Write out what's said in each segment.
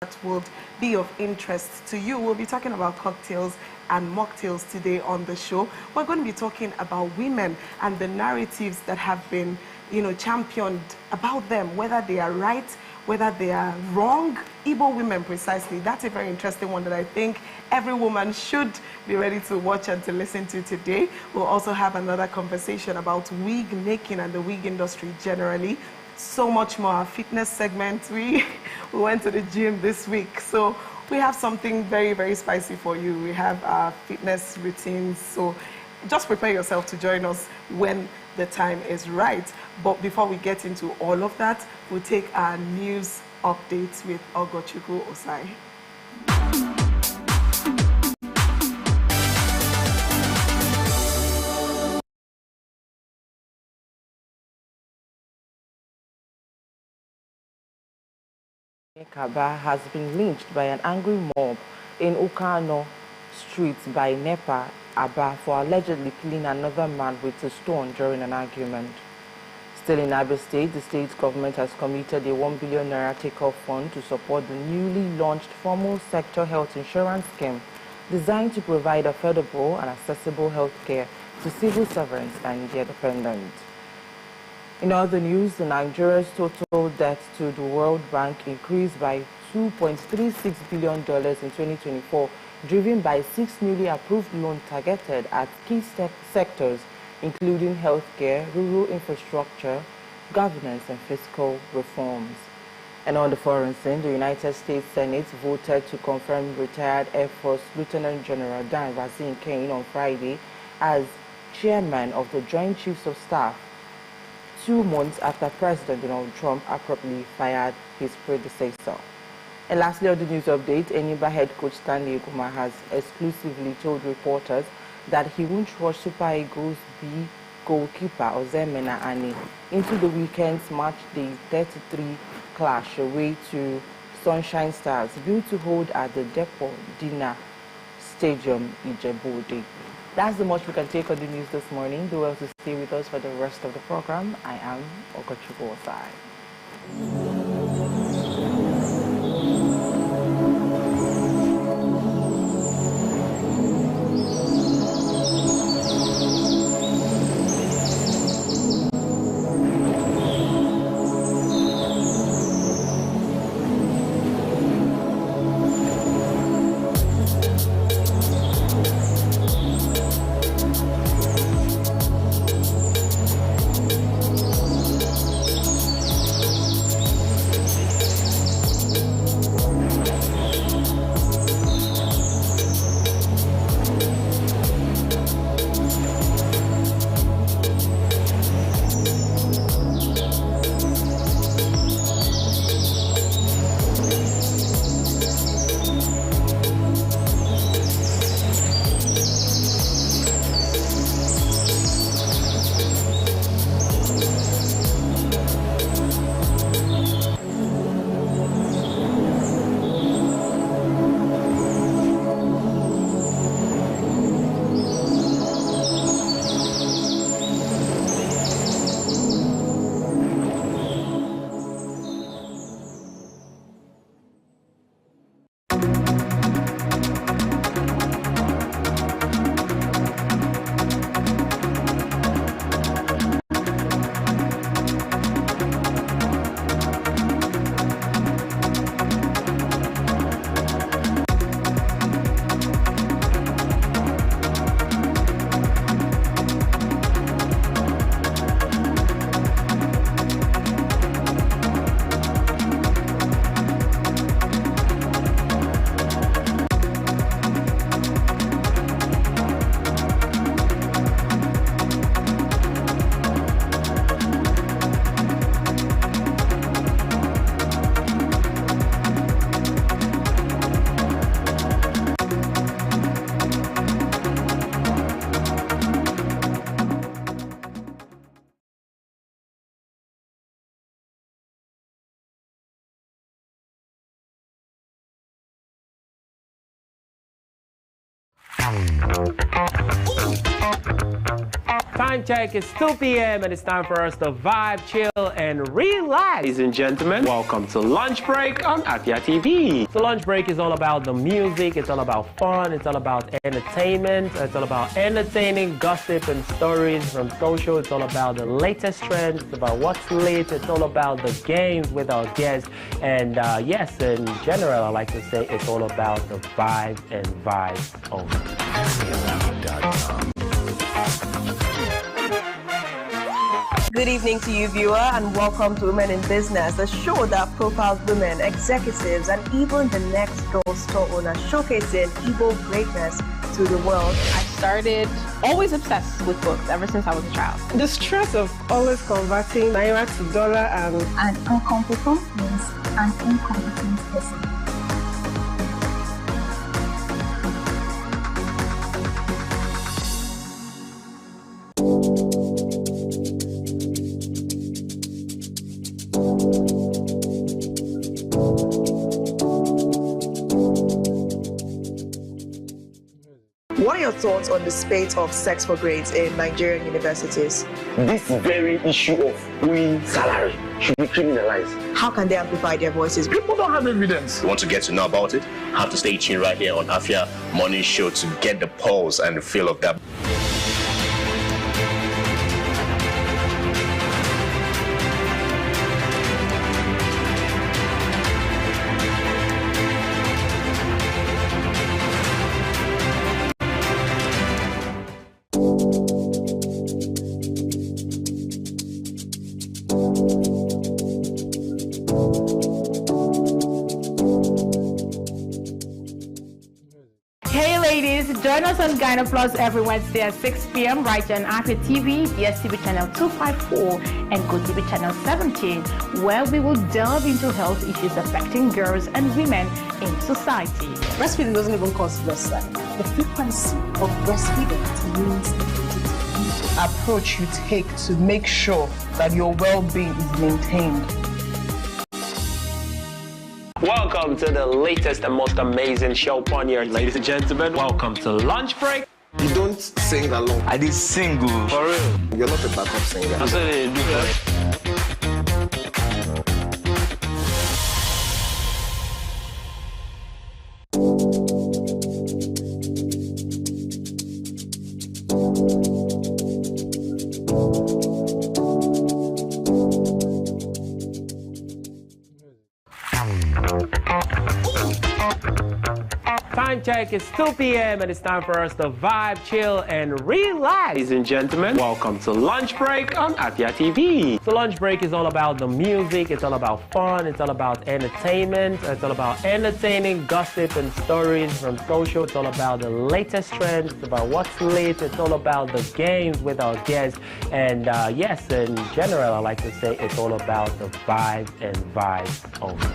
that would be of interest to you. We'll be talking about cocktails and mocktails today on the show. We're going to be talking about women and the narratives that have been, championed about them, whether they are right, whether they are wrong. Igbo women, precisely. That's a very interesting one that I think every woman should be ready to watch and to listen to today. We'll also have another conversation about wig making and the wig industry generally. So much more. Our fitness segment. We went to the gym this week, so we have something very, very spicy for you. We have our fitness routines, so just prepare yourself to join us when the time is right. But before we get into all of that, we'll take our news updates with Ogochukwu Osai. Kaba has been lynched by an angry mob in Ukano Street by Nepa Aba for allegedly killing another man with a stone during an argument. Still in Abia State, the state government has committed a 1 billion naira take-off fund to support the newly launched formal sector health insurance scheme designed to provide affordable and accessible health care to civil servants and their dependents. In other news, Nigeria's total debt to the World Bank increased by $2.36 billion in 2024, driven by 6 newly approved loans targeted at key sectors, including healthcare, rural infrastructure, governance, and fiscal reforms. And on the foreign scene, the United States Senate voted to confirm retired Air Force Lieutenant General Dan Razin Kane on Friday as chairman of the Joint Chiefs of Staff, 2 months after President Donald Trump abruptly fired his predecessor. And lastly, on the news update, Enyimba head coach Stanley Eguma has exclusively told reporters that he won't rush Super Eagles B goalkeeper Ozemena Ani into the weekend's match day 33 clash away to Sunshine Stars, due to hold at the Depot Dina Stadium, Ijebu-Ode. That's the much we can take on the news this morning. Do well to stay with us for the rest of the program. I am Ogochukwu Osai. Time check, it's 2 p.m. and it's time for us to vibe, chill, and relax. Ladies and gentlemen, welcome to Lunch Break on Afia TV. So Lunch Break is all about the music, it's all about fun, it's all about entertainment, it's all about entertaining, gossip, and stories from social. It's all about the latest trends, it's about what's lit, it's all about the games with our guests. And yes, in general, I like to say it's all about the vibe and vibes only. Good evening to you, viewer, and welcome to Women in Business, a show that profiles women, executives, and even the next door store owner, showcasing Igbo greatness to the world. I started always obsessed with books ever since I was a child. The stress of always converting naira to dollar and... An incompetent means an incompetent person. What are your thoughts on the spate of sex for grades in Nigerian universities? This very issue of owing salary should be criminalized. How can they amplify their voices? People don't have evidence. You want to get to know about it? Have to stay tuned right here on Afia Morning Show to get the pulse and the feel of that. Join us on Gyna Plus every Wednesday at 6 p.m. right here on Afia TV, DSTV channel 254, and GoTV channel 17, where we will delve into health issues affecting girls and women in society. Breastfeeding doesn't even cause breastfeeding. The frequency of breastfeeding means the approach you take to make sure that your well-being is maintained. Welcome to the latest and most amazing show on here. Ladies and gentlemen, welcome to Lunch Break. You don't sing along. I did single. For real. You're not a backup singer. That's what they do. Time check, it's 2 p.m. and it's time for us to vibe, chill, and relax. Ladies and gentlemen, welcome to Lunch Break on Afia TV. So Lunch Break is all about the music, it's all about fun, it's all about entertainment, it's all about entertaining, gossip, and stories from social. It's all about the latest trends, it's about what's lit, it's all about the games with our guests. And yes, in general, I like to say it's all about the vibe and vibes only.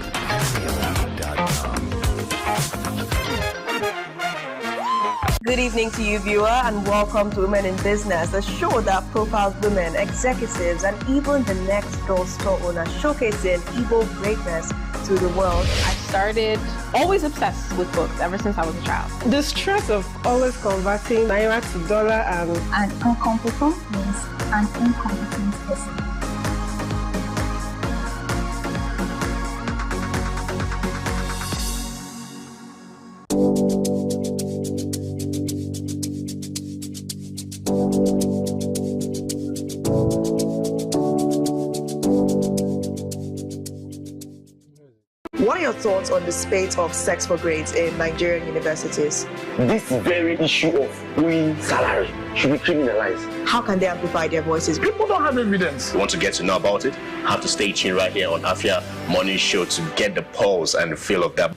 Good evening to you, viewer, and welcome to Women in Business, a show that profiles women, executives, and even the next door store owner, showcasing Igbo greatness to the world. I started always obsessed with books ever since I was a child. The stress of always converting naira to dollar and... An incompetent means an incompetent person. What are your thoughts on the spate of sex for grades in Nigerian universities? This very issue of owing salary should be criminalized. How can they amplify their voices? People don't have evidence. You want to get to know about it? Have to stay tuned right here on Afia Morning Show to get the pulse and the feel of that.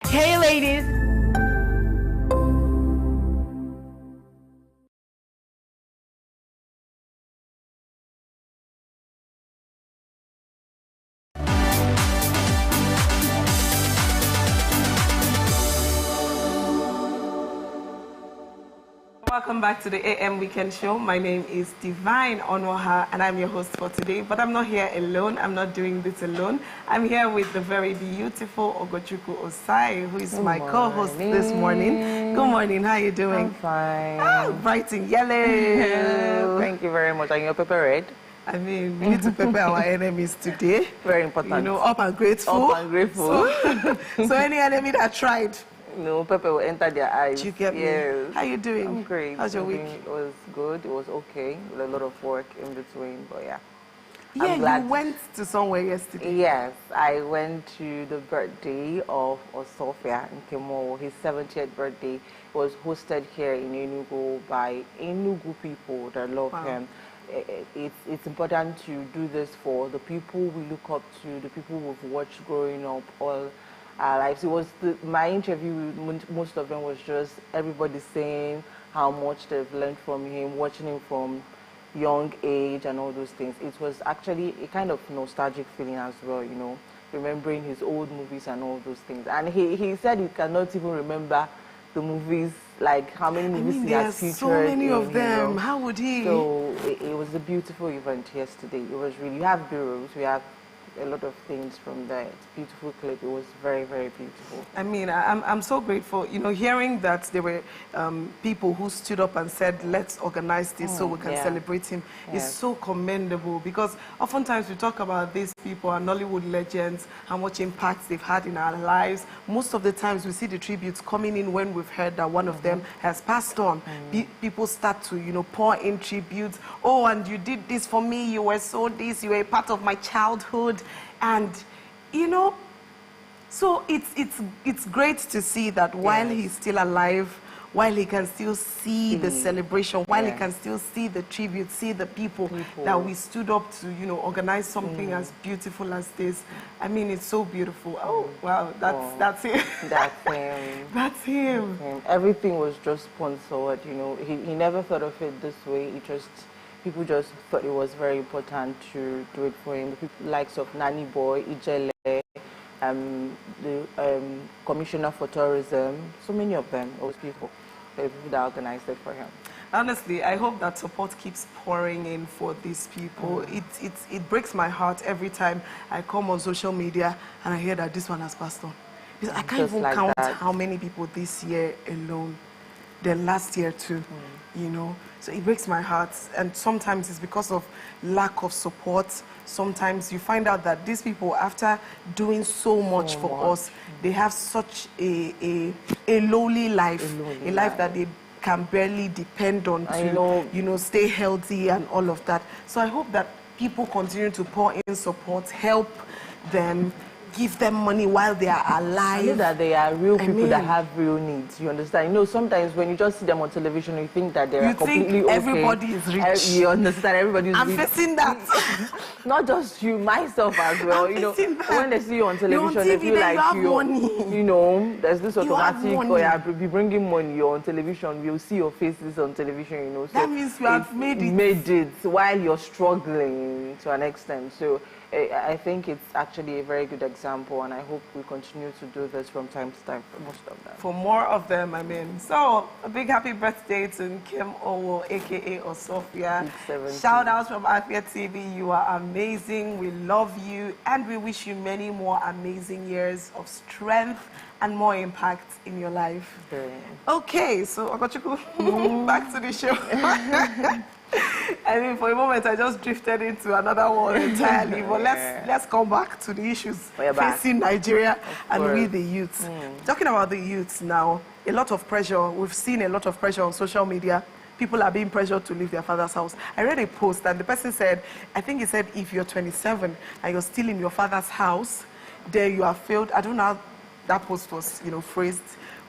Hey ladies! Welcome back to the AM Weekend Show. My name is Divine Onwaha, and I'm your host for today. But I'm not here alone. I'm not doing this alone. I'm here with the very beautiful Ogochukwu Osai, who is my co-host this morning. Good morning. How are you doing? I'm fine. Ah, bright and yellow. Thank you very much. Are you pepper red? I mean, we need to prepare our enemies today. Very important. You know, up and grateful. Up and grateful. So any enemy that tried. No, pepper will enter their eyes. You get me? Yes. How you doing? I'm great. How's your week? It was good. It was okay. With a lot of work in between, but yeah. Yeah, you went to somewhere yesterday. Yes, I went to the birthday of Osofia in Kemo. His 70th birthday. It was hosted here in Enugu by Enugu people that love him. It's important to do this for the people we look up to, the people we've watched growing up all our lives. It was my interview with most of them was just everybody saying how much they've learned from him, watching him from young age and all those things. It was actually a kind of nostalgic feeling as well, you know, remembering his old movies and all those things. And he said he cannot even remember the movies, like how many movies he has featured. So many of them. You know. How would he? So it was a beautiful event yesterday. It was really, we have bureaus, we have a lot of things from there. It's a beautiful clip. It was very, very beautiful. I mean, I'm so grateful. You know, hearing that there were people who stood up and said, let's organize this so we can celebrate him is so commendable, because oftentimes we talk about these people and Nollywood legends, how much impact they've had in our lives. Most of the times we see the tributes coming in when we've heard that one of them has passed on. People start to, you know, pour in tributes. Oh, and you did this for me. You were so this. You were a part of my childhood. And, you know, so it's great to see that while he's still alive, while he can still see the celebration, while he can still see the tribute, see the people that we stood up to, you know, organize something as beautiful as this. I mean, it's so beautiful. Oh, wow, that's him. That's him. That's him. Everything was just sponsored, you know. He never thought of it this way. People just thought it was very important to do it for him. The people likes of Nani Boy, Ijele, the Commissioner for Tourism, so many of them, those people that organized it for him. Honestly, I hope that support keeps pouring in for these people. It breaks my heart every time I come on social media and I hear that this one has passed on. I can't even count how many people this year alone, then last year too, you know. So it breaks my heart, and sometimes it's because of lack of support. Sometimes you find out that these people, after doing so much for us, they have such a lowly life, a life that they can barely depend on to, you know, stay healthy and all of that. So I hope that people continue to pour in support, help them, give them money while they are alive. I know that they are real people that have real needs. You understand? You know, sometimes when you just see them on television, you think that they are completely okay. Everybody is rich. You understand? Everybody is rich. I'm facing that. Not just you, myself as well. You know, when they see you on television, they feel like you know, there's this automatic, or you'll be bringing money. You're on television, we'll see your faces on television. You know, so that means you have made it while you're struggling to an extent. So I think it's actually a very good example, and I hope we continue to do this from time to time for most of them. For more of them, I mean. So, a big happy birthday to Kim Owo, a.k.a. Osofia. Shout out from Afia TV. You are amazing. We love you, and we wish you many more amazing years of strength and more impact in your life. Okay, so Ogochukwu, back to the show. I mean, for a moment, I just drifted into another one entirely. But let's come back to the issues facing Nigeria and we, the youths. Talking about the youths now, a lot of pressure. We've seen a lot of pressure on social media. People are being pressured to leave their father's house. I read a post, and the person said, I think he said, if you're 27 and you're still in your father's house, then you have failed. I don't know how that post was, you know, phrased.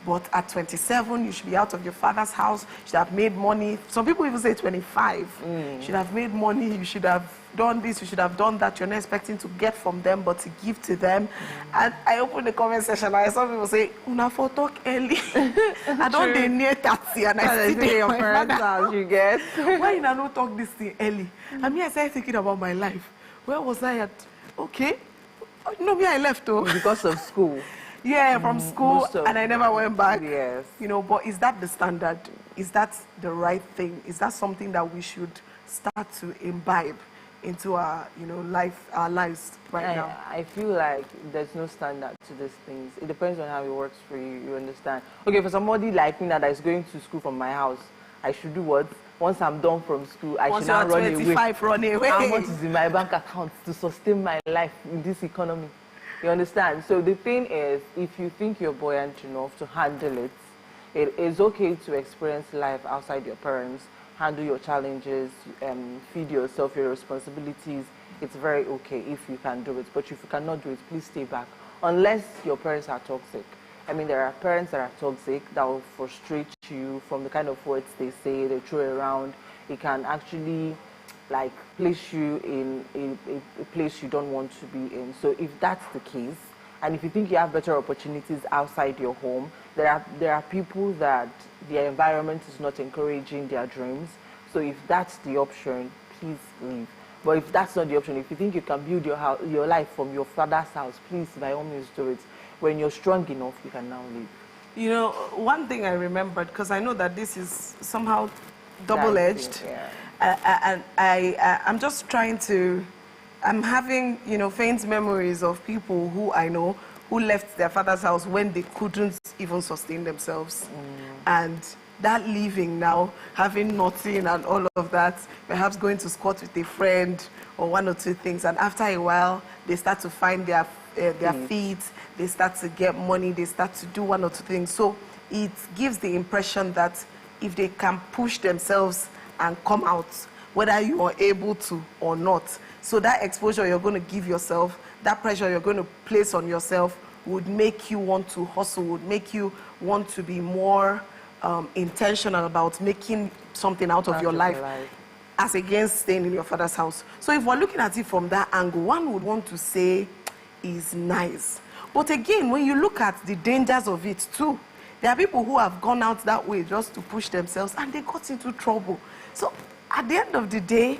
But at 27, you should be out of your father's house. You should have made money. Some people even say 25. You should have made money. You should have done this. You should have done that. You're not expecting to get from them, but to give to them. And I opened the comment section, and I saw people say, "Una for talk early." I don't dey near 30, and I sit in your parents' house. You get why you not talk this thing early? And me, I started thinking about my life. Where was I at? Okay, no, me I left though because of school. Yeah, from school, and I never went back. Yes. You know, but is that the standard? Is that the right thing? Is that something that we should start to imbibe into our, you know, our lives right now? I feel like there's no standard to these things. It depends on how it works for you, you understand? Okay, for somebody like me that is going to school from my house, I should do what? Once I'm done from school, I should not run away. Run away. How much is in my bank account to sustain my life in this economy? You understand? So the thing is, if you think you're buoyant enough to handle it, it is okay to experience life outside your parents, handle your challenges, feed yourself, your responsibilities. It's very okay if you can do it. But if you cannot do it, please stay back. Unless your parents are toxic. I mean, there are parents that are toxic that will frustrate you from the kind of words they say, they throw around. It can actually, like, place you in a place you don't want to be in. So if that's the case, and if you think you have better opportunities outside your home, there are people that their environment is not encouraging their dreams. So if that's the option, please leave. But if that's not the option, if you think you can build your life from your father's house, please, by all means, do it. When you're strong enough, you can now leave. You know, one thing I remembered, because I know that this is somehow double-edged, yeah. I'm just trying to, I'm having, you know, faint memories of people who I know who left their father's house when they couldn't even sustain themselves. And that leaving now, having nothing and all of that, perhaps going to squat with a friend or one or two things, and after a while, they start to find their feet, they start to get money, they start to do one or two things. So it gives the impression that if they can push themselves and come out, whether you are able to or not, so that exposure you're going to give yourself, that pressure you're going to place on yourself would make you want to hustle, would make you want to be more intentional about making something out of your life, as against staying in your father's house. So if we're looking at it from that angle, one would want to say is nice. But again, when you look at the dangers of it too, there are people who have gone out that way just to push themselves and they got into trouble. So at the end of the day,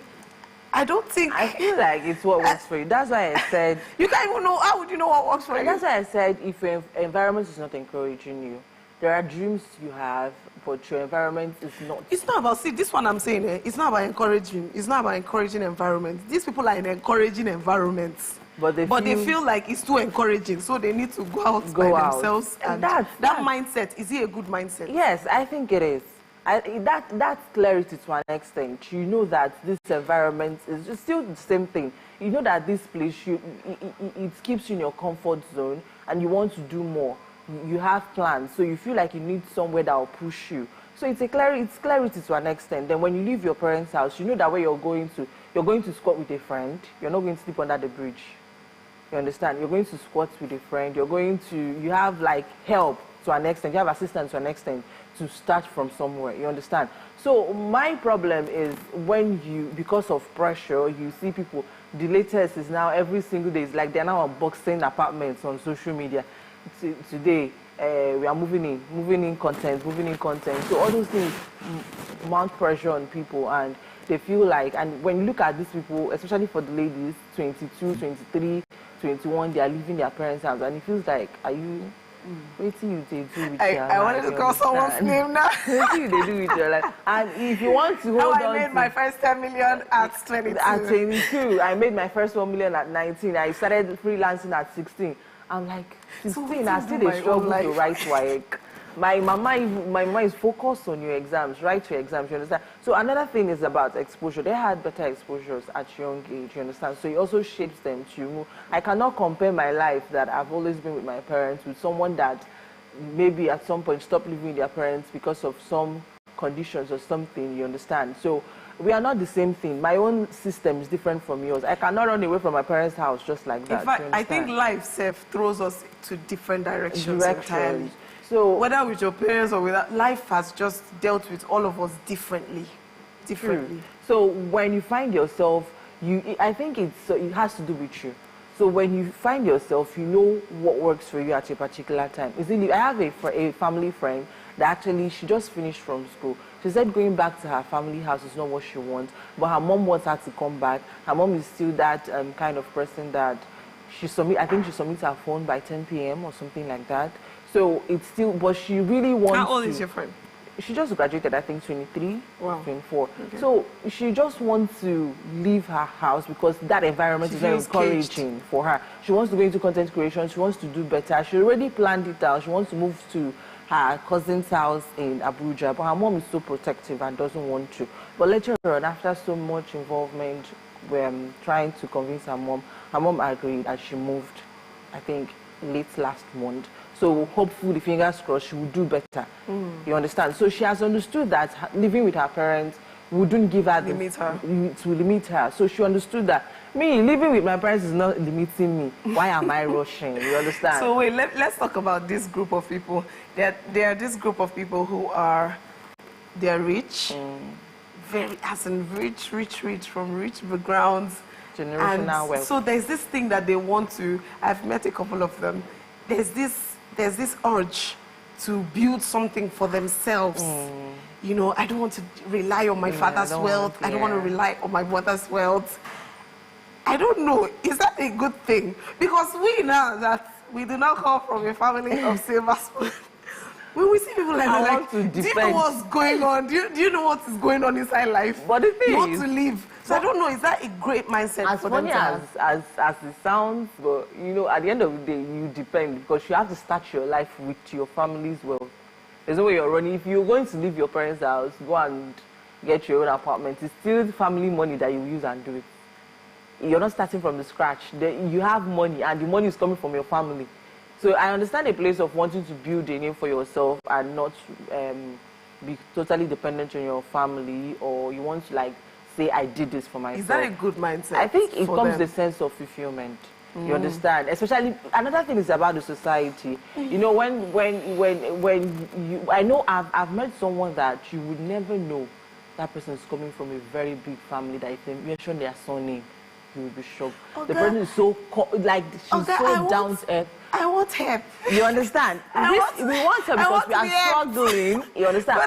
I don't think... I feel like it's what works for you. That's why I said... You can't even know, how would you know what works for you? That's why I said if your environment is not encouraging you, there are dreams you have, but your environment is not. It's not about, see, this one I'm saying, it's not about encouraging. It's not about encouraging environments. These people are in encouraging environments. But they feel like it's too encouraging, so they need to go out by themselves. And that mindset, is it a good mindset? Yes, I think it is. That's clarity to an extent. You know that this environment is just still the same thing. You know that this place, it keeps you in your comfort zone and you want to do more. You have plans, so you feel like you need somewhere that will push you. So it's clarity to an extent. Then when you leave your parents' house, you know that where you're going to squat with a friend. You're not going to sleep under the bridge. You understand? You're going to squat with a friend. You have like help to an extent. You have assistance to an extent to start from somewhere. You understand? So my problem is when because of pressure, you see people, the latest is now every single day, it's like they're now unboxing apartments on social media. Today, we are moving in content. So all those things mount pressure on people, and they feel like, and when you look at these people, especially for the ladies, 22, 23, 21, they are leaving their parents' house, and it feels like, are you waiting you to do with your life? I wanted to call someone's name now. Waiting you they do with your life. And if you want to hold on I made my first 10 million at 22. At 22. I made my first 1 million at 19. I started freelancing at 16. I'm like, 16, I still struggle to write WAEC. My mama is focused on your exams, write your exams, you understand? So another thing is about exposure. They had better exposures at young age, you understand? So it also shapes them to move. I cannot compare my life that I've always been with my parents with someone that maybe at some point stopped living with their parents because of some conditions or something, you understand? So we are not the same thing. My own system is different from yours. I cannot run away from my parents' house just like that. In fact, I think life throws us to different directions. Entirely. So whether with your parents or without, life has just dealt with all of us differently. So when you find yourself, I think it has to do with you. So when you find yourself, you know what works for you at a particular time. I have a family friend that actually, she just finished from school. She said going back to her family house is not what she wants, but her mom wants her to come back. Her mom is still that kind of person that I think she submits her phone by 10 p.m. or something like that. So it's still, but she really wants to... How old is your friend? She just graduated, I think, 23, wow. 24. Okay. So she just wants to leave her house because that environment is very encouraging for her. She wants to go into content creation. She wants to do better. She already planned it out. She wants to move to her cousin's house in Abuja, but her mom is so protective and doesn't want to. But later on, after so much involvement, we're trying to convince her mom agreed and she moved, I think, late last month. So hopefully, fingers crossed, she will do better. You understand? So she has understood that living with her parents wouldn't give her to limit her. So she understood that me living with my parents is not limiting me. Why am I rushing? You understand? So wait, let's talk about this group of people. There are this group of people who are rich, very rich from rich backgrounds, generational wealth. So there's this thing that they want to. I've met a couple of them. There's this urge to build something for themselves. You know, I don't want to rely on my father's wealth. I don't want to rely on my mother's wealth. I don't know. Is that a good thing? Because we know that we do not come from a family of silver spoon. When we see people like that, do you know what's going on? Do you know what is going on inside life? But the thing you want to live. So I don't know, is that a great mindset for them to have? As it sounds, but you know, at the end of the day, you depend because you have to start your life with your family's wealth. There's no way you're running. If you're going to leave your parents' house, go and get your own apartment. It's still family money that you use and do it. You're not starting from the scratch. You have money, and the money is coming from your family. So I understand a place of wanting to build a name for yourself and not be totally dependent on your family, or you want to like say I did this for myself. Is that a good mindset? I think it comes the sense of fulfillment. You understand? Especially another thing is about the society. You know, I know I've met someone that you would never know that person is coming from a very big family that if they mention their surname, you will be shocked. The person is so she's so down to earth. I want help. You understand? We want her because we are struggling. You understand?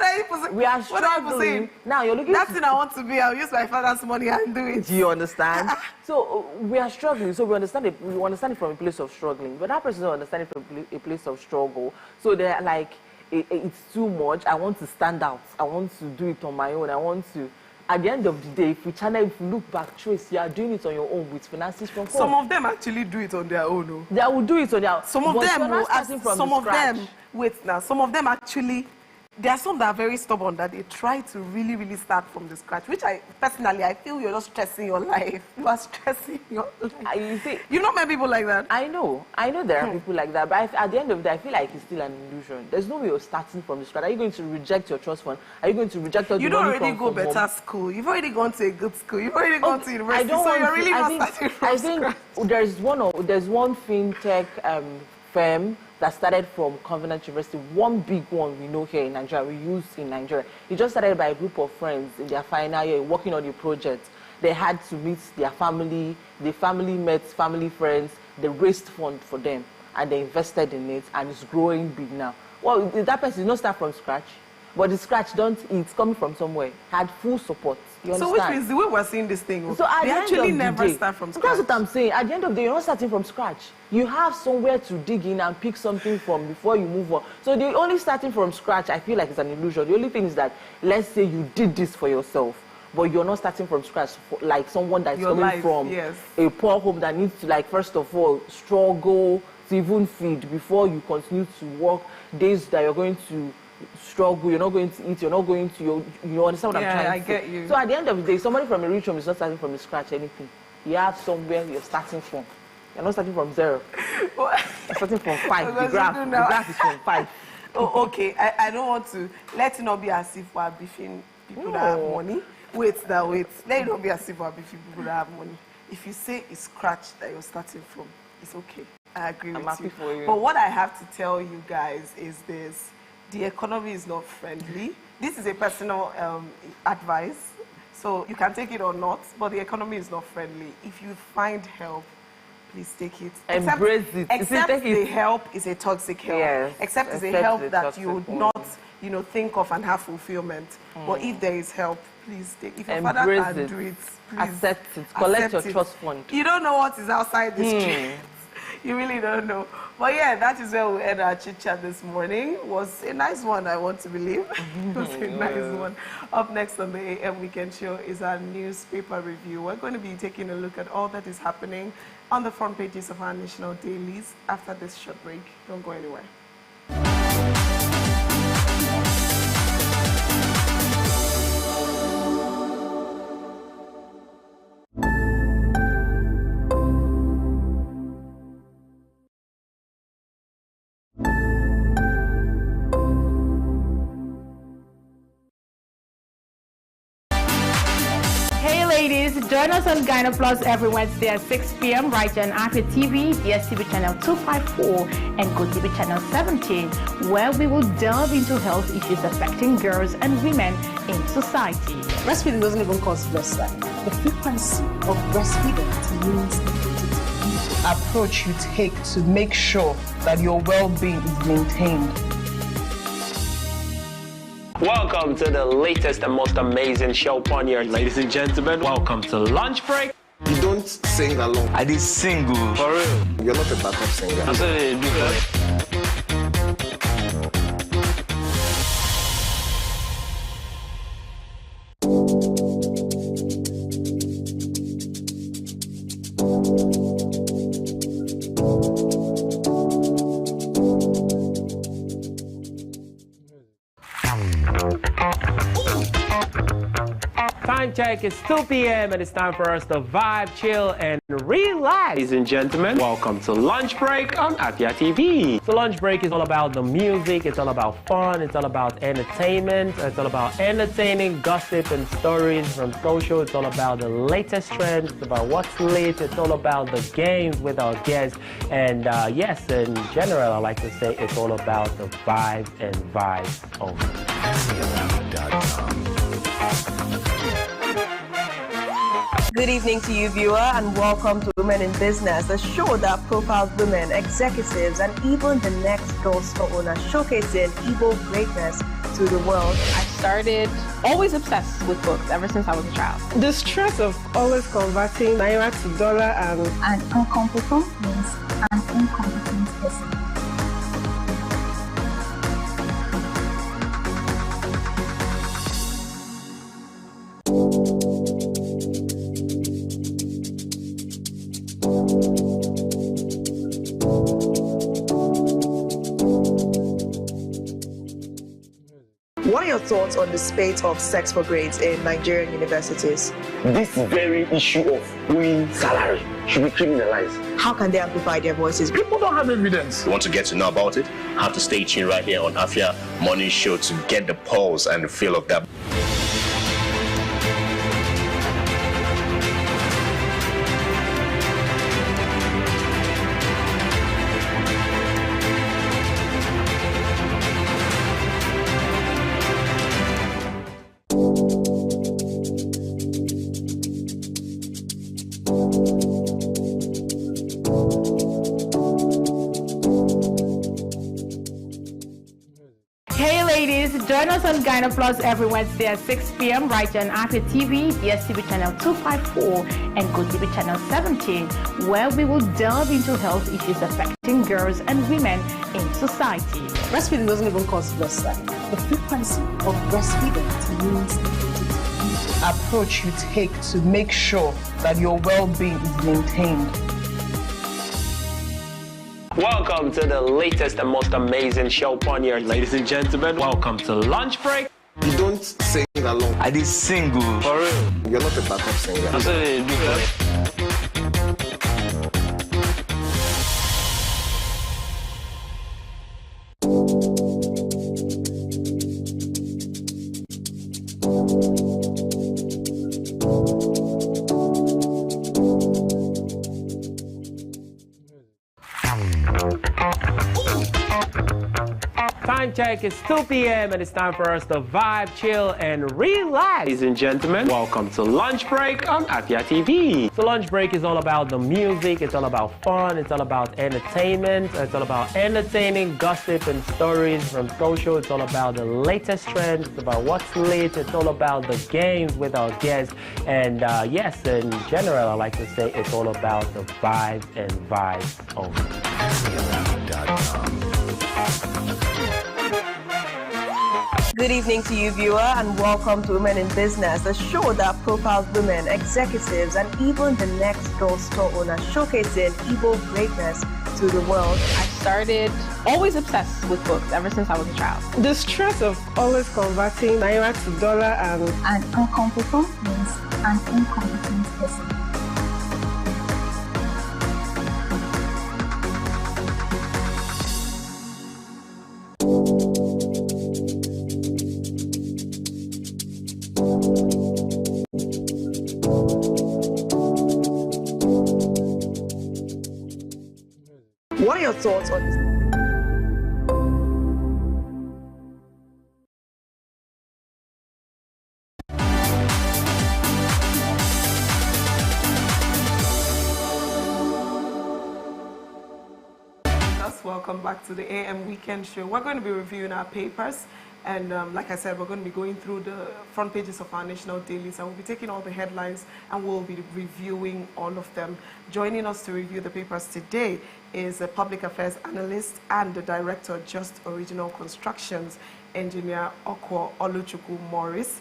We are struggling. Now you're looking. That's what I want to be. I'll use my father's money and do it. Do you understand? So we are struggling. So we understand it. We understand it from a place of struggling. But that person doesn't understand it from a place of struggle. So they're like, it's too much. I want to stand out. I want to do it on my own. I want to. At the end of the day, if you look back, Trace, you are doing it on your own with finances from home. Some of them actually do it on their own. No? They will do it on their own. Some of them actually, there are some that are very stubborn that they try to really, really start from the scratch, which I feel you're just stressing your life. You are stressing your life. You know many people like that? I know there are people like that, but at the end of the day, I feel like it's still an illusion. There's no way you're starting from the scratch. Are you going to reject your trust fund? Are you going to reject all the money? You don't already go better school. You've already gone to a good school. You've already gone to university, so you're really not starting from scratch. I think there's one fintech firm that started from Covenant University, one big one we know here in Nigeria, we use in Nigeria. It just started by a group of friends in their final year working on the project. They had to meet their family, the family met family friends, they raised funds for them, and they invested in it, and it's growing big now. Well, that person did not start from scratch, but the scratch it's coming from somewhere, had full support. You understand? So which means the way we're seeing this thing, so they actually never start from scratch. That's what I'm saying. At the end of the day, you're not starting from scratch. You have somewhere to dig in and pick something from before you move on. So the only starting from scratch, I feel like it's an illusion. The only thing is that, let's say you did this for yourself, but you're not starting from scratch, like someone that's coming from a poor home that needs to, like, first of all, struggle to even feed before you continue to work, days that you're going to struggle, you're not going to eat, you're not going to, you understand what I'm trying to say? I get you. So at the end of the day, somebody from a rich home is not starting from scratch anything. You have somewhere you're starting from. You're not starting from 0. You're starting from 5. The graph is from 5. Oh, okay. I don't want to. Let it not be as if we're beefing people that have money. Wait. Let it not be as if we're beefing people that have money. If you say it's scratch that you're starting from, it's okay. I agree with you. I'm happy for you. But what I have to tell you guys is this. The economy is not friendly. This is a personal advice, so you can take it or not, but the economy is not friendly. If you find help, please take it. Embrace it. Except the help is a toxic help. Yes, except it's a help that you would not, think of and have fulfillment. But if there is help, please take it. If your father can do it, please accept it. Collect your trust fund. You don't know what is outside the street. You really don't know. But yeah, that is where we end our chit-chat this morning. It was a nice one, I want to believe. It was a nice one. Up next on the AM Weekend Show is our newspaper review. We're going to be taking a look at all that is happening on the front pages of our national dailies after this short break. Don't go anywhere. Ladies, join us on Gyno Plus every Wednesday at 6 p.m. right here on Afia TV, DSTV channel 254 and GoTV channel 17, where we will delve into health issues affecting girls and women in society. Breastfeeding doesn't even cause breastfeeding. The frequency of breastfeeding means the approach you take to make sure that your well-being is maintained. Welcome to the latest and most amazing show on here. Ladies and gentlemen, welcome to Lunch Break. You don't sing along. I did single. For real. You're not a backup singer. That's what they do. Time check, it's 2 p.m. and it's time for us to vibe, chill, and relax. Ladies and gentlemen, welcome to Lunch Break on Afia TV. So Lunch Break is all about the music, it's all about fun, it's all about entertainment, it's all about entertaining gossip and stories from social, it's all about the latest trends, it's about what's lit, it's all about the games with our guests, and yes, in general, I like to say it's all about the vibes and vibes only. Good evening to you, viewer, and welcome to Women in Business, a show that profiles women, executives, and even the next girl store owner, showcasing Igbo greatness to the world. I started always obsessed with books ever since I was a child. The stress of always converting naira to dollar and An incompetent means an incompetent person. What are your thoughts on the spate of sex for grades in Nigerian universities? This very issue of owing salary should be criminalized. How can they amplify their voices? People don't have evidence. You want to get to know about it? Have to stay tuned right here on Afia Morning Show to get the pulse and the feel of that. Join us on Gyno Plus every Wednesday at 6 p.m. right here on Afia TV, DSTV channel 254 and GoTV channel 17, where we will delve into health issues affecting girls and women in society. breastfeeding doesn't even cause breastfeeding. The frequency of breastfeeding means the approach you take to make sure that your well-being is maintained. Welcome to the latest and most amazing show on here. Ladies and gentlemen, welcome to Lunch Break. You don't sing along. I did single. For real. You're not a backup singer. That's what they do. Time check, break. It's 2 p.m. and it's time for us to vibe, chill, and relax. Ladies and gentlemen, welcome to Lunch Break on Afia TV. So Lunch Break is all about the music, it's all about fun, it's all about entertainment, it's all about entertaining gossip and stories from social, it's all about the latest trends, it's about what's lit, it's all about the games with our guests, and yes, in general, I like to say it's all about the vibes and vibes only. Good evening to you, viewer, and welcome to Women in Business, a show that profiles women, executives, and even the next door store owner, showcasing Igbo greatness to the world. I started always obsessed with books ever since I was a child. The stress of always converting naira to dollar and An incompetent means an incompetent person. what are your thoughts on this? Welcome back to the AM Weekend Show. We're going to be reviewing our papers, and like I said, we're going to be going through the front pages of our national dailies, and we'll be taking all the headlines and we'll be reviewing all of them. Joining us to review the papers today is a public affairs analyst and the director of Just Original Constructions, engineer Okwo Oluchukwu Morris.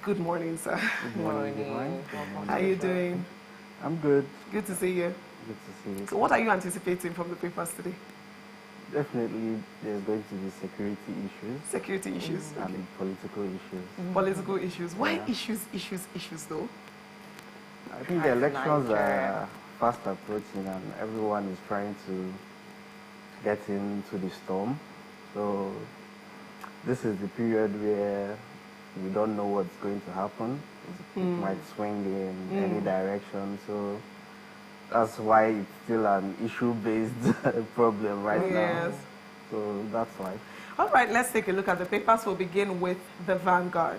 Good morning, sir. Good morning. Good morning. How are you doing? I'm good. Good to see you. Good to see you. So what are you anticipating from the papers today? Definitely, there's going to be security issues. Security issues. And Okay. political issues. Political issues. Why Yeah. issues though? I think the elections are fast approaching and everyone is trying to get into the storm. So this is the period where we don't know what's going to happen. It might swing in any direction. So that's why it's still an issue-based problem right now. So that's why. All right, let's take a look at the papers. We'll begin with the Vanguard.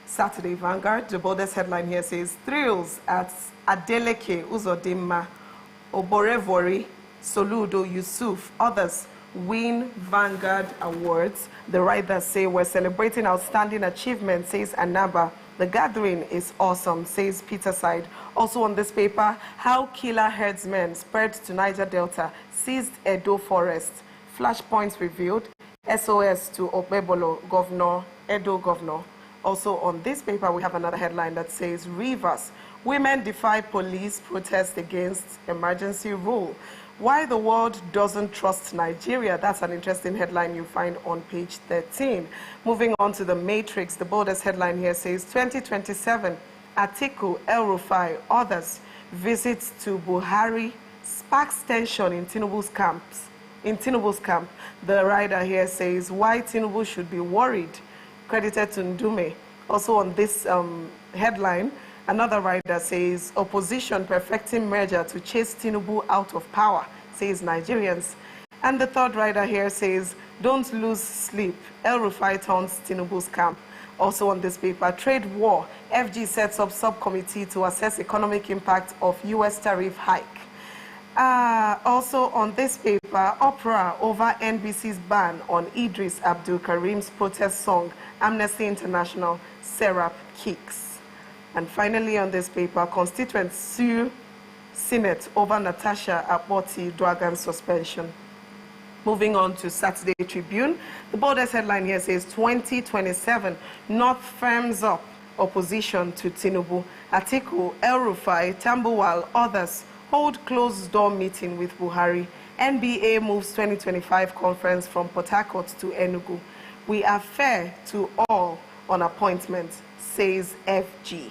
Saturday Vanguard, the boldest headline here says, thrills at Adeleke Uzodimma, Oborevori, Soludo Yusuf, others win Vanguard Awards. The writers say we're celebrating outstanding achievement, says Anaba. The gathering is awesome, says Peterside. Also on this paper, how killer herdsmen spread to Niger Delta, seized Edo Forest. Flashpoints revealed, SOS to Obebolo, Governor, Edo Governor. Also on this paper, we have another headline that says, Rivers, women defy police protest against emergency rule. Why the world doesn't trust Nigeria. That's an interesting headline you find on page 13. Moving on to the Matrix, the boldest headline here says 2027, Atiku, El-Rufai, others visits to Buhari sparks tension in Tinubu's camps. In Tinubu's camp, the writer here says why Tinubu should be worried, credited to Ndume. Also on this headline, another writer says, opposition perfecting merger to chase Tinubu out of power, says Nigerians. And the third writer here says, don't lose sleep, El-Rufai turns Tinubu's camp. Also on this paper, trade war, FG sets up subcommittee to assess economic impact of US tariff hike. Also on this paper, uproar over NBC's ban on Idris Abdul Karim's protest song, Amnesty International, Serap kicks. And finally on this paper, constituents sue Senate over Natasha Akpoti Dwagan's suspension. Moving on to Saturday Tribune, the boldest headline here says 2027, North firms up opposition to Tinubu. Atiku, El-Rufai, Tambuwal, others hold closed-door meeting with Buhari. NBA moves 2025 conference from Port Harcourt to Enugu. We are fair to all on appointment, says FG.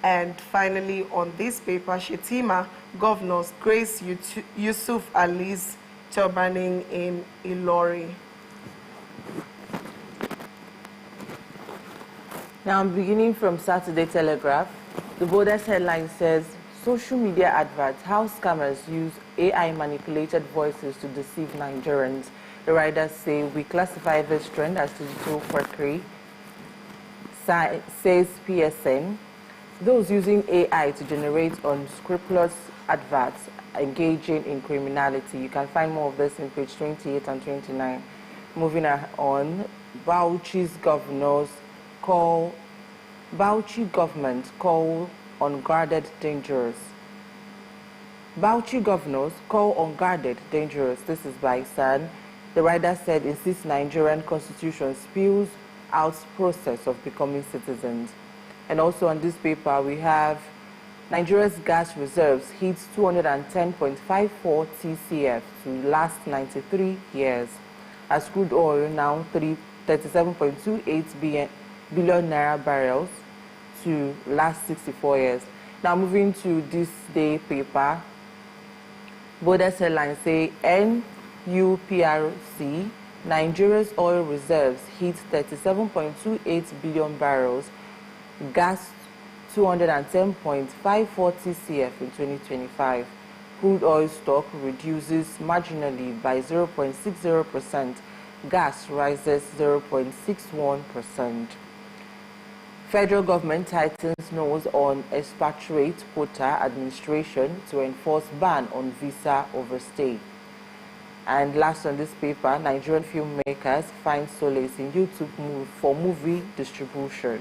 And finally, on this paper, Shetima governors grace Yusuf Ali's turbaning in Ilori. Now I'm beginning from Saturday Telegraph. The boldest headline says, social media adverts, how scammers use AI-manipulated voices to deceive Nigerians. The writers say, we classify this trend as digital quackery, says PSN. Those using AI to generate unscrupulous adverts engaging in criminality. You can find more of this in page 28 and 29. Moving on, Bauchi government call unguarded dangerous. Bauchi governors call unguarded dangerous. This is by San. The writer said, insists Nigerian constitution spells out process of becoming citizens. And also on this paper, we have Nigeria's gas reserves hit 210.54 TCF to last 93 years. As crude oil now 37.28 billion naira barrels to last 64 years. Now moving to this day paper, Borders headlines say NUPRC, Nigeria's oil reserves hit 37.28 billion barrels, gas 210.54 TCF in 2025. Crude oil stock reduces marginally by 0.60%, gas rises 0.61%. Federal government tightens nose on expatriate quota administration to enforce ban on visa overstay. And last on this paper, Nigerian filmmakers find solace in YouTube for movie distribution.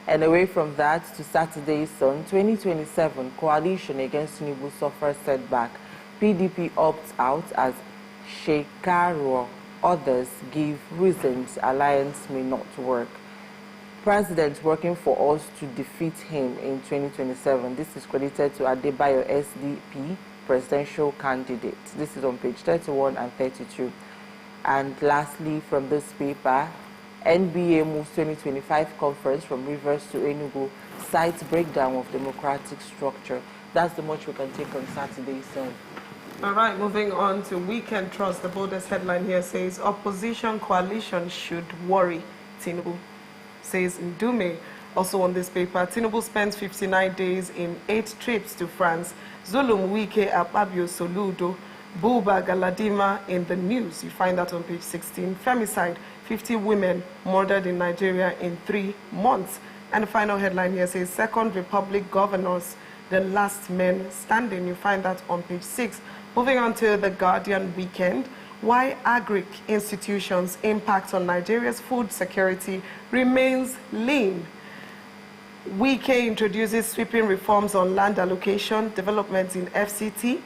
And away from that, to Saturday's Sun, 2027 coalition against Tinubu suffers setback. PDP opts out as Shekaro. Others give reasons alliance may not work. President working for us to defeat him in 2027. This is credited to Adebayo SDP, presidential candidate. This is on page 31 and 32. And lastly, from this paper, NBA moves 2025 conference from Rivers to Enugu, cites breakdown of democratic structure. That's the much we can take on Saturday, so. All right, moving on to Weekend Trust. The boldest headline here says, opposition coalition should worry Tinubu, says Ndume. Also on this paper, Tinubu spends 59 days in 8 trips to France. Zulum Wike Akpabio Soludo, Buba Galadima in the news. You find that on page 16. Femicide, 50 women murdered in Nigeria in 3 months. And the final headline here says, Second Republic governors, the last men standing. You find that on page 6. Moving on to the Guardian Weekend, why agric institutions' impact on Nigeria's food security remains lean. Wike introduces sweeping reforms on land allocation, development in FCT,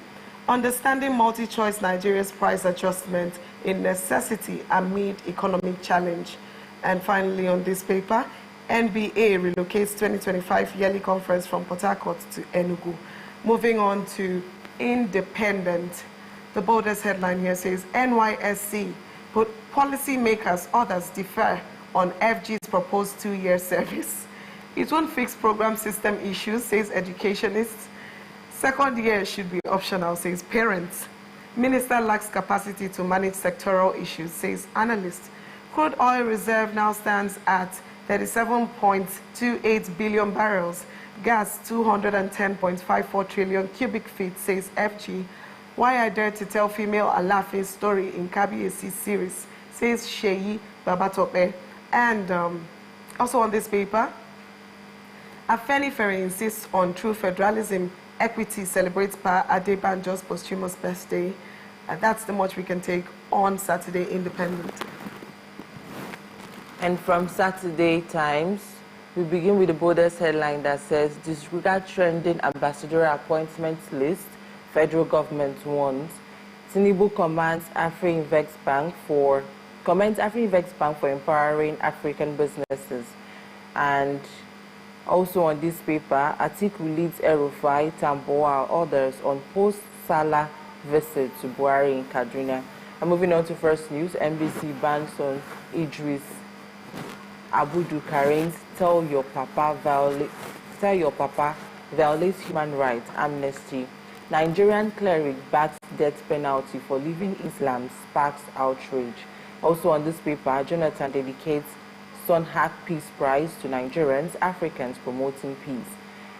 understanding multi-choice Nigeria's price adjustment in necessity amid economic challenge. And finally on this paper, NBA relocates 2025 yearly conference from Port Harcourt to Enugu. Moving on to Independent. The boldest headline here says, NYSC, but policymakers, others differ on FG's proposed 2-year service. It won't fix program system issues, says educationists. Second year should be optional, says parents. Minister lacks capacity to manage sectoral issues, says analyst. Crude oil reserve now stands at 37.28 billion barrels. Gas 210.54 trillion cubic feet, says FG. Why I dare to tell female Alafe's story in Kabiyesi series, says Sheyi Babatope. And also on this paper, Afenifere insists on true federalism. Equity celebrates Pa Adebanjo's posthumous birthday. And that's the much we can take on Saturday Independent. And from Saturday Times, we begin with the boldest headline that says, disregard trending ambassadorial appointments list, federal government warns. Tinubu commends Afri-Invex Bank for empowering African businesses. And also on this paper, Atiku leads El-Rufai, Tamboa, others on post-Salah visit to Buhari in Kaduna. And moving on to first news, NBC bans on Idris Abudu Karim's Tell Your Papa violates human rights, amnesty. Nigerian cleric backs death penalty for leaving Islam, sparks outrage. Also on this paper, Jonathan dedicates Sunhack Peace Prize to Nigerians, Africans promoting peace.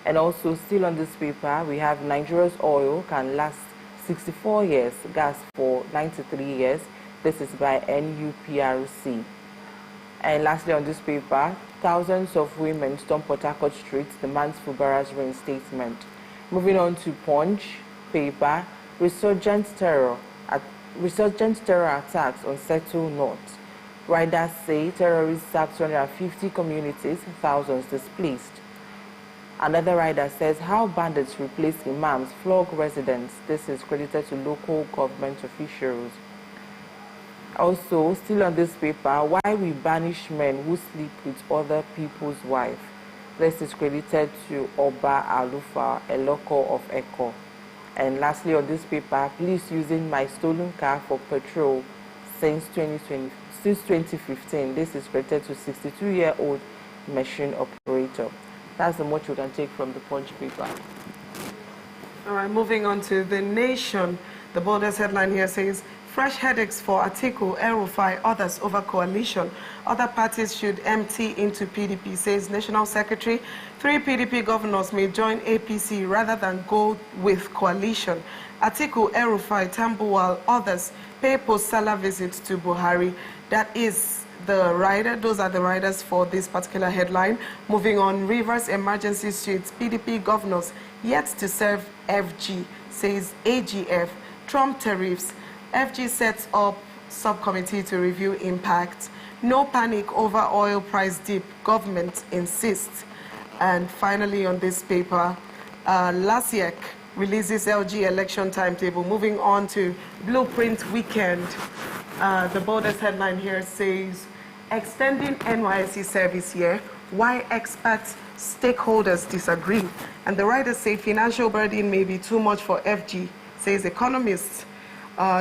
And also still on this paper, we have, Nigeria's oil can last 64 years, gas for 93 years, This is by NUPRC. And lastly on this paper, thousands of women storm Port Harcourt streets, demands Fubara's reinstatement. Moving on to Punch paper, resurgent terror attacks on Seto North. Riders say terrorists sacked 250 communities, thousands displaced. Another rider says how bandits replace imams, flog residents. This is credited to local government officials. Also, still on this paper, why we banish men who sleep with other people's wives. This is credited to Oba Alufa, a local of Eko. And lastly on this paper, police using my stolen car for patrol since 2015. This is credited to 62-year-old machine operator. That's the much we can take from the Punch paper. All right, moving on to The Nation. The boldest headline here says, fresh headaches for Atiku, El-Rufai, others over coalition. Other parties should empty into PDP, says National Secretary. 3 PDP governors may join APC rather than go with coalition. Atiku, El-Rufai, Tambuwal, others pay post-Salah visits to Buhari. That is the rider. Those are the riders for this particular headline. Moving on, Rivers emergency suits, PDP governors yet to serve FG, says AGF. Trump tariffs, FG sets up subcommittee to review impact. No panic over oil price dip, government insists. And finally on this paper, Lasiek releases LG election timetable. Moving on to Blueprint Weekend. The boldest headline here says, extending NYSC service year, why experts, stakeholders disagree. And the writers say financial burden may be too much for FG, says economists.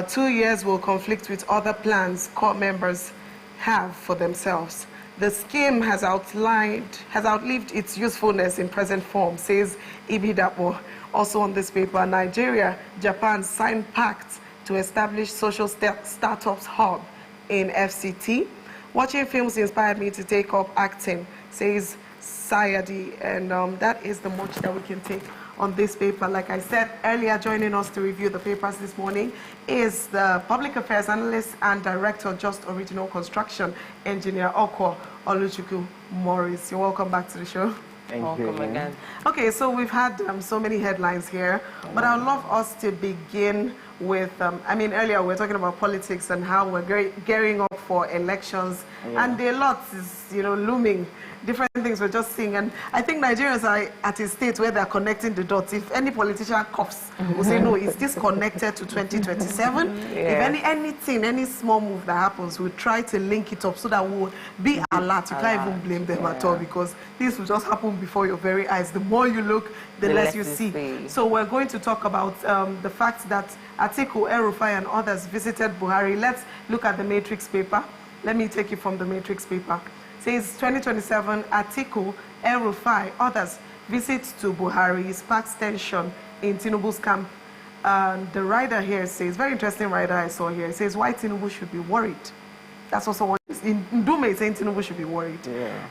2 years will conflict with other plans core members have for themselves. The scheme has outlived its usefulness in present form, says Ibidapo. Also on this paper, Nigeria, Japan signed pacts to establish social startups hub in FCT. Watching films inspired me to take up acting, says Sayadi. And that is the much that we can take on this paper. Like I said earlier, joining us to review the papers this morning is the Public Affairs Analyst and Director, Just Original Construction, Engineer Okwo Oluchukwu Morris. You're welcome back to the show. Thank you again. Okay, so we've had so many headlines here, but I'd love us to begin with, earlier we were talking about politics and how we're gearing up for elections, and a lot is, looming. Different things we're just seeing, and I think Nigerians are at a state where they're connecting the dots. If any politician coughs, we'll say, no, is this connected to 2027? If any small move that happens, we'll try to link it up so that we'll be alert. You can't even blame them at all, because this will just happen before your very eyes. The more you look, the less you see. So we're going to talk about the fact that Atiku, El-Rufai, and others visited Buhari. Let's look at the Matrix paper. Let me take you from the Matrix paper. Says 2027, Atiku, El-Rufai, others visit to Buhari sparks tension in Tinubu's camp. The rider here says, very interesting rider I saw here, says why Tinubu should be worried. That's also what Ndume is saying, Tinubu should be worried.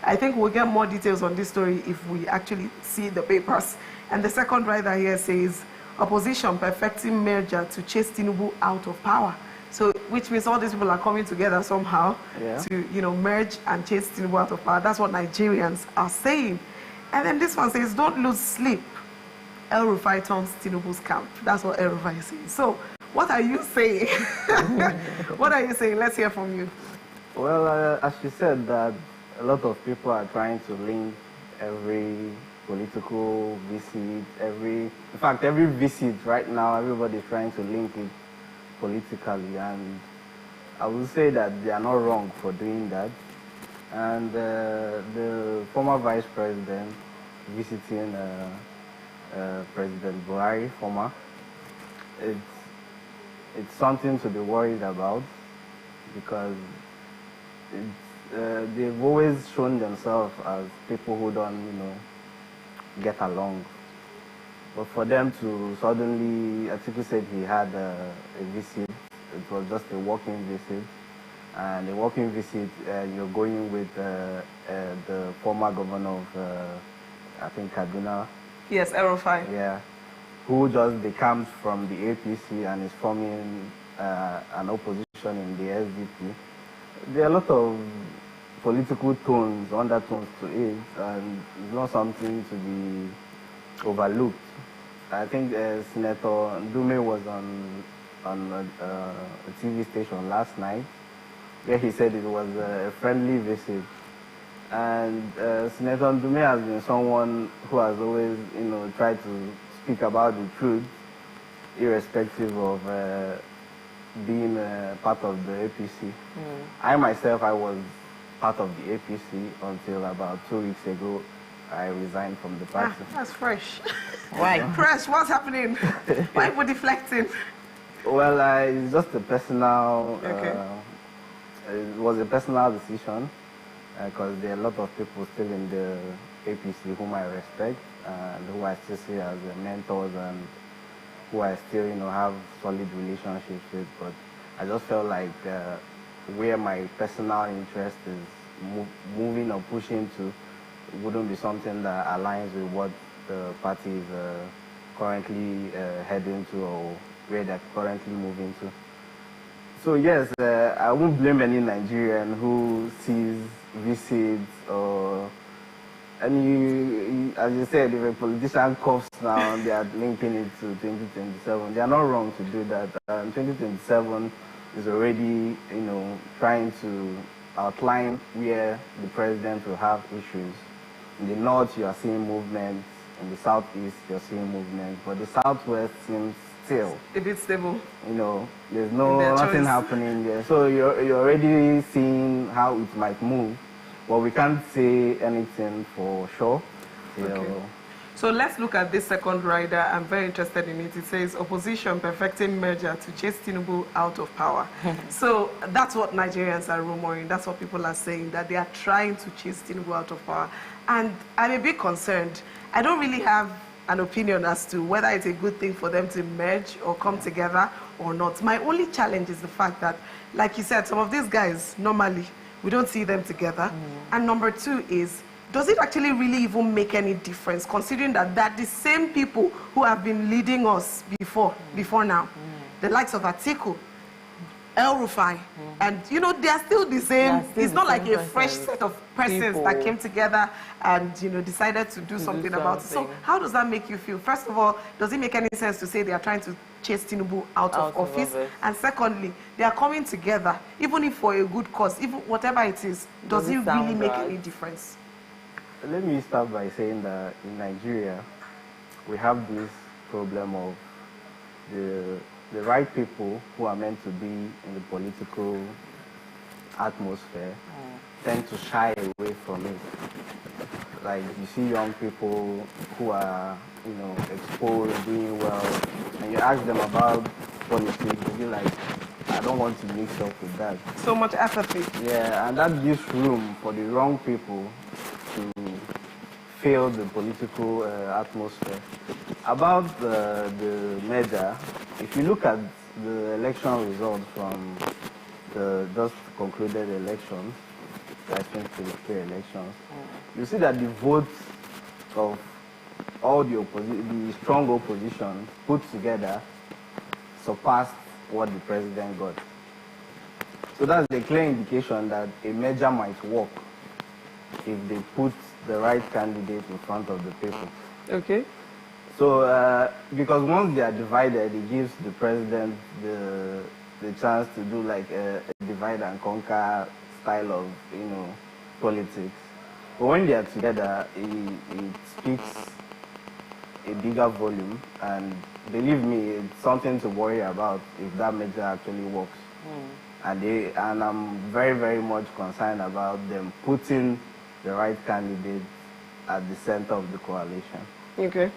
I think we'll get more details on this story if we actually see the papers. And the second rider here says, opposition perfecting merger to chase Tinubu out of power. So, which means all these people are coming together somehow to, merge and chase Tinubu out of power. That's what Nigerians are saying. And then this one says, don't lose sleep. El-Rufai turns Tinubu's camp. That's what El-Rufai is saying. So, what are you saying? What are you saying? Let's hear from you. Well, as you said, that a lot of people are trying to link every political visit, every visit right now, everybody's trying to link it politically, and I would say that they are not wrong for doing that. And the former vice president visiting President Buhari, it's something to be worried about, because they've always shown themselves as people who don't, get along. But for them to suddenly, Atiku said he had a visit, it was just a walking visit. And a walking visit, you're going with the former governor of, I think, Kaduna. Yes, El-Rufai. Yeah, who just decamped from the APC and is forming an opposition in the SDP. There are a lot of political tones, undertones to it, and it's not something to be overlooked. I think Senator Dume was on a TV station last night, where he said it was a friendly visit. And Senator Dume has been someone who has always, tried to speak about the truth, irrespective of being part of the APC. I myself, I was part of the APC until about 2 weeks ago. I resigned from the party. That's fresh. Why? Fresh, what's happening? Why are you deflecting? Well, it's just a personal, it was a personal decision, because there are a lot of people still in the APC whom I respect, and who I still see as mentors, and who I still, have solid relationships with. But I just felt like where my personal interest is moving or pushing to wouldn't be something that aligns with what the party is currently heading to, or where they're currently moving to. So yes, I won't blame any Nigerian who sees visits or any, as you said, if a politician coughs now, they are linking it to 2027. They are not wrong to do that. 2027 is already, trying to outline where the president will have issues. In the north, you are seeing movements. In the southeast, you're seeing movements. But the southwest seems still a bit stable. There's nothing happening there. So you're already seeing how it might move. Well, we can't say anything for sure. Okay. So let's look at this second rider. I'm very interested in it. It says, opposition perfecting merger to chase Tinubu out of power. So that's what Nigerians are rumoring. That's what people are saying, that they are trying to chase Tinubu out of power. And I'm a bit concerned. I don't really have an opinion as to whether it's a good thing for them to merge or come together or not. My only challenge is the fact that, like you said, some of these guys, normally, we don't see them together. And number two is, does it actually really even make any difference, considering that they're the same people who have been leading us before now? The likes of Atiku, El Rufai, and they are still the same. It's not like a fresh set of persons that came together and decided to do something about it. So how does that make you feel? First of all, does it make any sense to say they are trying to chase Tinubu out of office? And secondly, they are coming together, even if for a good cause, even whatever it is, does it really make any difference? Let me start by saying that in Nigeria, we have this problem of the right people who are meant to be in the political atmosphere tend to shy away from it. Like, you see young people who are, exposed, doing well, and you ask them about politics, they'll be like, I don't want to mix up with that. So much apathy. Yeah, and that gives room for the wrong people to fill the political atmosphere. About the merger, if you look at the election results from the just concluded elections, the 2023 elections, you see that the votes of all the strong opposition put together surpassed what the president got. So that's a clear indication that a merger might work if they put the right candidate in front of the people. Okay. So, because once they are divided, it gives the president the chance to do like a divide and conquer style of, politics. But when they are together, it speaks a bigger volume, and believe me, it's something to worry about if that merger actually works. And I'm very, very much concerned about them putting the right candidate at the center of the coalition. Okay.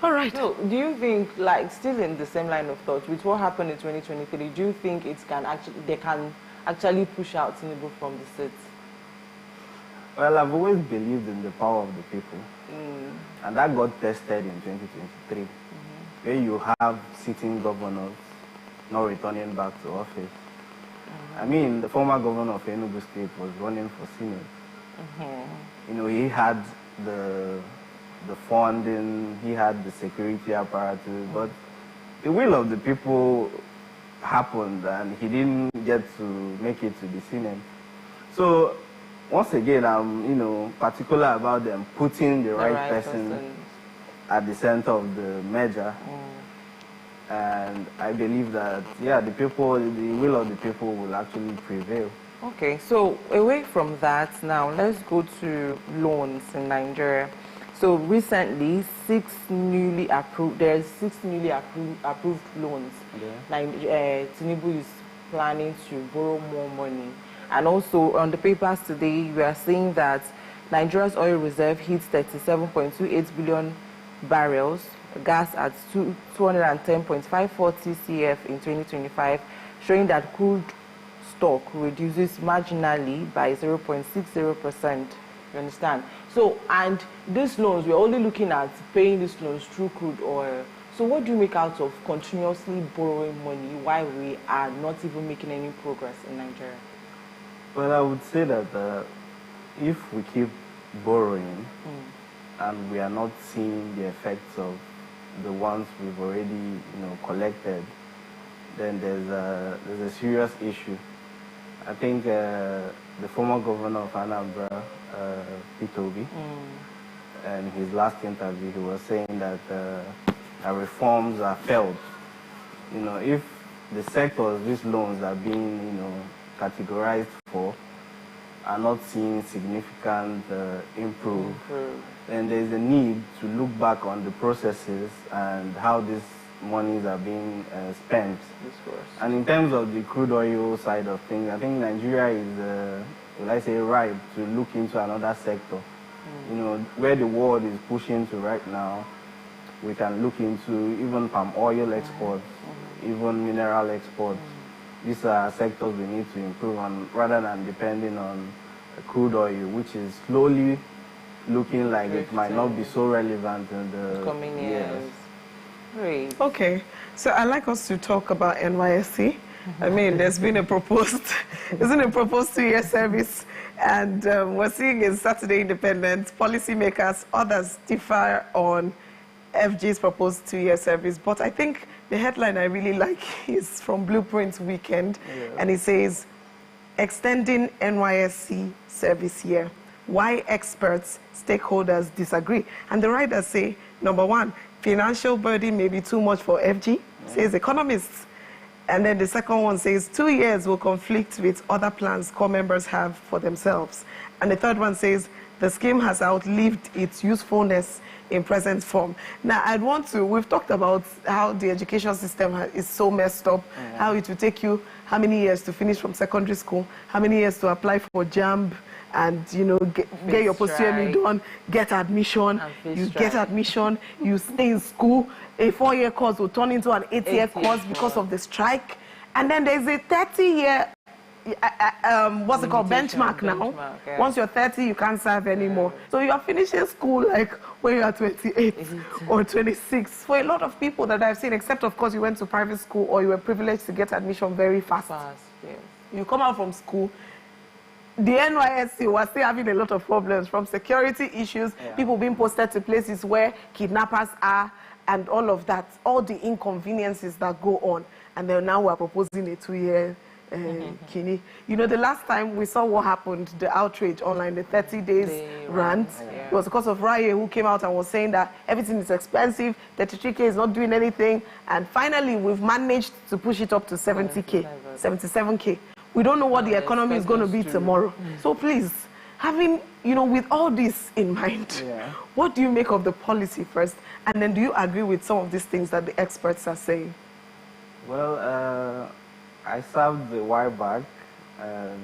All right. So, do you think, still in the same line of thought, with what happened in 2023, do you think they can actually push out Tinubu from the seat? Well, I've always believed in the power of the people. And that got tested in 2023, where you have sitting governors not returning back to office. I mean, the former governor of Enugu State was running for Senate. He had the funding, he had the security apparatus, but the will of the people happened and he didn't get to make it to the Senate. So once again, I'm, you know, particular about them putting the right person at the center of the merger. And I believe that, yeah, the will of the people will actually prevail. Okay, so away from that now, let's go to loans in Nigeria. So recently, there's six newly approved loans. Tinubu is planning to borrow more money. And also on the papers today, we are saying that Nigeria's oil reserve hits 37.28 billion barrels, gas at 210.54 TCF in 2025, showing that crude stock reduces marginally by 0.60%. You understand? So, and these loans, we're only looking at paying these loans through crude oil. So what do you make out of continuously borrowing money while we are not even making any progress in Nigeria? Well, I would say that if we keep borrowing and we are not seeing the effects of the ones we've already, you know, collected, then there's a serious issue. I think the former governor of Anambra, P2B, in his last interview, he was saying that reforms are failed. You know, if the sectors these loans are being, you know, categorized for are not seeing significant improve, then there's a need to look back on the processes and how these monies are being spent. And in terms of the crude oil side of things, I think Nigeria is, will I say, ripe to look into another sector. You know, where the world is pushing to right now, we can look into even palm oil exports, even mineral exports. These are sectors we need to improve on rather than depending on crude oil, which is slowly looking like it might not be so relevant in the coming years. Great. Okay, so I'd like us to talk about NYSC. I mean, there's been a proposed 2-year service, and we're seeing in Saturday Independent, policymakers, others differ on FG's proposed 2-year service. But I think the headline I really like is from Blueprint Weekend, and it says, extending NYSC service year. Why experts, stakeholders disagree. And the writers say, number one, financial burden may be too much for FG, says economists. And then the second one says 2 years will conflict with other plans core members have for themselves. And the third one says the scheme has outlived its usefulness in present form. Now, we've talked about how the education system is so messed up, how it will take you how many years to finish from secondary school, how many years to apply for JAMB, and, you know, get your post-UME done, get admission, get admission, you stay in school, a 4-year course will turn into an 8-year course because of the strike, and then there's a 30-year, what's it called, benchmark now. Yeah. Once you're 30, you can't serve anymore. So you're finishing school like when you're 28 or 26. For a lot of people that I've seen, except of course you went to private school or you were privileged to get admission very fast. Yes. You come out from school, the NYSC was still having a lot of problems, from security issues, people being posted to places where kidnappers are, and all of that, all the inconveniences that go on. And then now we're proposing a 2-year Kini. You know, the last time we saw what happened, the outrage online, the 30 days rant, it was because of Raya, who came out and was saying that everything is expensive, 33K is not doing anything, and finally we've managed to push it up to 70K, 77K. We don't know what the economy is going to be tomorrow. So please, having, you know, with all this in mind, what do you make of the policy first? And then do you agree with some of these things that the experts are saying? Well, I served a while back, and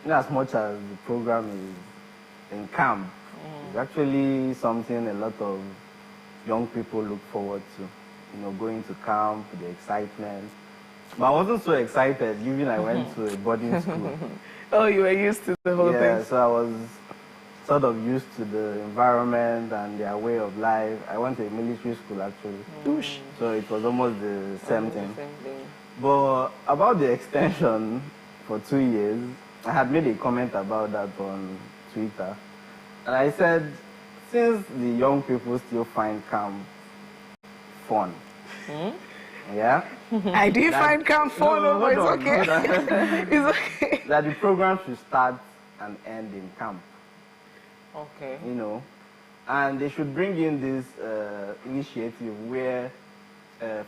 in as much as the program is in camp, it's actually something a lot of young people look forward to. You know, going to camp, the excitement. But I wasn't so excited, given I went to a boarding school. Oh, you were used to the whole thing. Yeah, so I was sort of used to the environment and their way of life. I went to a military school, actually. So it was almost the same thing. But about the extension for 2 years, I had made a comment about that on Twitter. And I said, since the young people still find camp fun, Yeah. I did find camp for no, it's okay. It's okay. That the program should start and end in camp. Okay. You know, and they should bring in this initiative where the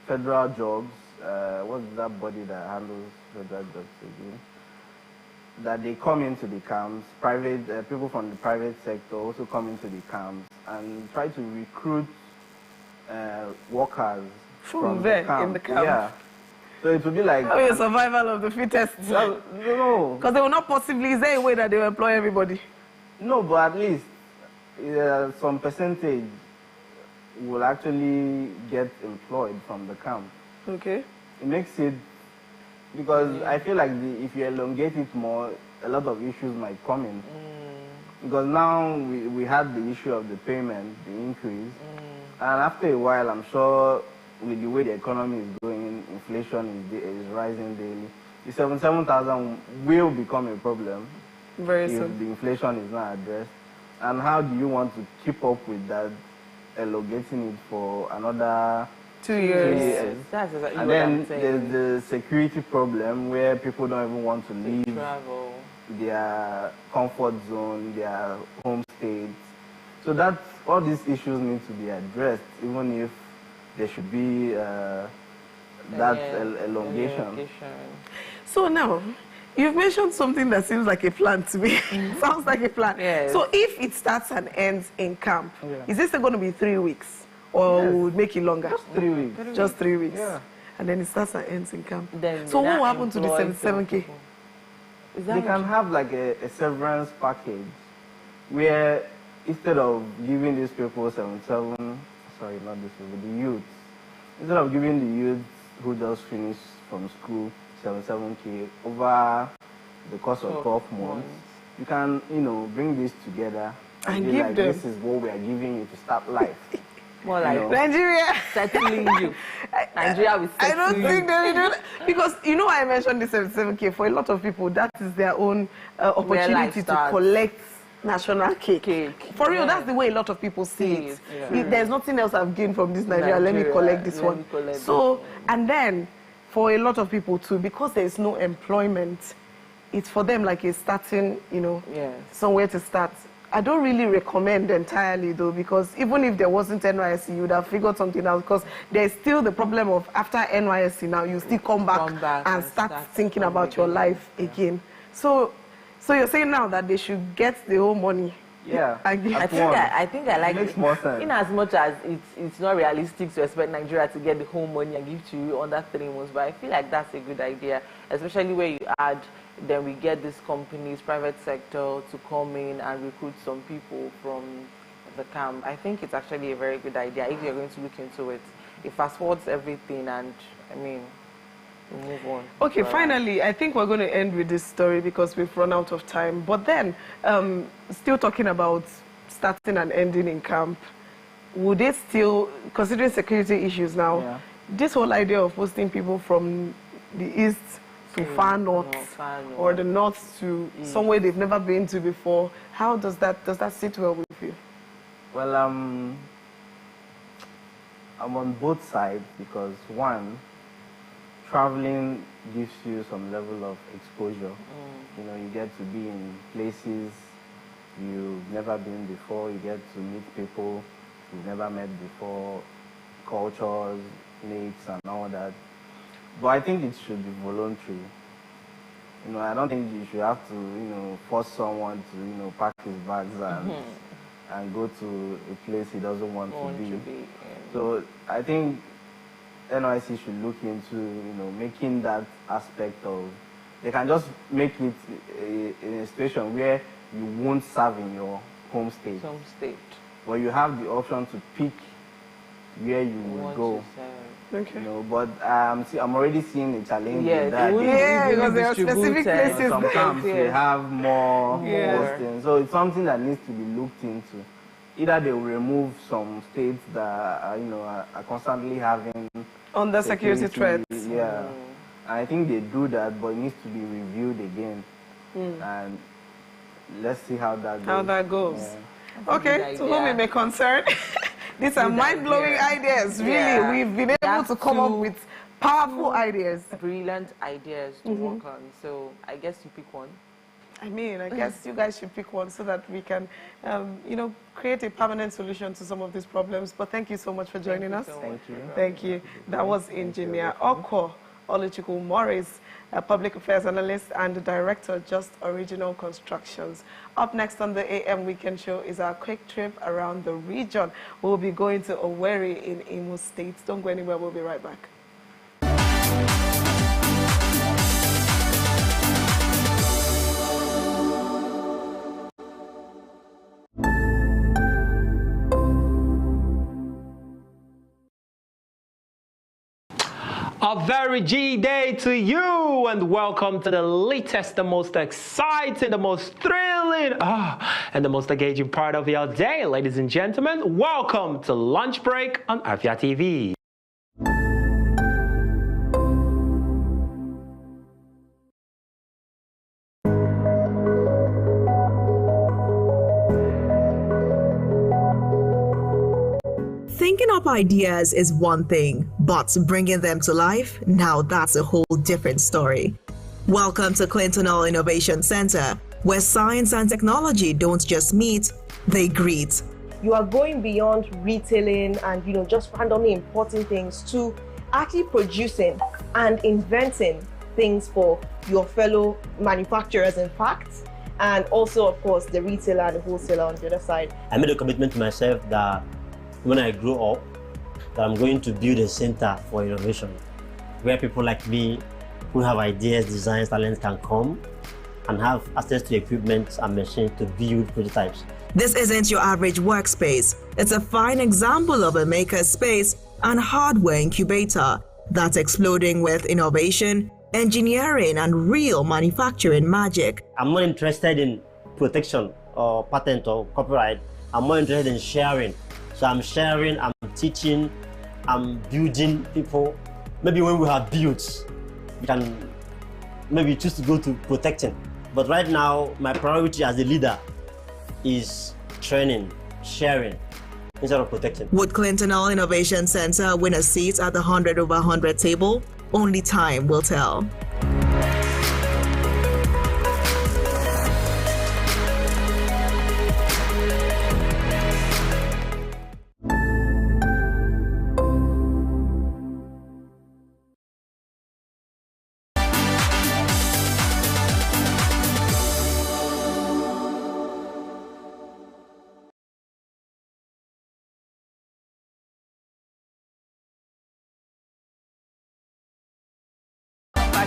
federal jobs, what's that body that handles federal jobs again? That they come into the camps, private people from the private sector also come into the camps and try to recruit workers from there the camp. in the camp. Yeah. So it would be like a survival of the fittest. No. Because they will not possibly, is there a way that they will employ everybody? No, but at least some percentage will actually get employed from the camp. Okay. It makes it, because I feel like if you elongate it more, a lot of issues might come in. Because now we had the issue of the payment, the increase, and after a while, I'm sure with the way the economy is going, inflation is rising daily. The 77,000 will become a problem very if soon the inflation is not addressed. And how do you want to keep up with that, elongating it for another 2 years? That's exactly and what then I'm saying. there's the security problem where people don't even want to leave travel, their comfort zone, their home states. So that's all these issues need to be addressed, even if there should be elongation. So now, you've mentioned something that seems like a plan to me. Sounds like a plan. Yes. So if it starts and ends in camp, is this going to be 3 weeks? Or would make it longer? Just 3 weeks. Just 3 weeks. Yeah. And then it starts and ends in camp. Then so what will happen to the 77K? They can have like a severance package where instead of giving these people 77, sorry, not this people, the youths, instead of giving the youths who just finished from school 77K over the course of 12 months, you can, bring this together and be give like, them. this is what we are giving you to start life. More like Nigeria. Settling you. Nigeria will settle you. I don't think they will do that. Because, I mentioned this 77K. For a lot of people, that is their own opportunity to collect national cake. For real, that's the way a lot of people see it. There's nothing else I've gained from this Nigeria. Let me collect this one. And then, for a lot of people too, because there's no employment, it's for them like a starting, somewhere to start. I don't really recommend entirely though, because even if there wasn't NYSC, you would have figured something out, because there's still the problem of after NYSC now, you still come back and start thinking about your life again. So you're saying now that they should get the whole money. Yeah. I think I like it. Makes more sense. In as much as it's not realistic to expect Nigeria to get the whole money and give to you under 3 months, but I feel like that's a good idea, especially where you add, then we get these companies, private sector, to come in and recruit some people from the camp. I think it's actually a very good idea if you're going to look into it. It fast forwards everything, and we move on. Okay, finally, I think we're going to end with this story because we've run out of time. But then, still talking about starting and ending in camp, would they still, considering security issues now, this whole idea of posting people from the east to far north, or the north to somewhere they've never been to before, how does that sit well with you? Well, I'm on both sides because one, traveling gives you some level of exposure. You get to be in places you've never been before. You get to meet people you've never met before, cultures, mates, and all that. But I think it should be voluntary. I don't think you should have to, force someone to, pack his bags and go to a place he doesn't want to be. So I think NYC should look into, making that aspect of, they can just make it in a situation where you won't serve in your home state. But you have the option to pick where you will go. Okay. But I'm already seeing a challenge with that. Because there are specific places. Some camps they have more things. So it's something that needs to be looked into. Either they will remove some states that are constantly having under security threats. Yeah. I think they do that, but it needs to be reviewed again. And let's see how that goes. Okay, to whom it may concern. These are mind-blowing ideas, really. Yeah. We've been able to come up with powerful ideas. Brilliant ideas to work on. So I guess you pick one. I mean, I guess you guys should pick one so that we can, you know, create a permanent solution to some of these problems. But thank you so much for joining us. Thank you. Thank you. That was Engineer Oko Oluchukwu Morris, a public affairs analyst and the director, Just Original Constructions. Up next on the AM Weekend Show is our quick trip around the region. We'll be going to Owerri in Imo State. Don't go anywhere. We'll be right back. A very G-Day to you, and welcome to the latest, the most exciting, the most thrilling, and the most engaging part of your day. Ladies and gentlemen, welcome to Lunch Break on Afia TV. Thinking up ideas is one thing, but bringing them to life, now that's a whole different story. Welcome to Clinton Hall Innovation Center, where science and technology don't just meet, they greet. You are going beyond retailing and, you know, just randomly importing things to actually producing and inventing things for your fellow manufacturers, in fact, and also, of course, the retailer and the wholesaler on the other side. I made a commitment to myself that when I grow up, that I'm going to build a center for innovation, where people like me who have ideas, designs, talents can come and have access to equipment and machines to build prototypes. This isn't your average workspace. It's a fine example of a maker space and hardware incubator that's exploding with innovation, engineering, and real manufacturing magic. I'm not interested in protection or patent or copyright. I'm more interested in sharing. So I'm sharing, I'm teaching, I'm building people. Maybe when we have built, we can maybe choose to go to protecting. But right now, my priority as a leader is training, sharing, instead of protecting. Would Clinton Hall Innovation Center win a seat at the 100 over 100 table? Only time will tell.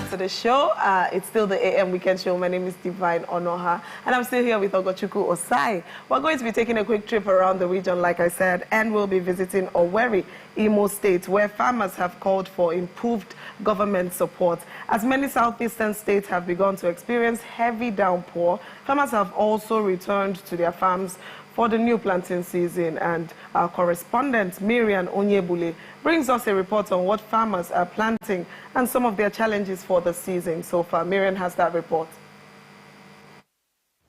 To the show. It's still the AM Weekend Show. My name is Divine Onoha, and I'm still here with Ogochukwu Osai. We're going to be taking a quick trip around the region, like I said, and we'll be visiting Owerri, Imo State, where farmers have called for improved government support. As many southeastern states have begun to experience heavy downpour, farmers have also returned to their farms for the new planting season, and our correspondent Miriam Onyebule brings us a report on what farmers are planting and some of their challenges for the season so far. Miriam has that report.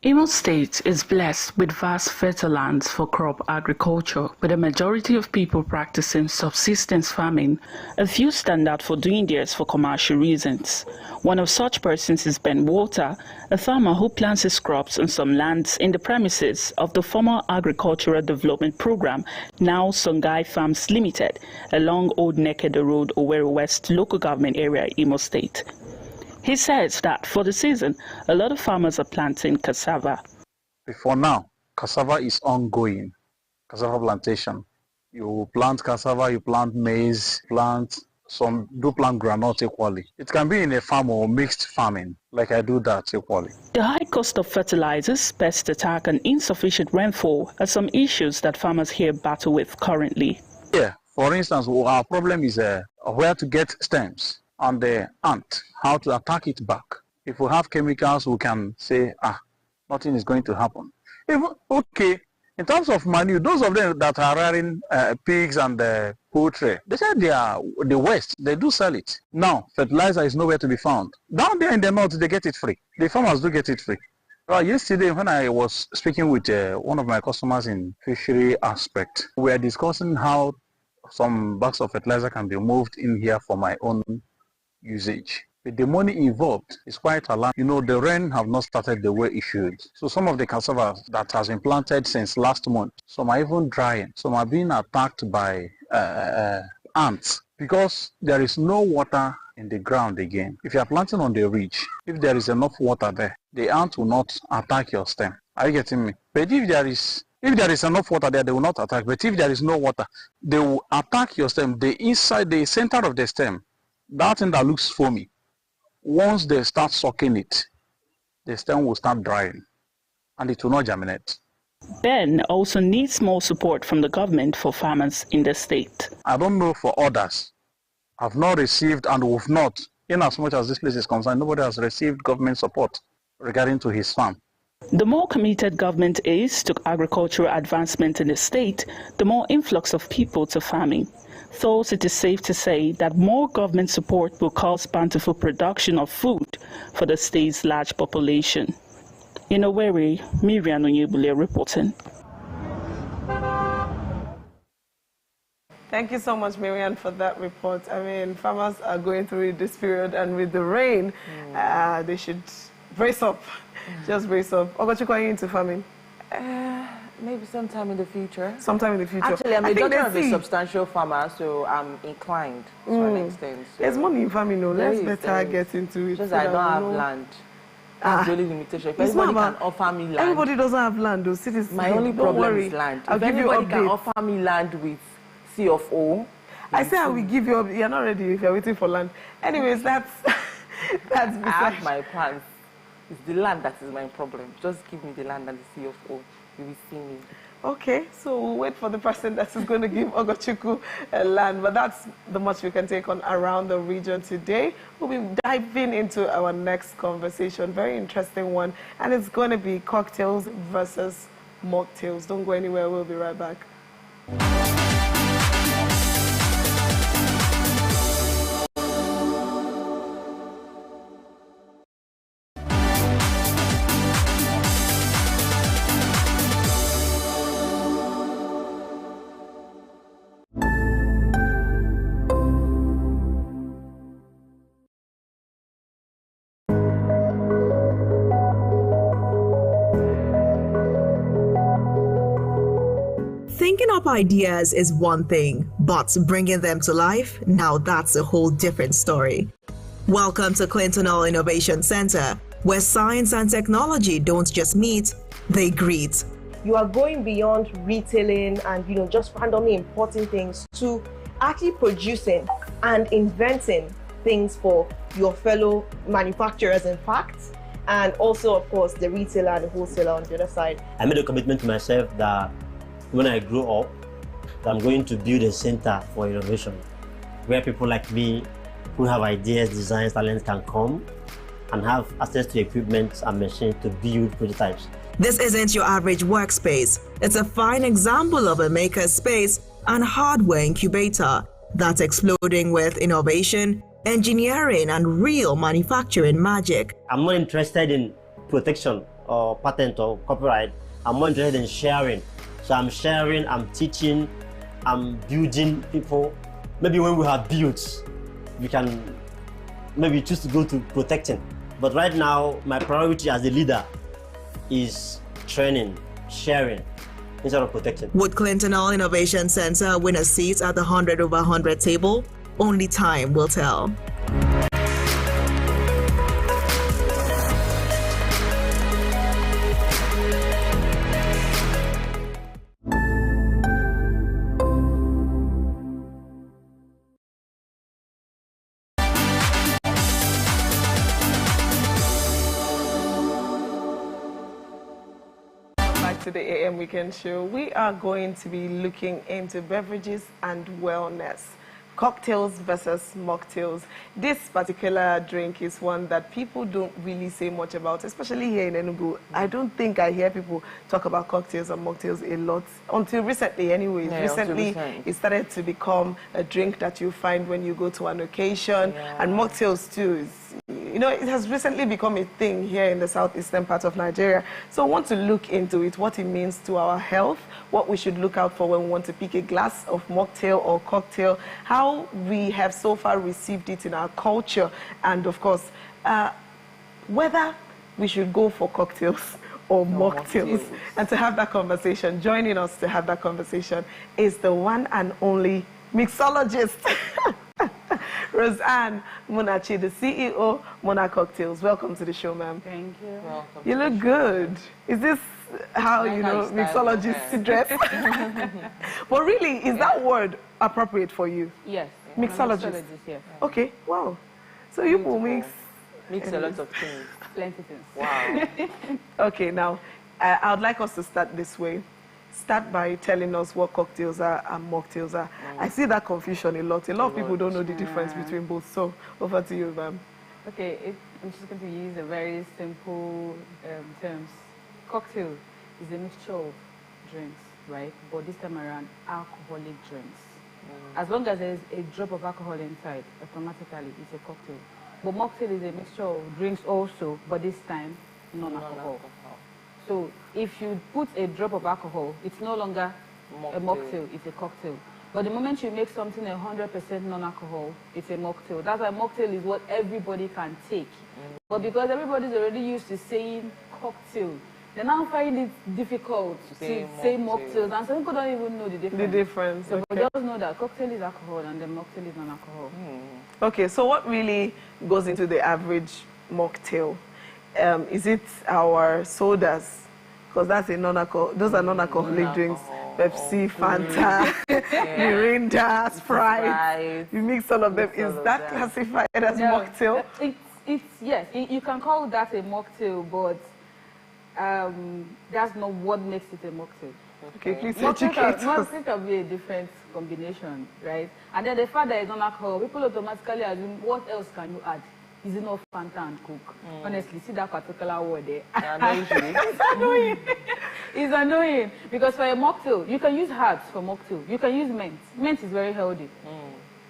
Imo State is blessed with vast fertile lands for crop agriculture, with a majority of people practicing subsistence farming. A few stand out for doing this for commercial reasons. One of such persons is Ben Walter, a farmer who plants his crops on some lands in the premises of the former Agricultural Development Program, now Songhai Farms Limited, along Old Nekede Road, Owerri West local government area, Imo State. He says that for the season, a lot of farmers are planting cassava. For now, cassava is ongoing, cassava plantation. You plant cassava, you plant maize, some do plant granite equally. It can be in a farm or mixed farming, like I do that equally. The high cost of fertilizers, pest attack, and insufficient rainfall are some issues that farmers here battle with currently. Yeah, for instance, our problem is where to get stems and the ant, how to attack it back. If we have chemicals, we can say, nothing is going to happen. Okay, in terms of manure, those of them that are rearing pigs and poultry, they said they are the West, they do sell it. Now, fertilizer is nowhere to be found. Down there in the north, they get it free. The farmers do get it free. Yesterday, when I was speaking with one of my customers in fishery aspect, we were discussing how some bags of fertilizer can be moved in here for my own usage. But the money involved is quite alarming. You know, the rain have not started the way it should. So some of the cassava that has been planted since last month, some are even drying. Some are being attacked by ants because there is no water in the ground again. If you are planting on the ridge, if there is enough water there, the ant will not attack your stem. Are you getting me? But if there is enough water there, they will not attack. But if there is no water, they will attack your stem. The inside, the center of the stem, that thing that looks foamy, once they start sucking it, the stem will start drying and it will not germinate. Ben also needs more support from the government for farmers in the state. I don't know for others. I've not received and will not, in as much as this place is concerned, nobody has received government support regarding to his farm. The more committed government is to agricultural advancement in the state, the more influx of people to farming. Thus, it is safe to say that more government support will cause bountiful production of food for the state's large population. In Owerri, Miriam Onyebule reporting. Thank you so much, Miriam, for that report. I mean, farmers are going through this period, and with the rain, they should brace up. Just brace up. Ogochukwu, are you into farming? Maybe sometime in the future. Sometime in the future. Actually, I'm a daughter of a substantial farmer, so I'm inclined to an extent. So there's money in farming, though. Let's better get into it. Just so I don't have land. That's the only limitation. If anybody can offer me land. Everybody doesn't have land, though. Cities. My only problem is land. I'll give you anybody can offer me land with C of O. I say I will give you. You're not ready if you're waiting for land. Anyways, that's I have my plans. It's the land that is my problem. Just give me the land and the C of O. You will see me. Okay, so we'll wait for the person that is going to give Ogochukwu land. But that's the much we can take on around the region today. We'll be diving into our next conversation. Very interesting one. And it's going to be cocktails versus mocktails. Don't go anywhere. We'll be right back. Thinking up ideas is one thing, but bringing them to life, now that's a whole different story. Welcome to Clinton Hall Innovation Center, where science and technology don't just meet, they greet. You are going beyond retailing and, just randomly importing things to actually producing and inventing things for your fellow manufacturers, in fact, and also, of course, the retailer and the wholesaler on the other side. I made a commitment to myself that when I grow up, I'm going to build a center for innovation where people like me who have ideas, designs, talents can come and have access to equipment and machines to build prototypes. This isn't your average workspace. It's a fine example of a maker space and hardware incubator that's exploding with innovation, engineering, and real manufacturing magic. I'm not interested in protection or patent or copyright. I'm more interested in sharing. So I'm sharing, I'm teaching, I'm building people. Maybe when we have built, we can maybe choose to go to protecting. But right now, my priority as a leader is training, sharing, instead of protecting. Would Clinton Hall Innovation Center win a seat at the 100 over 100 table? Only time will tell. To the AM Weekend Show, we are going to be looking into beverages and wellness. Cocktails versus mocktails. This particular drink is one that people don't really say much about, especially here in Enugu. I don't think I hear people talk about cocktails and mocktails a lot, until recently anyways. Yeah, recently, it started to become a drink that you find when you go to an occasion, and mocktails too is You know, it has recently become a thing here in the southeastern part of Nigeria. So I want to look into it, what it means to our health, what we should look out for when we want to pick a glass of mocktail or cocktail, how we have so far received it in our culture, and of course, whether we should go for cocktails or mocktails. And to have that conversation, joining us to have that conversation is the one and only mixologist, Roseanne Munachi, the CEO, Mona Cocktails. Welcome to the show, ma'am. Thank you. Welcome. You look good. Is this how, you know, mixologists dress? But really, is that word appropriate for you? Yes. Mixologist? Yes. Okay, wow. So you will mix a lot of things. Plenty things. Wow. Okay, now, I would like us to start this way. Start by telling us what cocktails are and mocktails are. I see that confusion a lot. A lot of people don't know the difference between both. So, over to you, ma'am. Okay, I'm just going to use a very simple terms. Cocktail is a mixture of drinks, right? But this time around, alcoholic drinks. As long as there's a drop of alcohol inside, automatically it's a cocktail. But mocktail is a mixture of drinks also, but this time, non-alcohol. So if you put a drop of alcohol, it's no longer a mocktail, it's a cocktail. But the moment you make something 100% non-alcohol, it's a mocktail. That's why mocktail is what everybody can take. But because everybody's already used to saying cocktail, they now find it difficult to say mocktails, and some people don't even know the difference. So okay. just know that cocktail is alcohol and the mocktail is non-alcohol. Okay, so what really goes into the average mocktail? Is it our sodas? Because that's a non-alcohol. Those are non-alcoholic drinks. Pepsi, Fanta, Mirinda, Sprite. You mix all of them. Is that classified as mocktail? Yes, you can call that a mocktail, but that's not what makes it a mocktail. Okay, please educate us. Mocktail can be a different combination, right? And then the fact that it's non-alcohol, people automatically assume, what else can you add? Is it not Fanta and Coke? Honestly, see that particular word there. It's annoying. It's annoying. Because for a mocktail, you can use herbs for mocktail. You can use mint. Mint is very healthy.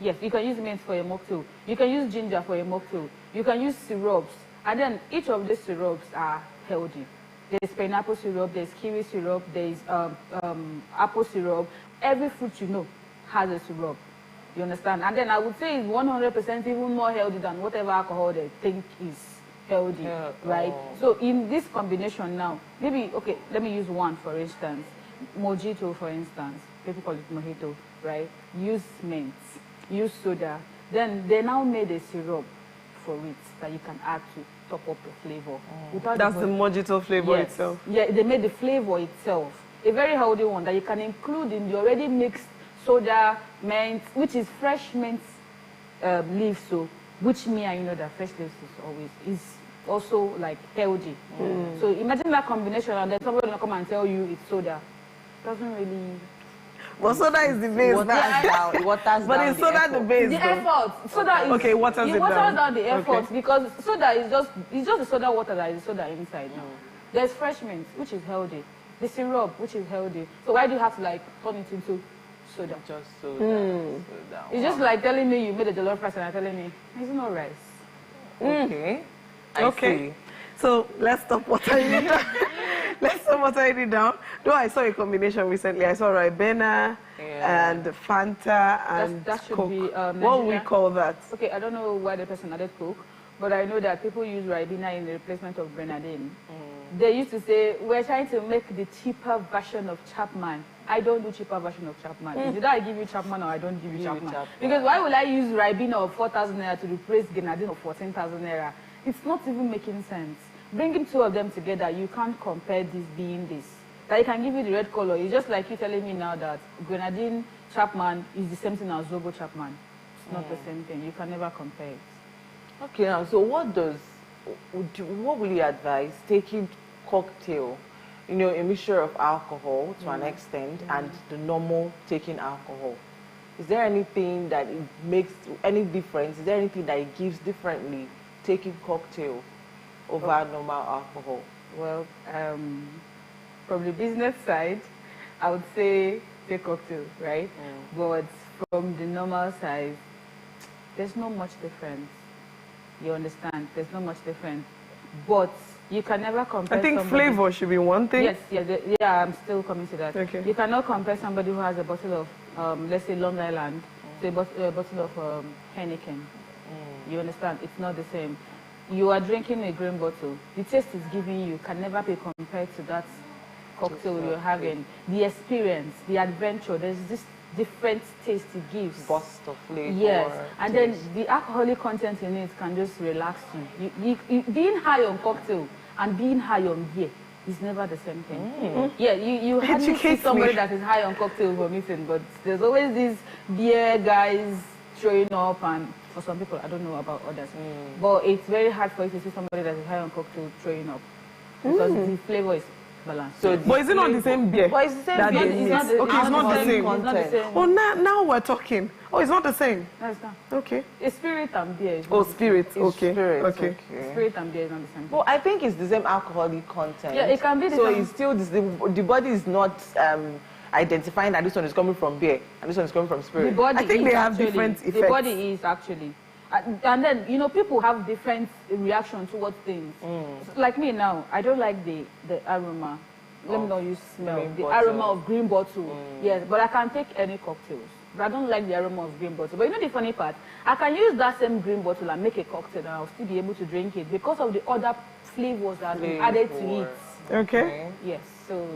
Yes, you can use mint for a mocktail. You can use ginger for a mocktail. You can use syrups. And then each of these syrups are healthy. There's pineapple syrup, there's kiwi syrup, there's apple syrup. Every fruit you know has a syrup. You understand? And then I would say it's 100% even more healthy than whatever alcohol they think is healthy, right? So in this combination now, maybe, okay, let me use one for instance. Mojito, for instance. People call it mojito, right? Use mint, use soda. Then they now made a syrup for it that you can add to top up the flavor. That's the mojito flavor itself? Yeah, they made the flavor itself. A very healthy one that you can include in the already mixed soda, mint, which is fresh mint leaves, so which me and you know that fresh leaves is also like healthy. So imagine that combination, and then somebody will come and tell you it's soda. Doesn't really. Well, soda is the base now. But is soda the base? The effort. Soda is okay. Waters it down. Down the effort because soda is just the soda water that is soda inside now. There's fresh mint, which is healthy. The syrup, which is healthy. So why do you have to like turn it into soda? Just soda. It's just like telling me you made a jollof rice and I'm telling me it's not rice. Okay. Okay. So let's stop watering it down. Let's stop watering it down. Though I saw a combination recently. I saw Ribena and Fanta and that should Coke. be What we call that? Okay, I don't know why the person added Coke, but I know that people use Ribena in the replacement of grenadine. They used to say, we're trying to make the cheaper version of Chapman. I don't do cheaper version of Chapman. Either I give you Chapman or I don't give you Chapman. Because why would I use Ribena of 4,000 naira to replace grenadine of 14,000 naira? It's not even making sense. Bringing two of them together, you can't compare this being this. That I can give you the red color. It's just like you telling me now that grenadine Chapman is the same thing as Zobo Chapman. It's not the same thing. You can never compare it. Okay, now, so what will you advise taking cocktail, you know, a mixture of alcohol to an extent and the normal taking alcohol? Is there anything that it makes any difference? Is there anything that it gives differently taking cocktail over normal alcohol? Well, from the business side, I would say take cocktail, right? But from the normal side, there's not much difference. You understand? There's not much different. But you can never compare. I think flavor should be one thing. Yes, yeah, I'm still coming to that. Okay. You cannot compare somebody who has a bottle of, let's say, Long Island, to a bottle of Heineken. You understand? It's not the same. You are drinking a green bottle. The taste it's giving you can never be compared to that cocktail you're having. The experience, the adventure, there's this different taste it gives. Burst of flavor. Yes, and then the alcoholic content in it can just relax you. Being high on cocktail and being high on beer is never the same thing. Yeah, you hardly see somebody that is high on cocktail vomiting, but there's always these beer guys showing up, and for some people, I don't know about others, but it's very hard for you to see somebody that is high on cocktail showing up because the flavor is balanced. So, but is it not the same beer? But it's the same beer. Okay, it's not the same. Oh, now we're talking. Oh, it's not the same. No, it's not. Okay. It's spirit and beer. Spirit. Okay. Okay. Spirit and beer is not the same. Well, I think it's the same alcoholic content. Yeah, it can be the so same. It's still the body is not identifying that this one is coming from beer and this one is coming from spirit. The body I think they have different effects. The body is actually. And then, you know, people have different reaction towards things. Like me now, I don't like the aroma. Let me know you smell. The aroma of green bottle. Yes, but I can take any cocktails. But I don't like the aroma of green bottle. But you know the funny part? I can use that same green bottle and make a cocktail and I'll still be able to drink it because of the other flavors that are added to it. Okay. Yes, so...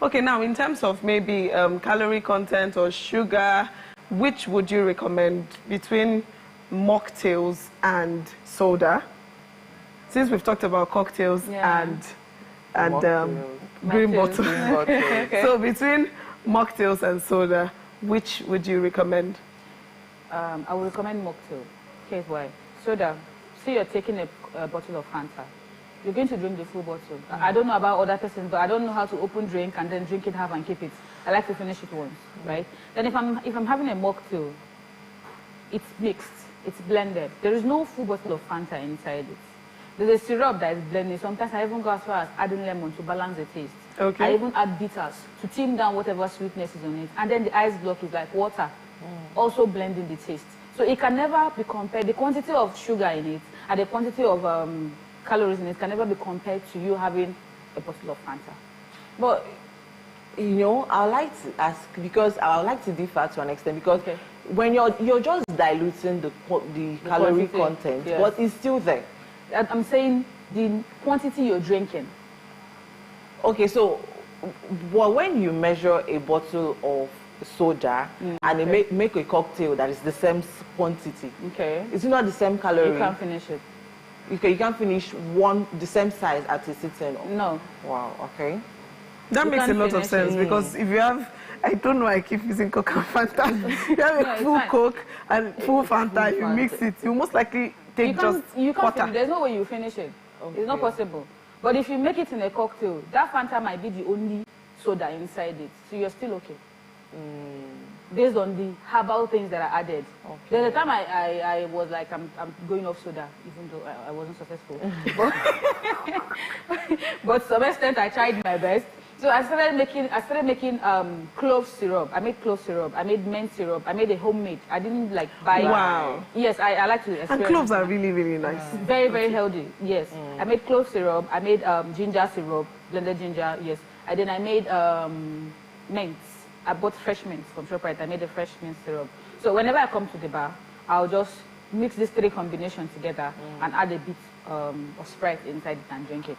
Okay, now in terms of maybe calorie content or sugar, which would you recommend between mocktails and soda? Since we've talked about cocktails and green bottle. Okay. So between mocktails and soda, which would you recommend? I would recommend mocktail. Here's why. Soda, say you're taking a bottle of Fanta. You're going to drink the full bottle. I don't know about other persons, but I don't know how to open drink and then drink it half and keep it. I like to finish it once, right? Then if I'm having a mocktail, it's mixed, it's blended. There is no full bottle of Fanta inside it. There's a syrup that is blended. Sometimes I even go as far as adding lemon to balance the taste. Okay. I even add bitters to tame down whatever sweetness is on it. And then the ice block is like water, also blending the taste. So it can never be compared. The quantity of sugar in it and the quantity of calories in it can never be compared to you having a bottle of Fanta. But, you know, I would like to ask, because I would like to differ to an extent, because when you're just diluting the calorie content, but it's still there. I'm saying the quantity you're drinking. Okay, so when you measure a bottle of soda and make a cocktail that is the same quantity, it's not the same calorie. You can't finish it. You can't finish the same size at a sitting. No. Wow. Okay. That makes a lot of sense because if you have, I don't know, I keep using Coke and Fanta. You have a full Coke and full Fanta. You mix it, you most likely take just water. There's no way you finish it. It's not possible. But if you make it in a cocktail, that Fanta might be the only soda inside it, so you're still okay. Based on the herbal things that are added. There's a time I was like, I'm going off soda, even though I wasn't successful. But to some extent, I tried my best. So I started making clove syrup. I made clove syrup. I made mint syrup. I made a homemade. I didn't like buy. Wow. Yes, I like to experiment. And cloves are really, really nice. Very, very healthy. Yes. I made clove syrup. I made ginger syrup, blended ginger. Yes. And then I made mint. I bought fresh mint from ShopRite. I made a fresh mint syrup. So whenever I come to the bar, I'll just mix these three combinations together and add a bit of Sprite inside it and drink it.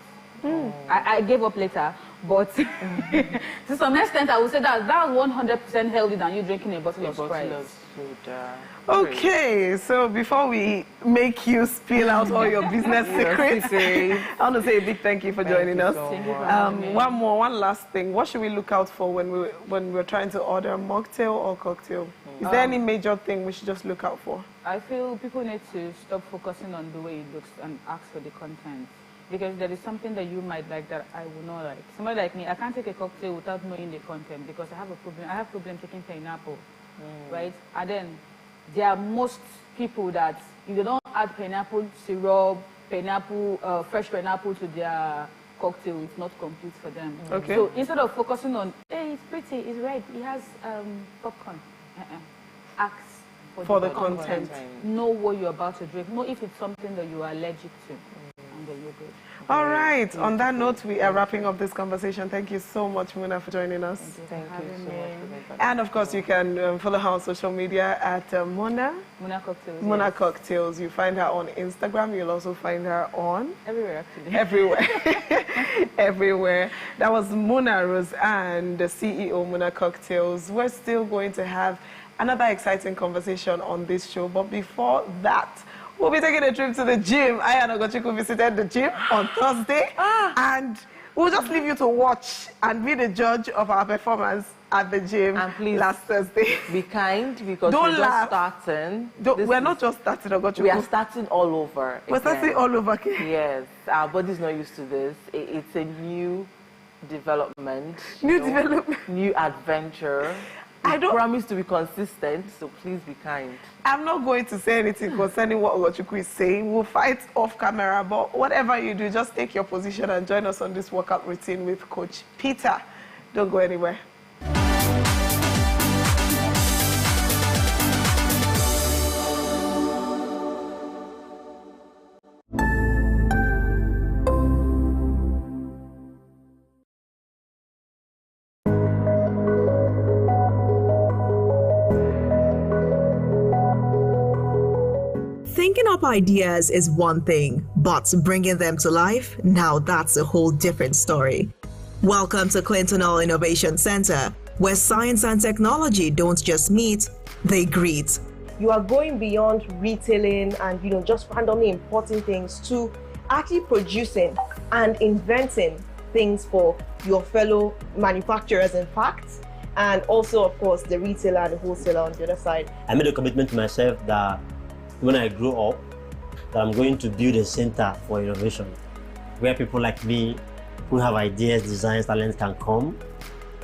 I gave up later, but to some extent I would say that was 100% healthy than you drinking a bottle of Sprite. Okay, so before we make you spill out all your business secrets, I want to say a big thank you for joining us. One last thing. What should we look out for when we're trying to order a mocktail or cocktail? Is there any major thing we should just look out for? I feel people need to stop focusing on the way it looks and ask for the content. Because there is something that you might like that I will not like. Somebody like me, I can't take a cocktail without knowing the content because I have a problem. I have a problem taking pineapple, right? And then there are most people that if they don't add pineapple syrup, fresh pineapple to their cocktail, it's not complete for them. Okay. So instead of focusing on, hey, it's pretty, it's red, it has popcorn. Ask for the content. Know what you're about to drink. Know if it's something that you are allergic to. And then you're good. All right. On that note, we are wrapping up this conversation. Thank you so much, Muna, for joining us. Thank you so much. And of course, you can follow her on social media at Muna Cocktails. Muna yes. Cocktails. You find her on Instagram. You'll also find her on everywhere, actually. Everywhere. Everywhere. That was Muna Rose and the CEO Muna Cocktails. We're still going to have another exciting conversation on this show, but before that, we'll be taking a trip to the gym. I and Ogochukwu visited the gym on Thursday, and we'll just leave you to watch and be the judge of our performance at the gym last Thursday. Be kind, because Don't we're laugh. just starting. We're not just starting, Ogochukwu. We are starting all over. We're starting all over again. Yes, our body's not used to this. It's a new development. New adventure. I don't promise to be consistent, so please be kind. I'm not going to say anything concerning what Ogochukwu is saying. We'll fight off camera, but whatever you do, just take your position and join us on this workout routine with Coach Peter. Don't go anywhere. Thinking up ideas is one thing, but bringing them to life, now that's a whole different story. Welcome to Clinton All Innovation Center, where science and technology don't just meet, they greet. You are going beyond retailing and, just randomly importing things to actually producing and inventing things for your fellow manufacturers, in fact, and also, of course, the retailer and the wholesaler on the other side. I made a commitment to myself that when I grow up, that I'm going to build a center for innovation, where people like me who have ideas, designs, talents can come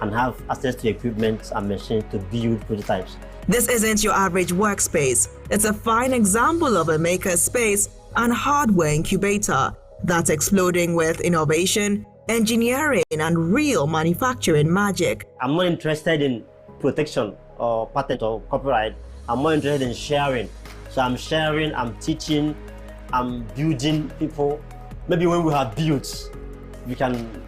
and have access to equipment and machines to build prototypes. This isn't your average workspace. It's a fine example of a maker space and hardware incubator that's exploding with innovation, engineering, and real manufacturing magic. I'm not interested in protection or patent or copyright. I'm more interested in sharing. So I'm sharing, I'm teaching, I'm building people. Maybe when we have built, we can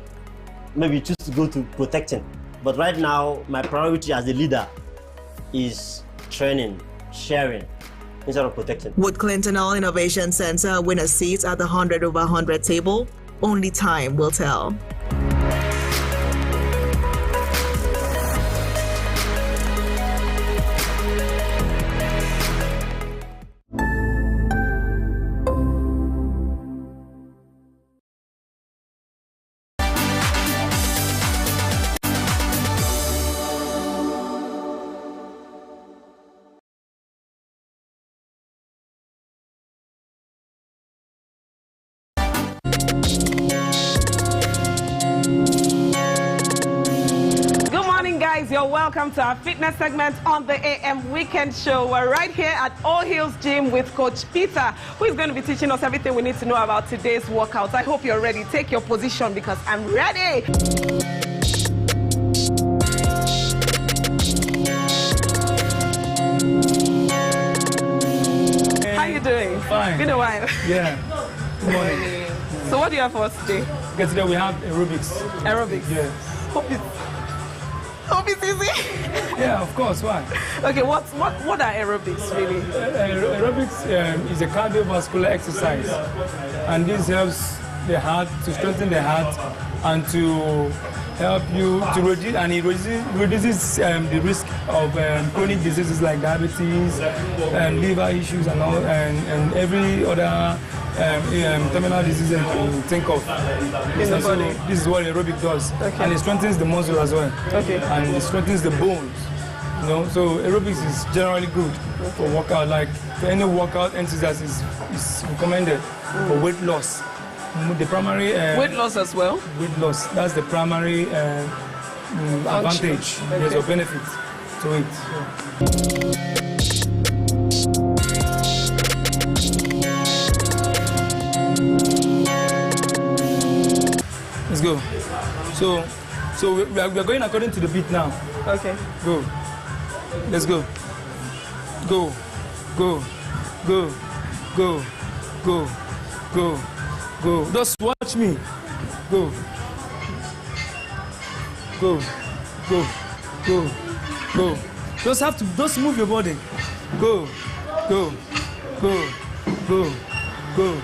maybe choose to go to protecting. But right now, my priority as a leader is training, sharing, instead of protecting. Would Clinton All Innovation Center win a seat at the 100 over 100 table? Only time will tell. You're welcome to our fitness segment on the AM Weekend Show. We're right here at All Hills Gym with Coach Peter, who is going to be teaching us everything we need to know about today's workouts. I hope you're ready. Take your position because I'm ready. How you doing? Fine. Been a while. Yeah. Good morning. So what do you have for us today? Because today we have aerobics. Aerobics? Yeah. Hope it's easy. Yeah, of course. Why? Okay, what are aerobics really? Aerobics is a cardiovascular exercise, and this helps the heart to strengthen the heart and to help you to reduce, and it reduces the risk of chronic diseases like diabetes and liver issues and all, and every other terminal disease you can think of. In the body. So this is what aerobic does, and it strengthens the muscle as well, and it strengthens the bones. So aerobics is generally good for workout. Like for any workout enthusiast is recommended for weight loss. The primary weight loss as well. Weight loss. That's the primary advantage, yes, or benefit to it. Let's go. So we are going according to the beat now. Okay. Go. Let's go. Go. go, go, go, go, go, go. Just watch me. Go, go, go, go, go. Just move your body. Go, go, go, go, go,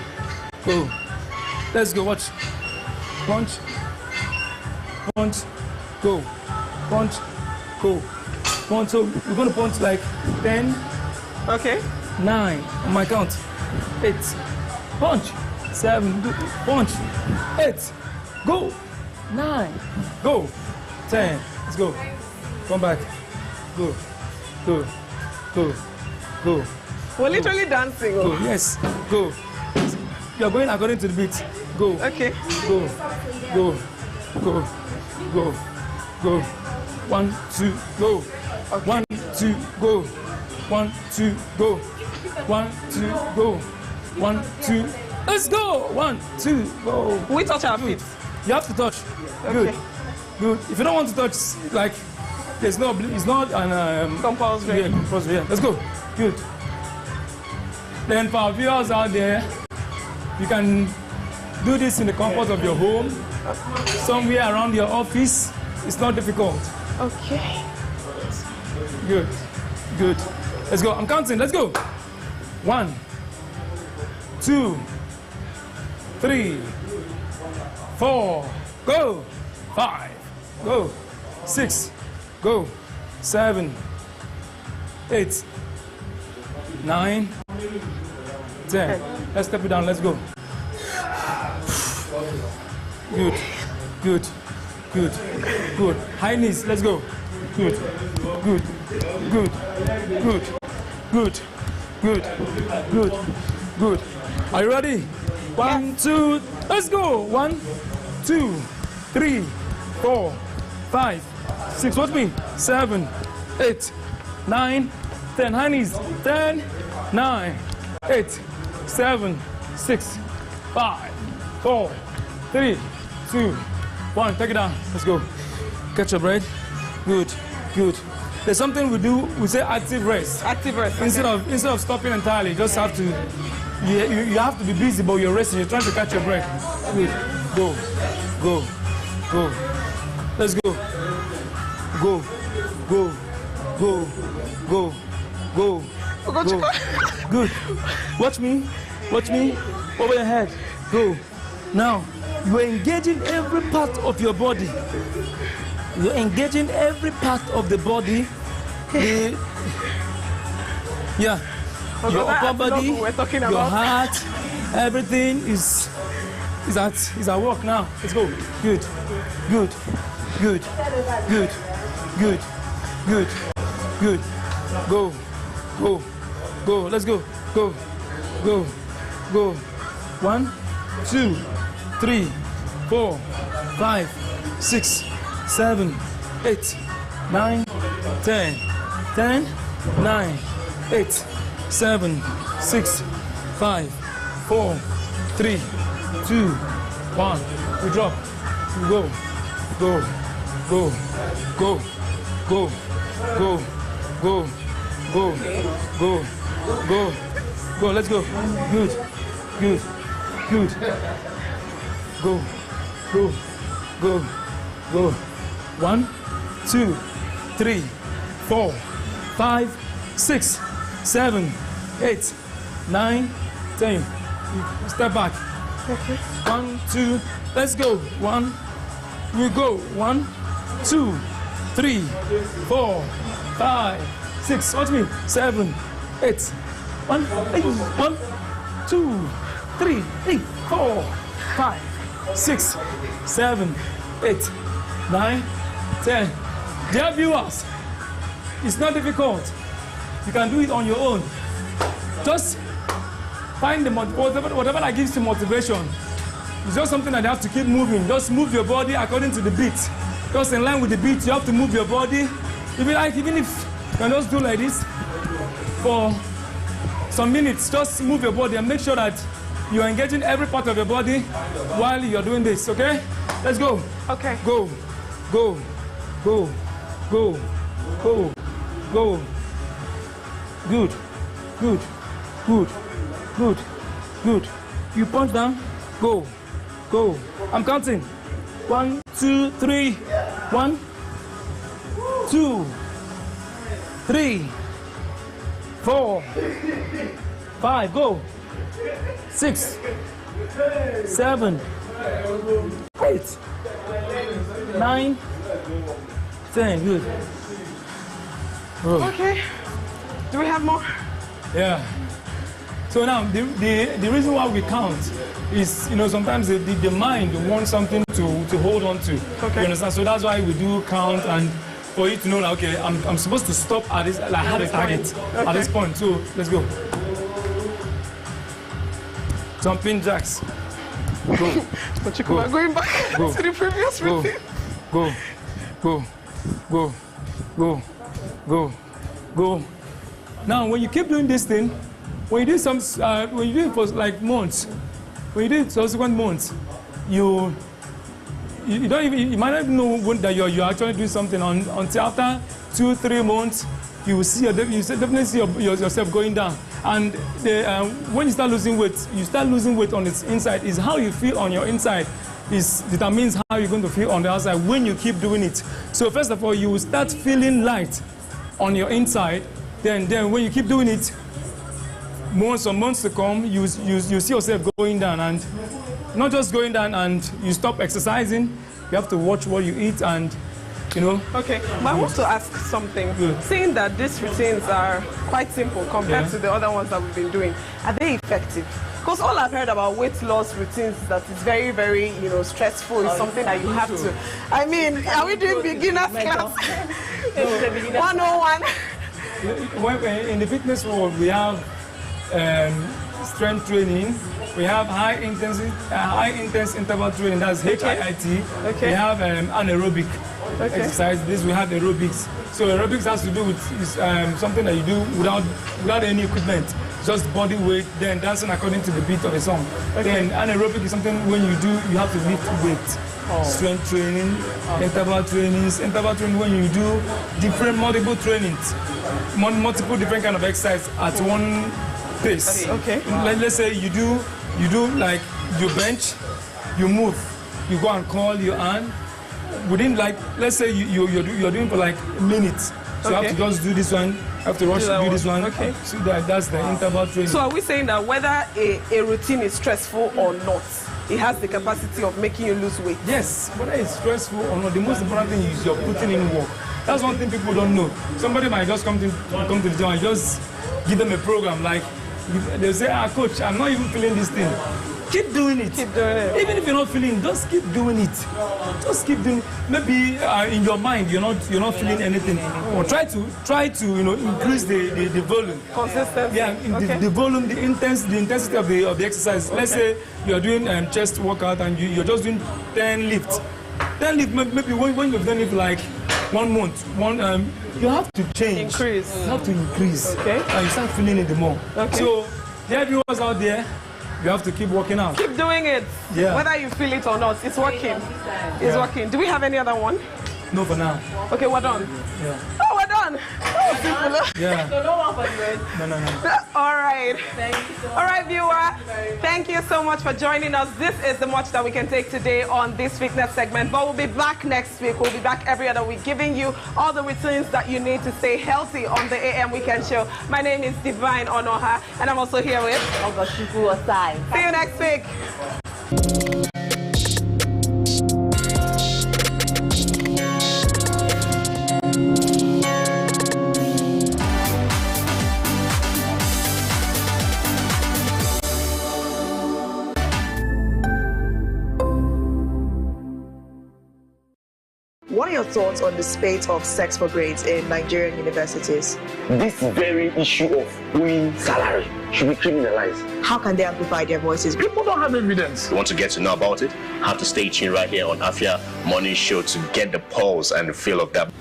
go. Let's go, watch. Punch, punch, go, punch, go, punch. So we're going to punch like 10, okay, 9, on my count, 8, punch, 7, punch, 8, go, 9, go, 10, let's go, come back, go, go, go, go. We're literally dancing. Go, yes, go. You're going according to the beat. Go. Okay. Go. Go. Go. Go. Go. 1, 2, go. Okay. 1, 2, go. 1, 2, go. 1, 2, go. 1, 2. Let's go. 1, 2, go. We touch our feet. You have to touch. Okay. Good. Good. If you don't want to touch, like, it's not an compulsory. Yeah, compulsory. Yeah. Let's go. Good. Then for our viewers out there, you can do this in the comfort of your home, somewhere around your office. It's not difficult. Okay. Good. Good. Let's go. I'm counting. Let's go. 1, 2, 3, 4. Go. 5. Go. 6. Go. 7. 8. 9. 10. Let's step it down. Let's go. Good. Good. Good. Good. High knees. Let's go. Good. Good. Good. Good. Good. Good. Good. Good. Are you ready? 1, 2. Let's go. 1, 2, 3, 4, 5, 6. Watch me. 7, 8, 9, 10. High knees. 10, 9, 8, 7, 6, 5, 4, 3, 2, 1. Take it down. Let's go. Catch your breath. Good. Good. There's something we do. We say active rest. Active rest. Instead of stopping entirely, you just have to. You have to be busy, but you're resting. You're trying to catch your breath. Good. Go. Go. Go. Let's go. Go. Go. Go. Go. Go. Go. Good. Watch me. Watch me. Over your head. Go. Now, you're engaging every part of your body. You're engaging every part of the body. Yeah. Your upper body, your heart, everything is at work now. Let's go. Good. Good. Good. Good. Good. Good. Good. Go. Go. Go. Let's go. Go. Go. Go. 1, 2, 3, 4, 5, 6, 7, 8, 9, 10. 10, 9, 8, 7, 6, 5, 4, 3, 2, 1. We drop. We go. Go. Go. Go. Go. Go. Go. Go. Go. Go. Go. Let's go. Good. Good. Good. Go. Go. Go. Go. 1, 2, 3, 4, 5, 6, 7, 8, 9, 10. Step back. Okay. 1, 2. Let's go. 1. We go. 1, 2, 3, 4, 5, 6. Watch me. 7, 8. 1, 1, 2, 3, 4, 5, 6, 7, 8, 9, 10. Dear viewers, it's not difficult. You can do it on your own. Just find whatever that gives you motivation. It's just something that you have to keep moving. Just move your body according to the beat. Just in line with the beat, you have to move your body. Even if you can just do like this for some minutes, just move your body and make sure that you're engaging every part of your body while you're doing this, okay? Let's go. Okay. Go, go, go, go, go, go. Good. Good. Good. Good. Good. You punch down. Go. Go. I'm counting. 1, 2, 3. 1, 2, 3, 4, 5. Go. 6, 7, 8, 9, 10. Good. Okay. Do we have more? Yeah. So now the reason why we count is, you know, sometimes the mind wants something to hold on to. Okay. You understand? So that's why we do count, and for you to know, like, okay, I'm supposed to stop at this, like, I have a target at this point. So let's go. Jumping jacks. Go. But you are going back Go. to the previous Go. routine. Go. Go. Go. Go. Go. Go. Now, when you keep doing this thing, when you do some, when you do it for like months, when you do it subsequent months, you don't even, you might not even know that you're actually doing something until after 2-3 months, you will see definitely see yourself going down. And when you start losing weight on its inside. Is how you feel on your inside determines how you're going to feel on the outside when you keep doing it. So first of all, you will start feeling light on your inside. Then when you keep doing it, months to come, you see yourself going down, and not just going down and you stop exercising. You have to watch what you eat, and you know. Okay, but I want to ask something. Good. Seeing that these routines are quite simple compared to the other ones that we've been doing, are they effective? Because all I've heard about weight loss routines is that it's very, very, you know, stressful. It's something that you have to. I mean, are we doing beginners class? 101. In the fitness world, we have strength training. We have high intense interval training. That's HIIT. Okay. We have anaerobic exercise. We have aerobics. So aerobics has to do with something that you do without any equipment, just body weight, then dancing according to the beat of the song. Then anaerobic is something when you have to lift weight. Strength training, interval trainings. Interval training when you do multiple trainings, multiple different kind of exercise at one pace. Okay. Let's say you do like you bench, you move, you go and curl your hand. Within, like, let's say you're doing for like a minute. So you have to just do this one, have to rush to do this one. Okay. So that's the interval training. So are we saying that whether a routine is stressful or not, it has the capacity of making you lose weight? Yes, whether it's stressful or not, the most important thing is you're putting in work. That's one thing people don't know. Somebody might just come to the gym and just give them a program. Like, they say, coach, I'm not even feeling this thing. Keep doing it. Keep doing it. Even if you're not feeling, just keep doing it. Just keep doing it. Maybe in your mind you're not feeling anything. Or try to increase the volume. Consistency. Yeah, the volume, the intensity of the exercise. Let's say you're doing chest workout and you're just doing 10 lifts. 10 lifts, maybe when you've done it for like 1 month, you have to change. Increase. You have to increase. Okay. And you start feeling it the more. Okay. So the viewers out there, you have to keep working out. Keep doing it. Yeah. Whether you feel it or not, it's working. It's working. Do we have any other one? No, for now. Okay, we're done. Yeah. Oh, we're done. Yeah. So no one for the rest. No. All right. Thank you so much. All right, viewer. Thank you so much for joining us. This is the much that we can take today on this fitness segment. But we'll be back next week. We'll be back every other week, giving you all the routines that you need to stay healthy on the AM Weekend Show. My name is Divine Onoha, and I'm also here with Ogashuku Osai. See you next week. What are your thoughts on the spate of sex for grades in Nigerian universities? This very issue of owing salary should be criminalized. How can they amplify their voices? People don't have evidence. You want to get to know about it? Have to stay tuned right here on Afia Morning Show to get the pulse and the feel of that.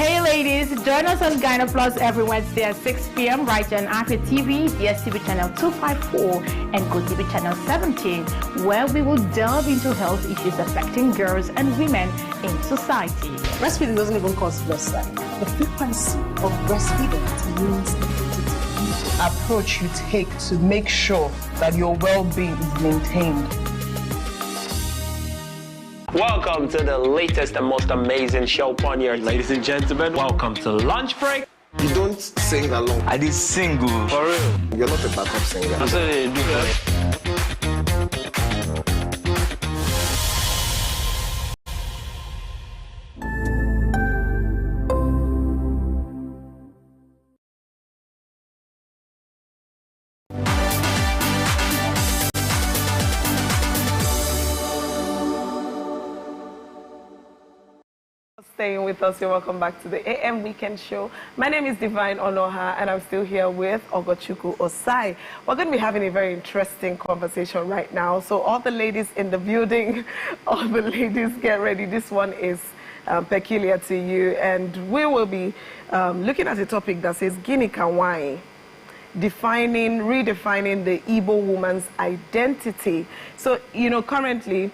Okay, ladies, join us on Gyna Plus every Wednesday at 6 p.m. right here on Afia TV, DSTV channel 254, and GoTV channel 17, where we will delve into health issues affecting girls and women in society. Breastfeeding doesn't even cause breast size. The frequency of breastfeeding means the approach you take to make sure that your well-being is maintained. Welcome to the latest and most amazing show on here, ladies and gentlemen. Welcome to Lunch Break. You don't sing along. I did sing good. For real. You're not a backup singer. That's what they do. Staying with us, you're welcome back to the AM Weekend Show. My name is Divine Onoha, and I'm still here with Ogochukwu Osai. We're going to be having a very interesting conversation right now. So all the ladies in the building, all the ladies, get ready. This one is peculiar to you, and we will be looking at a topic that says Gini Kawai, redefining the Igbo woman's identity. So, you know, currently,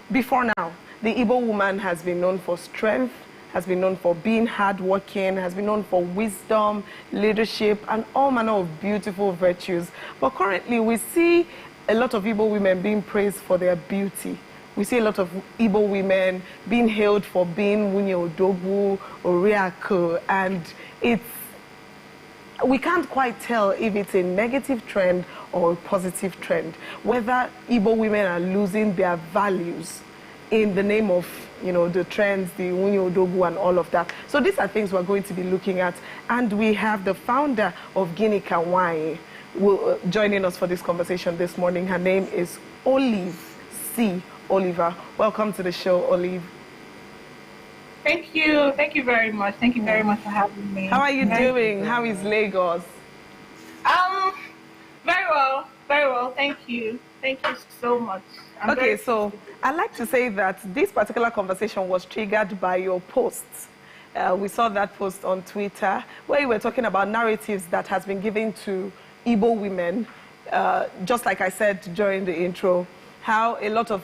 before now, the Igbo woman has been known for strength, has been known for being hardworking, has been known for wisdom, leadership, and all manner of beautiful virtues. But currently, we see a lot of Igbo women being praised for their beauty. We see a lot of Igbo women being hailed for being Wunye Odogwu, Oriako, and we can't quite tell if it's a negative trend or a positive trend, whether Igbo women are losing their values in the name of, you know, the trends, the Wunye Odogwu and all of that. So these are things we're going to be looking at. And we have the founder of Gini Kawai joining us for this conversation this morning. Her name is Olive C. Oliver. Welcome to the show, Olive. Thank you. Thank you very much. Thank you very much for having me. How are you doing? How is Lagos? Very well. Very well. Thank you. Thank you so much. Okay, so I'd like to say that this particular conversation was triggered by your posts. We saw that post on Twitter where you were talking about narratives that has been given to Igbo women, just like I said during the intro, how a lot of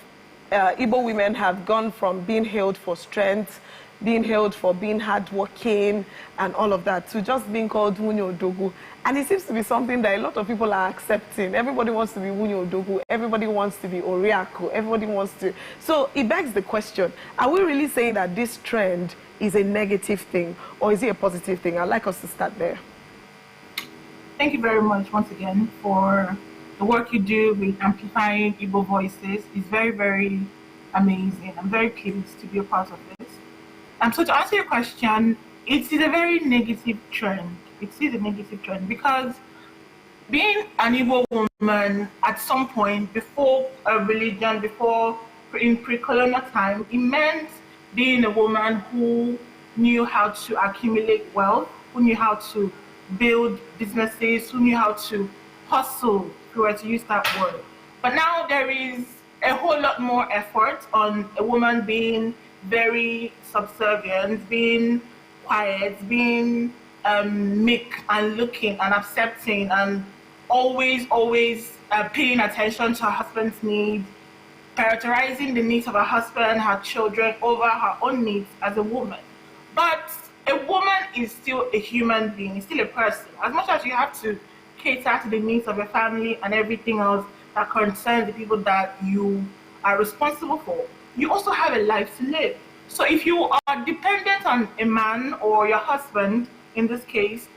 Igbo women have gone from being hailed for strength, being hailed for being hardworking and all of that, to just being called Wunye Odogwu. And it seems to be something that a lot of people are accepting. Everybody wants to be Wunye Odogwu, everybody wants to be Oriako, everybody wants to... So it begs the question, are we really saying that this trend is a negative thing, or is it a positive thing? I'd like us to start there. Thank you very much once again for the work you do with amplifying Igbo voices. It's very, very amazing. I'm very pleased to be a part of this. So to answer your question, it is a very negative trend. It is a negative trend because being an Igbo woman at some point before a religion, in pre-colonial time, it meant being a woman who knew how to accumulate wealth, who knew how to build businesses, who knew how to hustle, if we were to use that word. But now there is a whole lot more effort on a woman being very subservient, being quiet, being meek and looking and accepting and always paying attention to her husband's needs, prioritizing the needs of her husband, her children over her own needs as a woman. But a woman is still a human being, is still a person. As much as you have to cater to the needs of your family and everything else that concerns the people that you are responsible for, you also have a life to live. So if you are dependent on a man or your husband, in this case,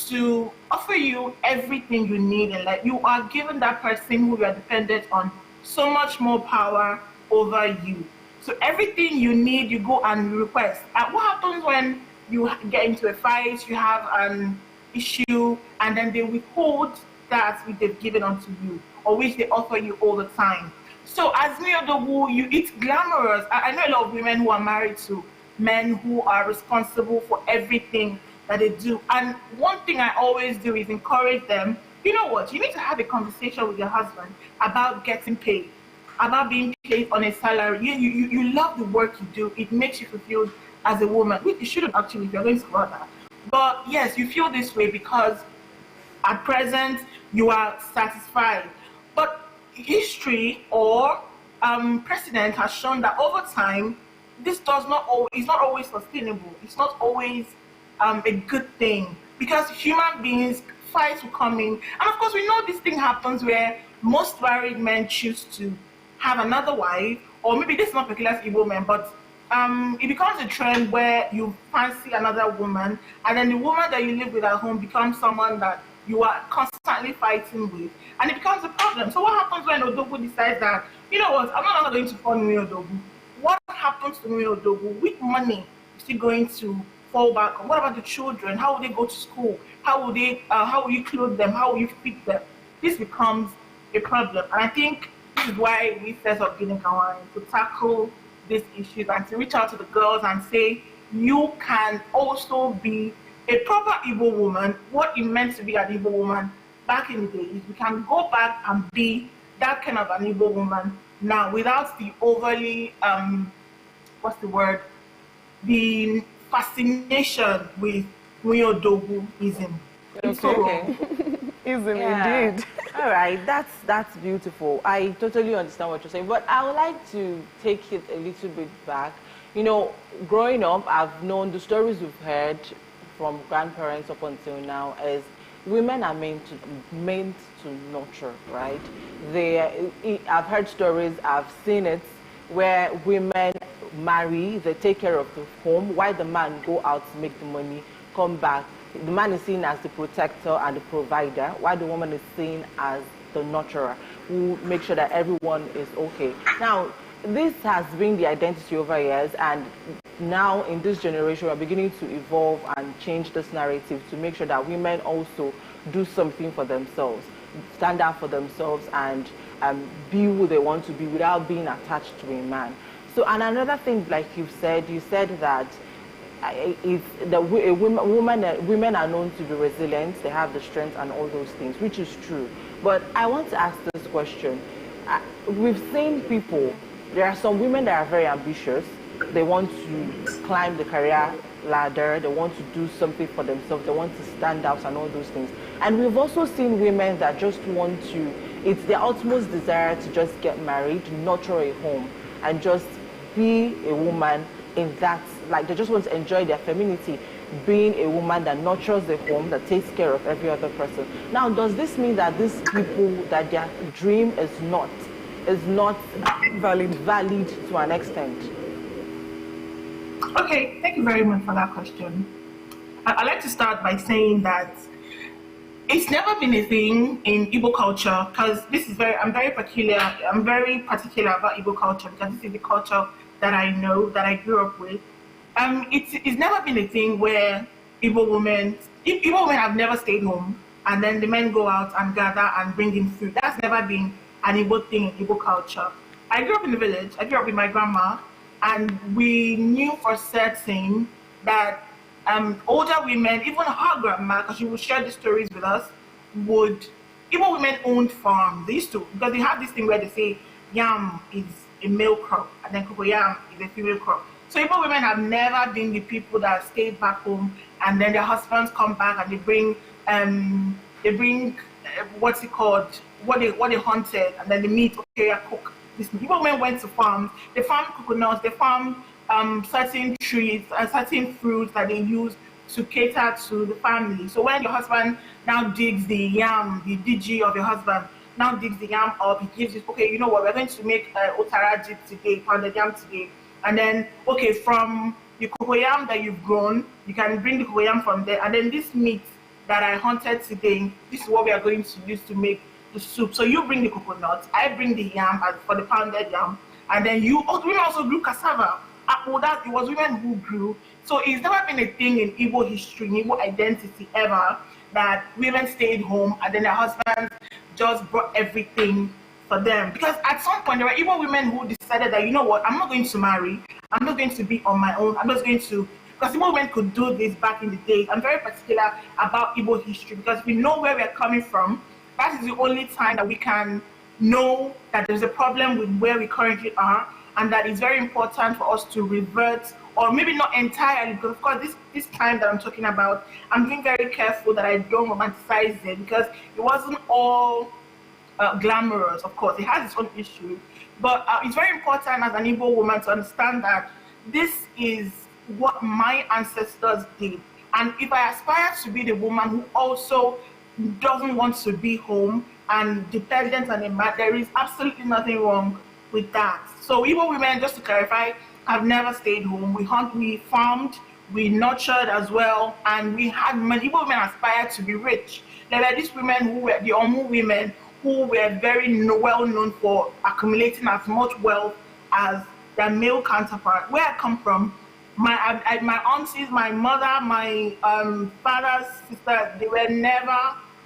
to offer you everything you need in life, you are giving that person who you are dependent on so much more power over you. So everything you need, you go and request. And what happens when you get into a fight, you have an issue, and then they withhold that which they've given unto you, or which they offer you all the time? So as Wunye Odogwu, it's glamorous. I know a lot of women who are married to men who are responsible for everything that they do. And one thing I always do is encourage them, you know what, you need to have a conversation with your husband about getting paid, about being paid on a salary. You love the work you do. It makes you fulfilled as a woman. You shouldn't actually if you're going to that. But yes, you feel this way because at present you are satisfied. But history or precedent has shown that over time, this is not always sustainable. It's not always a good thing because human beings, fights will come in. And of course, we know this thing happens where most married men choose to have another wife, or maybe this is not peculiar to Igbo men, but it becomes a trend where you fancy another woman, and then the woman that you live with at home becomes someone that you are constantly fighting with, and it becomes a problem. So what happens when Odogwu decides that, you know what, I'm not going to fund Numi Odogwu? What happens to Numi Odogwu? With money, is he going to fall back on? What about the children? How will they go to school? How will you clothe them? How will you feed them? This becomes a problem, and I think this is why we set up Gini Kawai, to tackle these issues and to reach out to the girls and say, you can also be a proper Igbo woman, what it meant to be an Igbo woman back in the days. We can go back and be that kind of an Igbo woman now without the overly, the fascination with Nyodoguism. Okay. Ism indeed. All right, that's beautiful. I totally understand what you're saying, but I would like to take it a little bit back. You know, growing up, I've known the stories we've heard from grandparents up until now is women are meant to nurture, right? I've heard stories, I've seen it, where women marry, they take care of the home, while the man go out to make the money, come back. The man is seen as the protector and the provider, while the woman is seen as the nurturer, who makes sure that everyone is okay. Now, this has been the identity over years, and now in this generation, we're beginning to evolve and change this narrative to make sure that women also do something for themselves, stand up for themselves, and be who they want to be without being attached to a man. So, and another thing, like you said that women are known to be resilient, they have the strength and all those things, which is true. But I want to ask this question. We've seen people, there are some women that are very ambitious, they want to climb the career ladder, they want to do something for themselves, they want to stand out and all those things. And we've also seen women that just want to, it's their utmost desire to just get married, nurture a home, and just be a woman in that, like they just want to enjoy their femininity, being a woman that nurtures the home, that takes care of every other person. Now, does this mean that these people, that their dream is not valid to an extent? Okay, thank you very much for that question. I'd like to start by saying that it's never been a thing in Igbo culture, because I'm very particular about Igbo culture, because this is the culture that I know, that I grew up with. It's never been a thing where Igbo women have never stayed home and then the men go out and gather and bring in food. That's never been an Igbo thing in Igbo culture. I grew up in the village. I grew up with my grandma, and we knew for certain that older women, even her grandma, because she would share the stories with us, Igbo women owned farms. They used to, because they have this thing where they say yam is a male crop and then cocoyam is a female crop. So Igbo women have never been the people that stayed back home and then their husbands come back and they bring what's it called, what they hunted, and then the meat, okay, I cook. Igbo women went to farms, they farmed coconuts, they farmed certain trees and certain fruits that they use to cater to the family. So when your husband now digs the yam, the digi of your husband now digs the yam up, he gives you, okay, you know what, we're going to make otaraji today, pounded yam today. And then, okay, from the cocoyam that you've grown, you can bring the cocoyam from there. And then this meat that I hunted today, this is what we are going to use to make the soup. So you bring the coconut, I bring the yam for the pounded yam. And then women also grew cassava. It was women who grew. So it's never been a thing in Igbo history, in Igbo identity ever, that women stayed home and then their husbands just brought everything for them. Because at some point, there were Igbo women who decided that, you know what, I'm not going to marry. I'm not going to be on my own. I'm just going to, because Igbo women could do this back in the day. I'm very particular about Igbo history because we know where we're coming from. That is the only time that we can know that there's a problem with where we currently are, and that it's very important for us to revert or maybe not entirely, because of course this time that I'm talking about, I'm being very careful that I don't romanticize it, because it wasn't all glamorous. Of course, it has its own issue, but it's very important as an Igbo woman to understand that this is what my ancestors did. And if I aspire to be the woman who also doesn't want to be home and dependent on a man, there is absolutely nothing wrong with that. So Igbo women, just to clarify, have never stayed home. We hunt, we farmed, we nurtured as well, and we had many Igbo women aspired to be rich. There were these women who were the Omu women who were very well known for accumulating as much wealth as their male counterpart. Where I come from, my aunties, my mother, my father's sister, they were never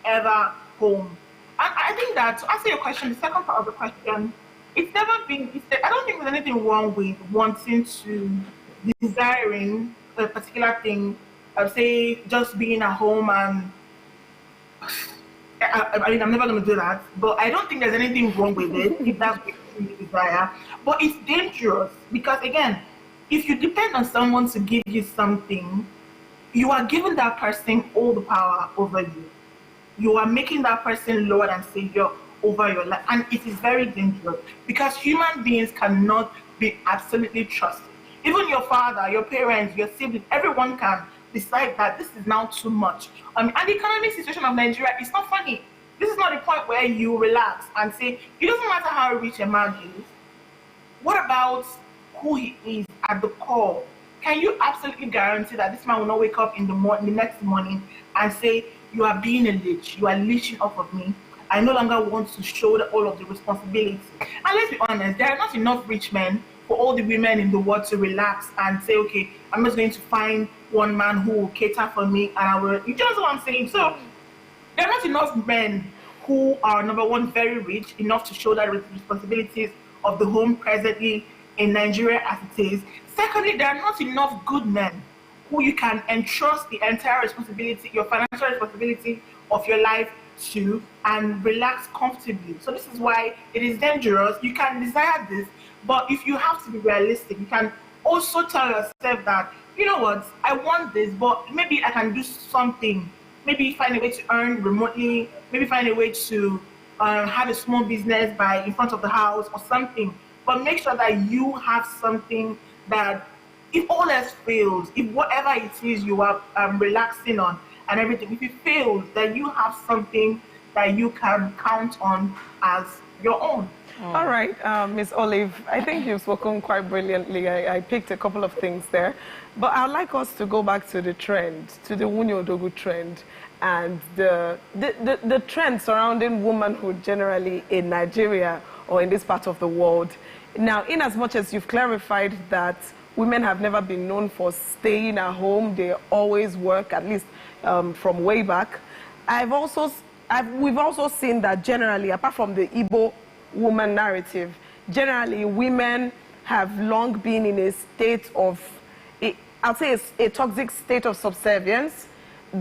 ever home. And I think that to answer your question, the second part of the question, it's never been. I don't think there's anything wrong with wanting to, desiring a particular thing. Say just being at home and. I mean, I'm never going to do that, but I don't think there's anything wrong with it if that's what you desire. But it's dangerous because, again, if you depend on someone to give you something, you are giving that person all the power over you. You are making that person Lord and Savior over your life, and it is very dangerous because human beings cannot be absolutely trusted. Even your father, your parents, your siblings, everyone can decide that this is now too much. And the economic situation of Nigeria is not funny. This is not the point where you relax and say, it doesn't matter how rich a man is. What about who he is at the core? Can you absolutely guarantee that this man will not wake up in the next morning and say, you are being a leech, you are leeching off of me. I no longer want to shoulder all of the responsibility. And let's be honest, there are not enough rich men for all the women in the world to relax and say, okay, I'm just going to find one man who will cater for me and I will, you know what I'm saying? So there are not enough men who are, number one, very rich enough to shoulder the responsibilities of the home presently in Nigeria as it is. Secondly, there are not enough good men who you can entrust the entire responsibility, your financial responsibility of your life to and relax comfortably. So this is why it is dangerous. You can desire this, but if you have to be realistic, you can also tell yourself that, you know what, I want this, but maybe I can do something. Maybe find a way to earn remotely, maybe find a way to have a small business in front of the house or something. But make sure that you have something that, if all else fails, if whatever it is you are relaxing on and everything, if it fails, then you have something that you can count on as your own. All right, Ms. Olive, I think you've spoken quite brilliantly. I picked a couple of things there. But I'd like us to go back to the trend, to the Wunye Odogu trend, and the trend surrounding womanhood generally in Nigeria or in this part of the world. Now, in as much as you've clarified that women have never been known for staying at home, they always work, at least from way back, we've also seen that generally, apart from the Igbo woman narrative, generally women have long been in a state of, I'll say a toxic state of subservience,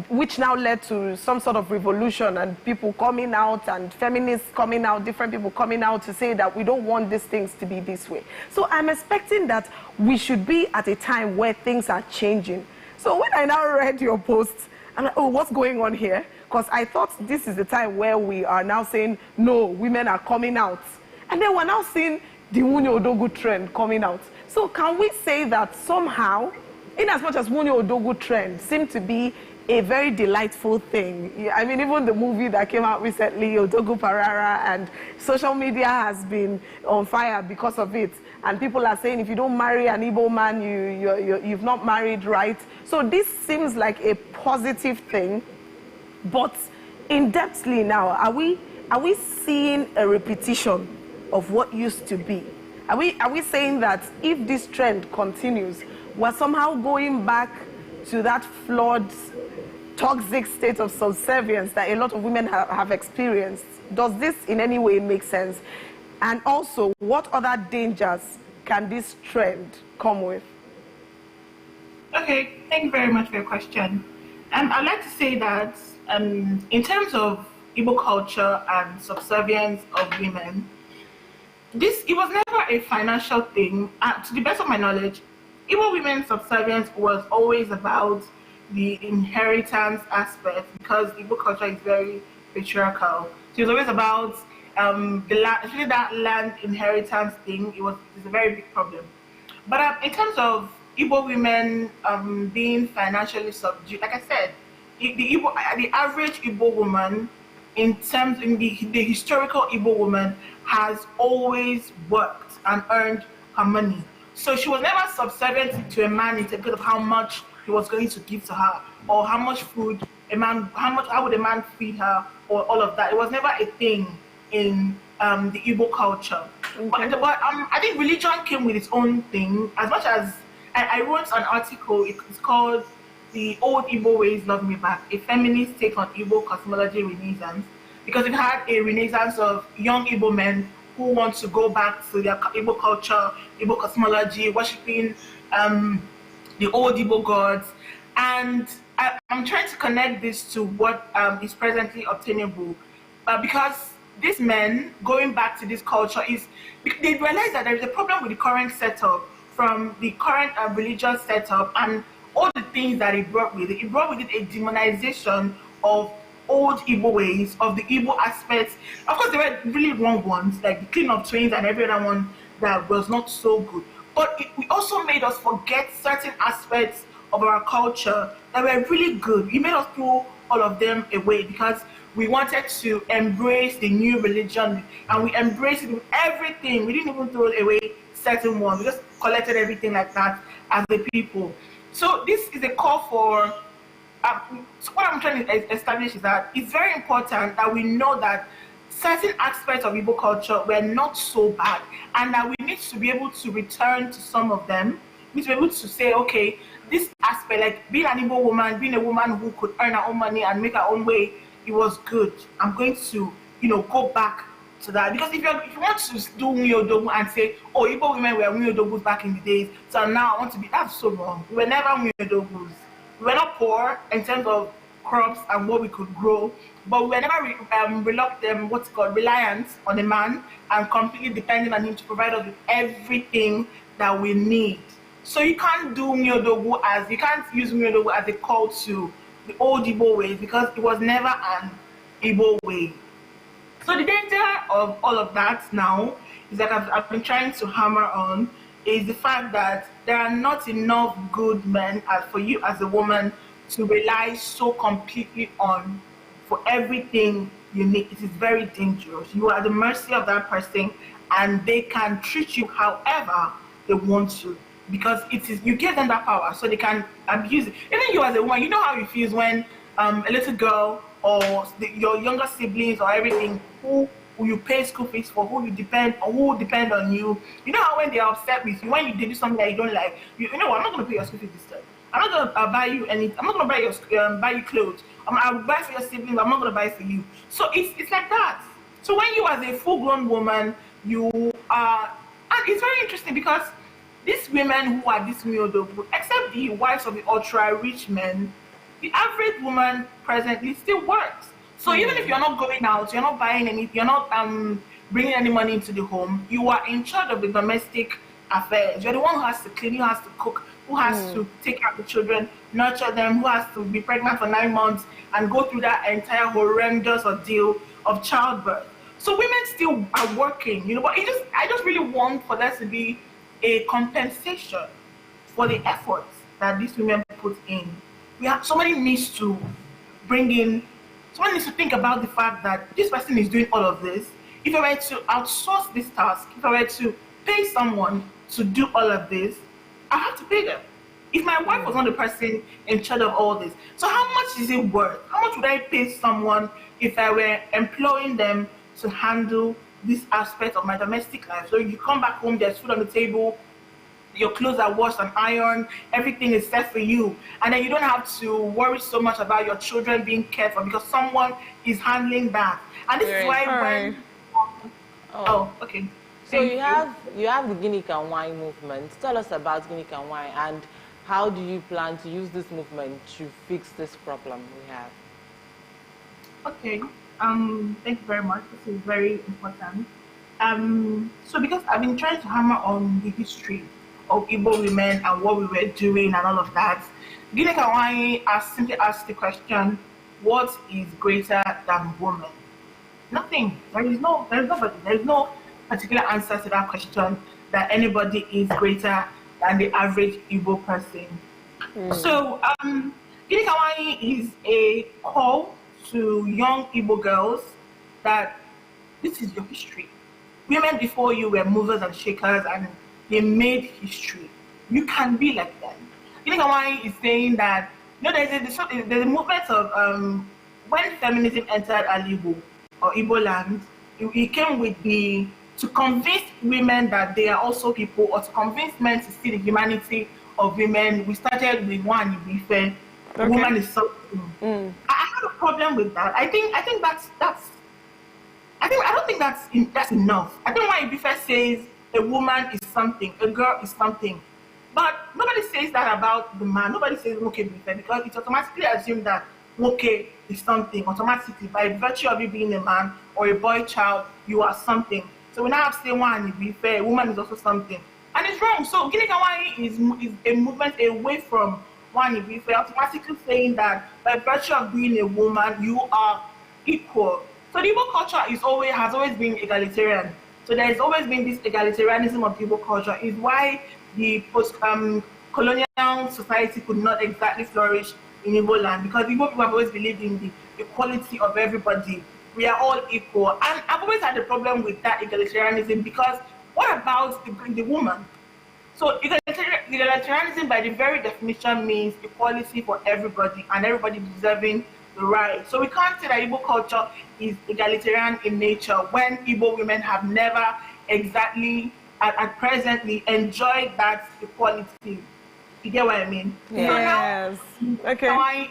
which now led to some sort of revolution and people coming out and feminists coming out, different people coming out to say that we don't want these things to be this way. So I'm expecting that we should be at a time where things are changing. So when I now read your post, I'm like, oh, what's going on here? Because I thought this is the time where we are now saying, no, women are coming out. And then we're now seeing the Wunye Odogu trend coming out. So can we say that somehow, in as much as Wunye Odogu trend seemed to be a very delightful thing. I mean, even the movie that came out recently, Odogu Parara, and social media has been on fire because of it. And people are saying, if you don't marry an Igbo man, you've not married right. So this seems like a positive thing. But in-depthly now, are we seeing a repetition of what used to be? Are we saying that if this trend continues, we're somehow going back to that flawed, toxic state of subservience that a lot of women have experienced? Does this in any way make sense? And also, what other dangers can this trend come with? Okay, thank you very much for your question. I'd like to say that in terms of Igbo culture and subservience of women, it was never a financial thing. To the best of my knowledge, Igbo women's subservience was always about the inheritance aspect because Igbo culture is very patriarchal. So it was always about the land, especially that land inheritance thing. It's a very big problem. But in terms of Igbo women being financially subdued, like I said, the average Igbo woman, in the historical Igbo woman, has always worked and earned her money. So she was never subservient to a man in terms of how much he was going to give to her, or how much food how would a man feed her, or all of that. It was never a thing in the Igbo culture. But I think religion came with its own thing. As much as I wrote an article, it's called "The Old Igbo Ways Love Me Back: A Feminist Take on Igbo Cosmology Renaissance," because we've had a renaissance of young Igbo men who want to go back to their Igbo culture, Igbo cosmology, worshipping the old Igbo gods. And I'm trying to connect this to what is presently obtainable. Because these men, going back to this culture, they realize that there is a problem with the current setup, from the current religious setup and all the things that it brought with it. It brought with it a demonization of old Igbo ways, of the Igbo aspects. Of course, there were really wrong ones, like the clean up trains and every other one that was not so good. But it also made us forget certain aspects of our culture that were really good. We made us throw all of them away because we wanted to embrace the new religion, and we embraced it with everything. We didn't even throw away certain ones. We just collected everything like that as a people. So this is a call for so what I'm trying to establish is that it's very important that we know that certain aspects of Igbo culture were not so bad, and that we need to be able to return to some of them. We need to be able to say, okay, this aspect, like being an Igbo woman, being a woman who could earn her own money and make her own way, it was good. I'm going to, go back to that. Because if you want to do Unyodogu and say, oh, Igbo women were Unyodogus back in the days, so now I want to be, that's so wrong. We were never Unyodogus. We were not poor in terms of crops and what we could grow, but we were never reliant on a man and completely dependent on him to provide us with everything that we need. So you can't use Unyodogu as a call to the old Igbo ways, because it was never an Igbo way. So the danger of all of that now is that I've been trying to hammer on is the fact that there are not enough good men for you as a woman to rely so completely on for everything you need. It is very dangerous. You are at the mercy of that person, and they can treat you however they want to, because you give them that power so they can abuse it. Even you as a woman, you know how it feels when a little girl or your younger siblings or everything who you pay school fees for, who depend on you. You know how when they are upset with you, when you do something that you don't like, you know what, I'm not going to pay your school fees this time. I'm not going to buy you anything. I'm not going to buy you clothes. I'll buy for your siblings. I'm not going to buy for you. So it's like that. So when you as a full-grown woman, you are, and it's very interesting because these women who are this Unyodogu, except the wives of the ultra-rich men, the average woman presently still works. So even if you're not going out, you're not buying anything, you're not bringing any money into the home, you are in charge of the domestic affairs. You're the one who has to clean, who has to cook, who has to take care of the children, nurture them, who has to be pregnant for 9 months and go through that entire horrendous ordeal of childbirth. So women still are working, but I just really want for there to be a compensation for the efforts that these women put in. Somebody needs to think about the fact that this person is doing all of this. If I were to outsource this task, if I were to pay someone to do all of this, I have to pay them. If my wife was not the person in charge of all this, so how much is it worth? How much would I pay someone if I were employing them to handle this aspect of my domestic life? So you come back home, there's food on the table, your clothes are washed and ironed, everything is set for you, and then you don't have to worry so much about your children being cared for because someone is handling that. And this is why okay. So you have the Guinea Can Wine movement. Tell us about Guinea Can Wine, and how do you plan to use this movement to fix this problem we have? Okay. Thank you very much. This is very important. So because I've been trying to hammer on the history of Igbo women and what we were doing and all of that, Gine Kawai simply asked the question, what is greater than woman? Nothing. There is no particular answer to that question that anybody is greater than the average Igbo person. So, Gine Kawai is a call to young Igbo girls that this is your history. Women before you were movers and shakers and they made history. You can be like them. Gine Kawai is saying that, there's a movement of when feminism entered Alibo or Igbo land, it came with to convince women that they are also people, or to convince men to see the humanity of women. We started with one Ibife, woman is something. I have a problem with that. I don't think that's enough. I think why Ibife says a woman is something, a girl is something. But nobody says that about the man. Nobody says okay Ibife, because it's automatically assumed that okay is something automatically by virtue of you being a man or a boy child, you are something. So we now have to say one Ibife, a woman is also something. And it's wrong. So Gine Kawai is a movement away from one Ibife, automatically saying that by virtue of being a woman, you are equal. So the Igbo culture has always been egalitarian. So there has always been this egalitarianism of the Igbo culture. Is why the post-colonial society could not exactly flourish in Igbo land, because Igbo people have always believed in the equality of everybody. We are all equal. And I've always had a problem with that egalitarianism, because what about the woman? So egalitarianism by the very definition means equality for everybody and everybody deserving the right. So we can't say that Igbo culture is egalitarian in nature when Igbo women have never exactly at presently enjoyed that equality. You get what I mean? Yes. So now, okay.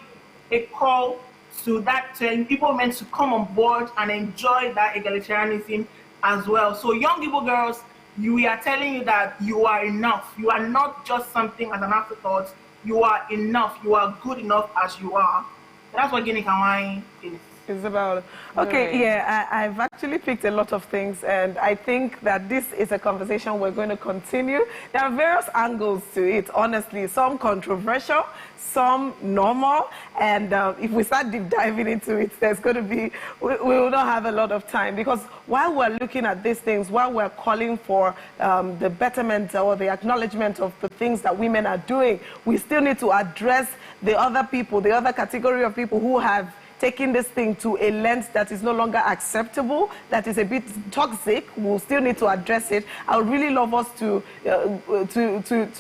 A call to Igbo women to come on board and enjoy that egalitarianism as well. So young Igbo girls, we are telling you that you are enough. You are not just something as an afterthought. You are enough. You are good enough as you are. That's what Gine Kawai is. It's about. Okay, yeah, I've actually picked a lot of things, and I think that this is a conversation we're going to continue. There are various angles to it, honestly. Some controversial, some normal, and if we start deep diving into it, there's going to be, we will not have a lot of time, because while we're looking at these things, while we're calling for the betterment or the acknowledgement of the things that women are doing, we still need to address the other people, the other category of people who have taking this thing to a length that is no longer acceptable, that is a bit toxic. We'll still need to address it. I would really love us to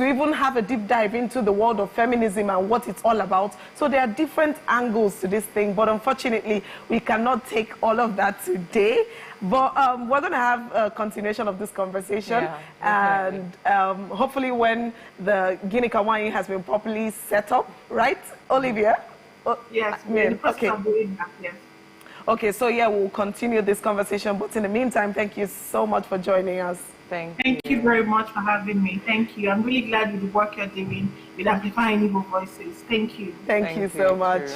even have a deep dive into the world of feminism and what it's all about. So there are different angles to this thing, but unfortunately, we cannot take all of that today. But we're going to have a continuation of this conversation, and hopefully when the Gine Kawai has been properly set up, right, Olivia? Yes, okay. Yes. Okay, so yeah, we'll continue this conversation, but in the meantime, thank you so much for joining us. Thank you very much for having me. Thank you. I'm really glad with the work you're doing with amplifying Igbo voices. Thank you. Thank you so much.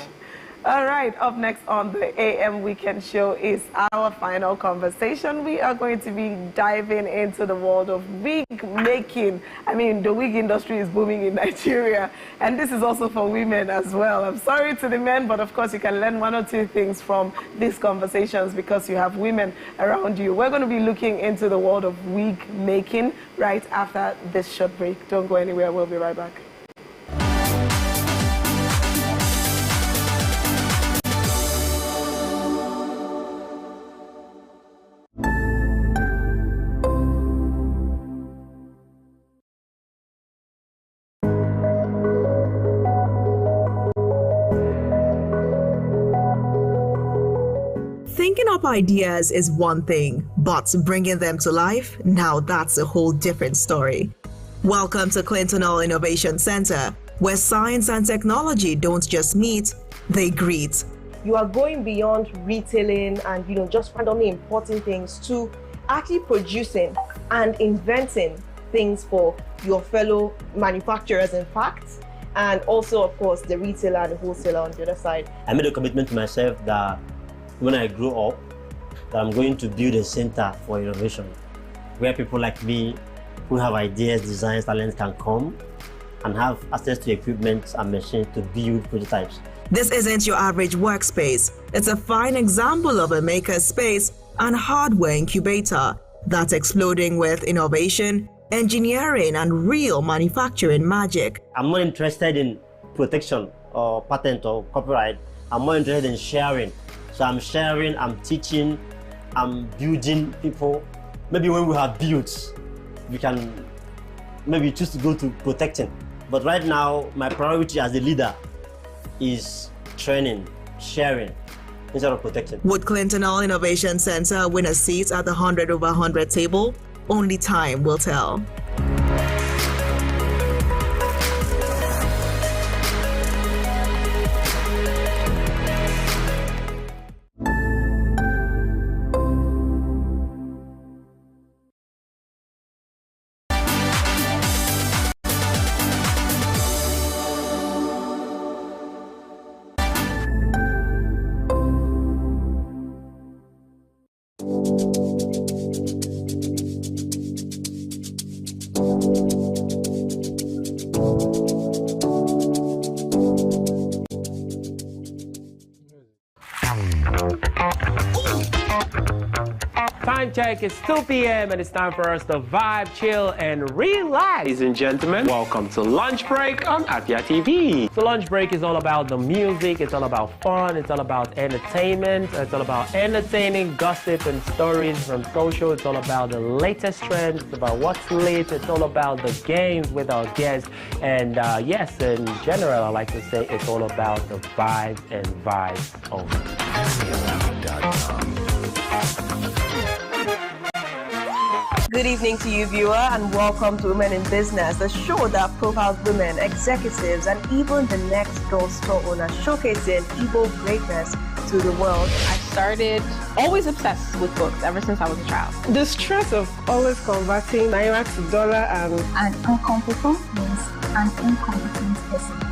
All right, up next on the AM Weekend Show is our final conversation. We are going to be diving into the world of wig making. I mean, the wig industry is booming in Nigeria, and this is also for women as well. I'm sorry to the men, but of course you can learn one or two things from these conversations because you have women around you. We're going to be looking into the world of wig making right after this short break. Don't go anywhere. We'll be right back. Thinking up ideas is one thing, but bringing them to life, now that's a whole different story. Welcome to Clinton Hall Innovation Center, where science and technology don't just meet, they greet. You are going beyond retailing and just randomly importing things to actually producing and inventing things for your fellow manufacturers, in fact, and also, of course, the retailer and the wholesaler on the other side. I made a commitment to myself that when I grow up, that I'm going to build a center for innovation where people like me who have ideas, designs, talents can come and have access to equipment and machines to build prototypes. This isn't your average workspace. It's a fine example of a maker space and hardware incubator that's exploding with innovation, engineering, and real manufacturing magic. I'm not interested in protection or patent or copyright. I'm more interested in sharing. So I'm sharing, I'm teaching, I'm building people. Maybe when we have built, we can maybe choose to go to protecting. But right now, my priority as a leader is training, sharing, instead of protecting. Would Clinton Hall Innovation Center win a seat at the 100 over 100 table? Only time will tell. Time check, it's 2 p.m. and it's time for us to vibe, chill, and relax. Ladies and gentlemen, welcome to Lunch Break on Afia TV. So Lunch Break is all about the music, it's all about fun, it's all about entertainment, it's all about entertaining gossip and stories from social, it's all about the latest trends, it's about what's lit, it's all about the games with our guests, and yes, in general, I like to say it's all about the vibes and vibes only. Good evening to you, viewer, and welcome to Women in Business, a show that profiles women, executives, and even the next door store owner, showcasing Igbo greatness to the world. I started always obsessed with books ever since I was a child. The stress of always converting naira to dollar and An incompetent means an incompetent person.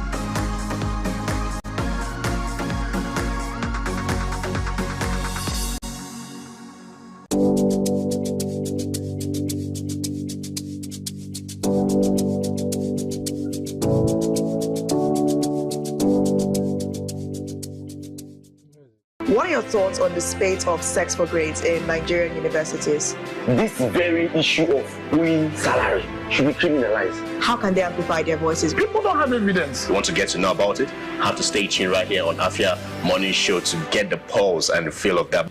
What are your thoughts on the spate of sex for grades in Nigerian universities? This very issue of owing salary should be criminalized. How can they amplify their voices? People don't have evidence. You want to get to know about it? Have to stay tuned right here on Afia Morning Show to get the pulse and the feel of that.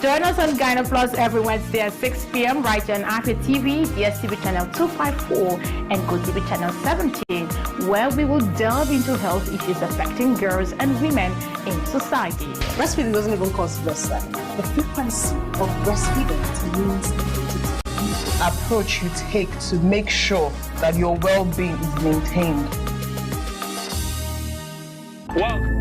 Join us on Gyno Plus every Wednesday at 6 p.m. right here on Afia TV, DSTV channel 254, and GoTV channel 17, where we will delve into health issues affecting girls and women in society. Breastfeeding doesn't even cause breastfeeding. The frequency of breastfeeding means the approach you take to make sure that your well-being is maintained. Well,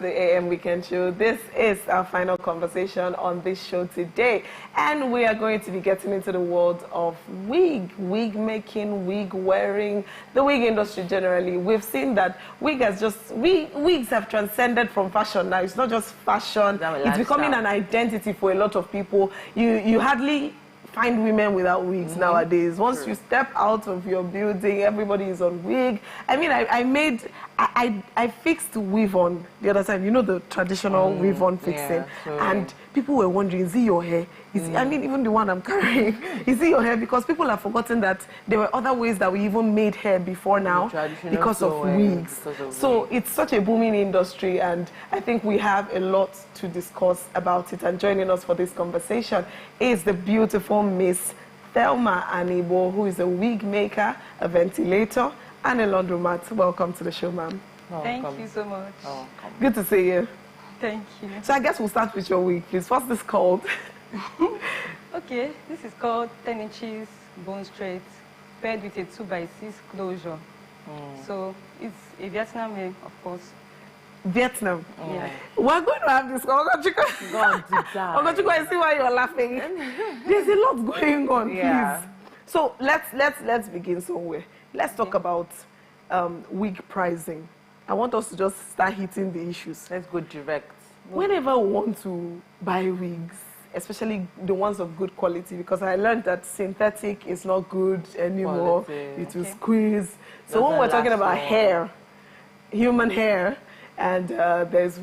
the AM Weekend Show. This is our final conversation on this show today, and we are going to be getting into the world of wig making, wig wearing, the wig industry generally. We've seen that wigs have transcended from fashion now. It's not just fashion, it's becoming an identity for a lot of people. You hardly find women without wigs nowadays. Once you step out of your building, everybody is on wig. I mean, I fixed weave on the other time, you know, the traditional weave on fixing. And people were wondering, is it your hair? I mean, even the one I'm carrying, is it your hair? Because people have forgotten that there were other ways that we even made hair before now because of wigs. So it's such a booming industry, and I think we have a lot to discuss about it. And joining us for this conversation is the beautiful Miss Thelma Anibo, who is a wig maker, a ventilator, And a laundromat. Welcome to the show, ma'am. Thank you so much. Good to see you. Thank you. So I guess we'll start with your week, please. What's this called? Okay, this is called 10 inches bone straight, paired with a 2x6 closure. So it's a Vietnam hair, of course. Vietnam. Yeah. We're going to have this. I see why you're laughing. There's a lot going on, Yeah. please. So let's begin somewhere. Let's talk about wig pricing. I want us to just start hitting the issues. Let's go direct. Whenever we want to buy wigs, especially the ones of good quality, because I learned that synthetic is not good anymore. Quality. It will squeeze. So when Doesn't we're talking last about long. hair, human hair, and there's,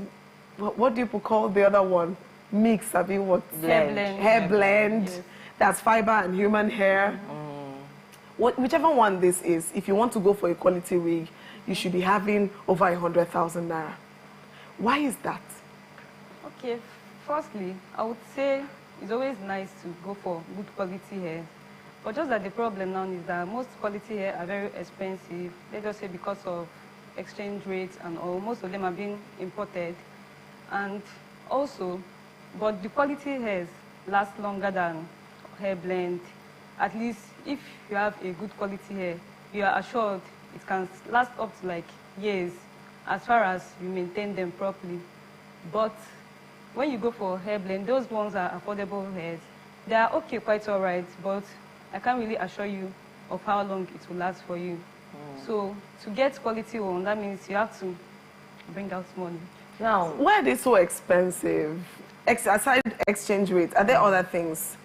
what do you call the other one? Mix, I mean, what? Blend. Hair blend. Yes. That's fiber and human hair. Whichever one this is, if you want to go for a quality wig, you should be having over 100,000 naira. Why is that? Okay, firstly, I would say it's always nice to go for good quality hair. But just that the problem now is that most quality hair are very expensive. Let's just say because of exchange rates and all. Most of them are being imported. And also, but the quality hairs last longer than hair blend. At least if you have a good quality hair, you are assured it can last up to like years as far as you maintain them properly. But when you go for hair blend, those ones are affordable hairs. They are okay, quite all right, but I can't really assure you of how long it will last for you. So to get quality one, that means you have to bring out money. Now, why are they so expensive? Aside exchange rate, are there other things?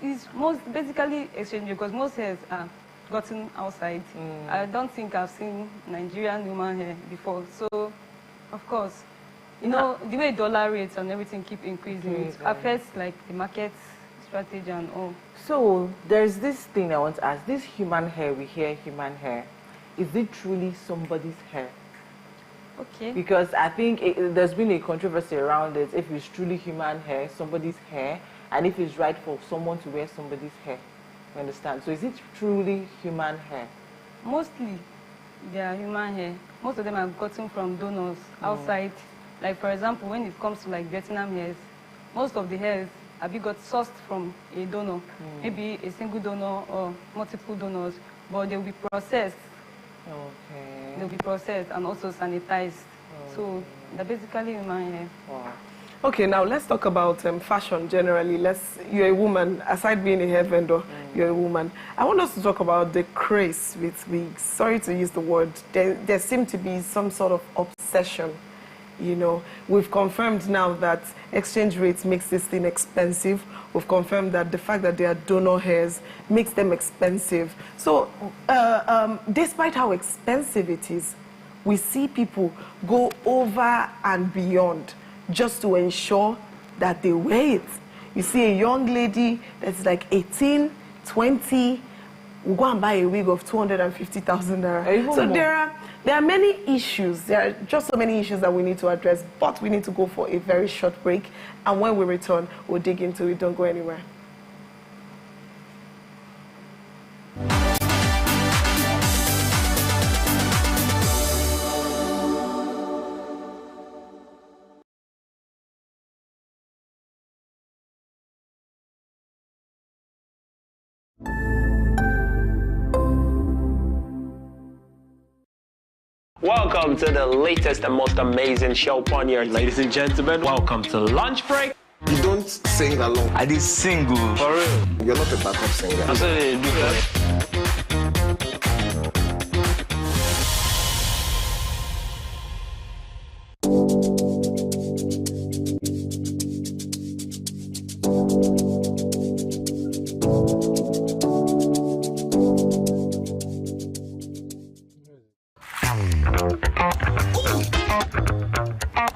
It's basically exchange because most hairs are gotten outside. I don't think I've seen Nigerian human hair before. So, of course, you know, the way dollar rates and everything keep increasing, it affects like the market strategy and all. So there's this thing I want to ask. This human hair, we hear human hair. Is it truly somebody's hair? Okay. Because I think there's been a controversy around it. If it's truly human hair, somebody's hair, and if it's right for someone to wear somebody's hair. You understand? So is it truly human hair? Mostly, they are human hair. Most of them are gotten from donors outside. Like for example, when it comes to like Vietnam hairs, most of the hairs have been got sourced from a donor, maybe a single donor or multiple donors, but they will be processed. Okay. They'll be processed and also sanitized. So they're basically human hair. Wow. Okay, now let's talk about fashion generally. You're a woman, aside being a hair vendor, you're a woman. I want us to talk about the craze with wigs. Sorry to use the word. There seems to be some sort of obsession. You know, we've confirmed now that exchange rates makes this thing expensive. We've confirmed that the fact that they are donor hairs makes them expensive. So, despite how expensive it is, we see people go over and beyond just to ensure that they wear it. You see a young lady that's like 18, 20, will go and buy a wig of 250,000 naira. So there are many issues. There are just so many issues that we need to address, but we need to go for a very short break. And when we return, we'll dig into it. Don't go anywhere. Welcome to the latest and most amazing show on here. Ladies and gentlemen, welcome to Lunch Break. You don't sing along. I did sing good. For real. You're not a backup singer. That's what they do for it.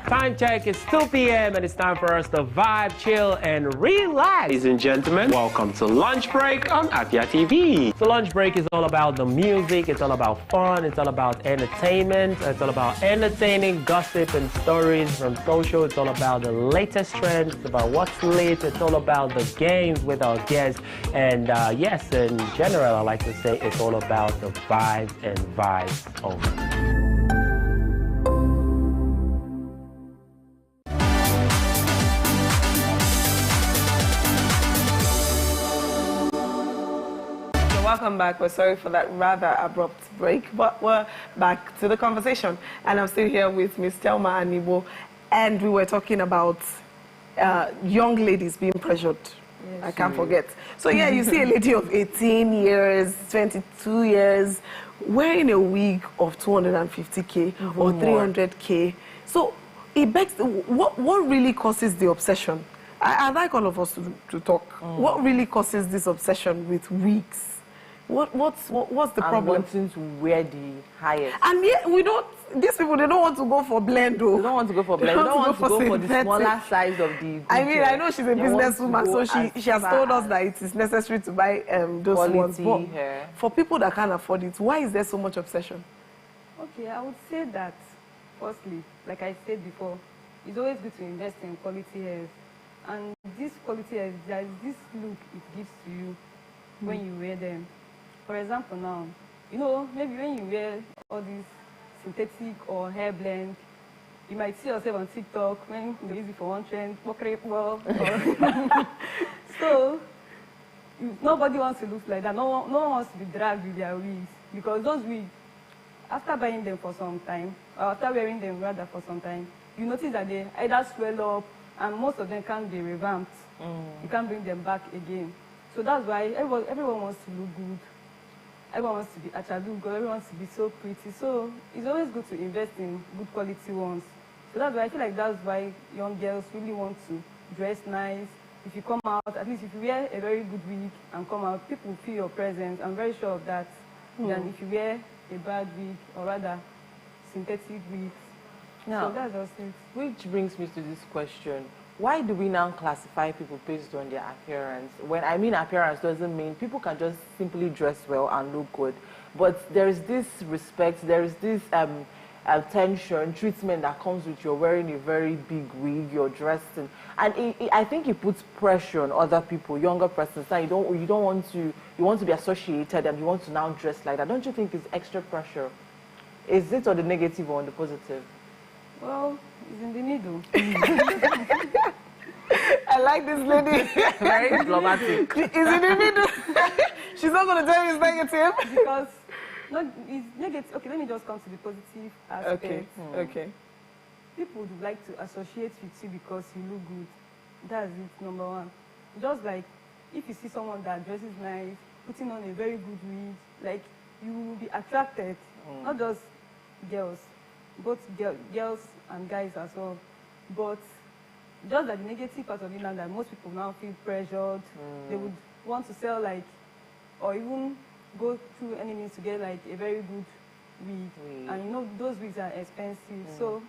Time check. It's 2 p.m. and it's time for us to vibe, chill, and relax. Ladies and gentlemen, welcome to Lunch Break on Afia TV. So Lunch Break is all about the music, it's all about fun, it's all about entertainment, it's all about entertaining gossip and stories from social, it's all about the latest trends, it's about what's lit, it's all about the games with our guests, and yes, in general, I like to say it's all about the vibes and vibes only. Welcome back. We're sorry for that rather abrupt break, but we're back to the conversation. And I'm still here with Miss Thelma and Ibo, and we were talking about young ladies being pressured. Yes, I can't forget. So yeah, you see a lady of 18 years, 22 years, wearing a wig of 250K or 300K. So it begs, what really causes the obsession? I'd like all of us to talk. What really causes this obsession with wigs? What's the problem? Wanting to wear the highest. And yet we don't, these people, they don't want to go for blend though. They don't want to go for blend. They don't want to go for the smaller size of the I mean, I know she's a businesswoman, so she has told us that it is necessary to buy those ones. But for people that can't afford it, why is there so much obsession? Okay, I would say that, firstly, like I said before, it's always good to invest in quality hairs. And this quality hairs, there is this look it gives to you when you wear them. For example now, you know, maybe when you wear all these synthetic or hair blend, you might see yourself on TikTok when they use it for one trend, so nobody wants to look like that. No one wants to be dragged with their wigs, because those wigs, after buying them for some time, or after wearing them rather for some time, you notice that they either swell up, and most of them can't be revamped. You can't bring them back again. So that's why everyone wants to look good. Everyone wants to be good, everyone wants to be so pretty. So it's always good to invest in good quality ones. So that's why I feel like that's why young girls really want to dress nice. If you come out, at least if you wear a very good wig and come out, people feel your presence. I'm very sure of that. Than if you wear a bad wig, or rather synthetic wigs. Now, so that's just it. Which brings me to this question. Why do we now classify people based on their appearance? When I mean appearance, doesn't mean people can just simply dress well and look good. But there is this respect, there is this attention, treatment that comes with you're wearing a very big wig, you're dressed in. And I think it puts pressure on other people, younger persons. Now you want to be associated and you want to now dress like that. Don't you think it's extra pressure? Is it on the negative or on the positive? Well, it's in the middle. I like this lady. Very diplomatic. It's in the middle. She's not going to tell you it's negative. Because it's negative. Okay, let me just come to the positive aspect. Okay. Okay. People would like to associate with you because you look good. That's it, number one. Just like if you see someone that dresses nice, putting on a very good wig, like you will be attracted. Not just girls. Both girls and guys as well. But just like the negative part of it now, that most people now feel pressured. They would want to sell like, or even go through any means to get like a very good wig. And you know, those wigs are expensive. So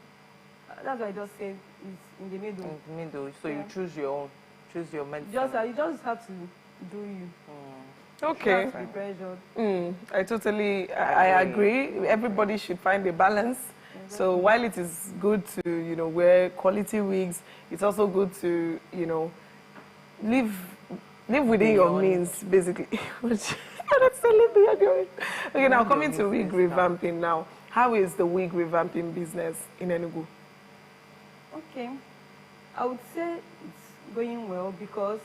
that's why I just said it's in the middle. In the middle. So you choose your own, choose your medicine. You just have to do you. Okay. You have to be pressured. I agree. Everybody should find a balance. So while it is good to, wear quality wigs, it's also good to, live within your means, basically. Okay, now coming to wig revamping now. How is the wig revamping business in Enugu? Okay. I would say it's going well because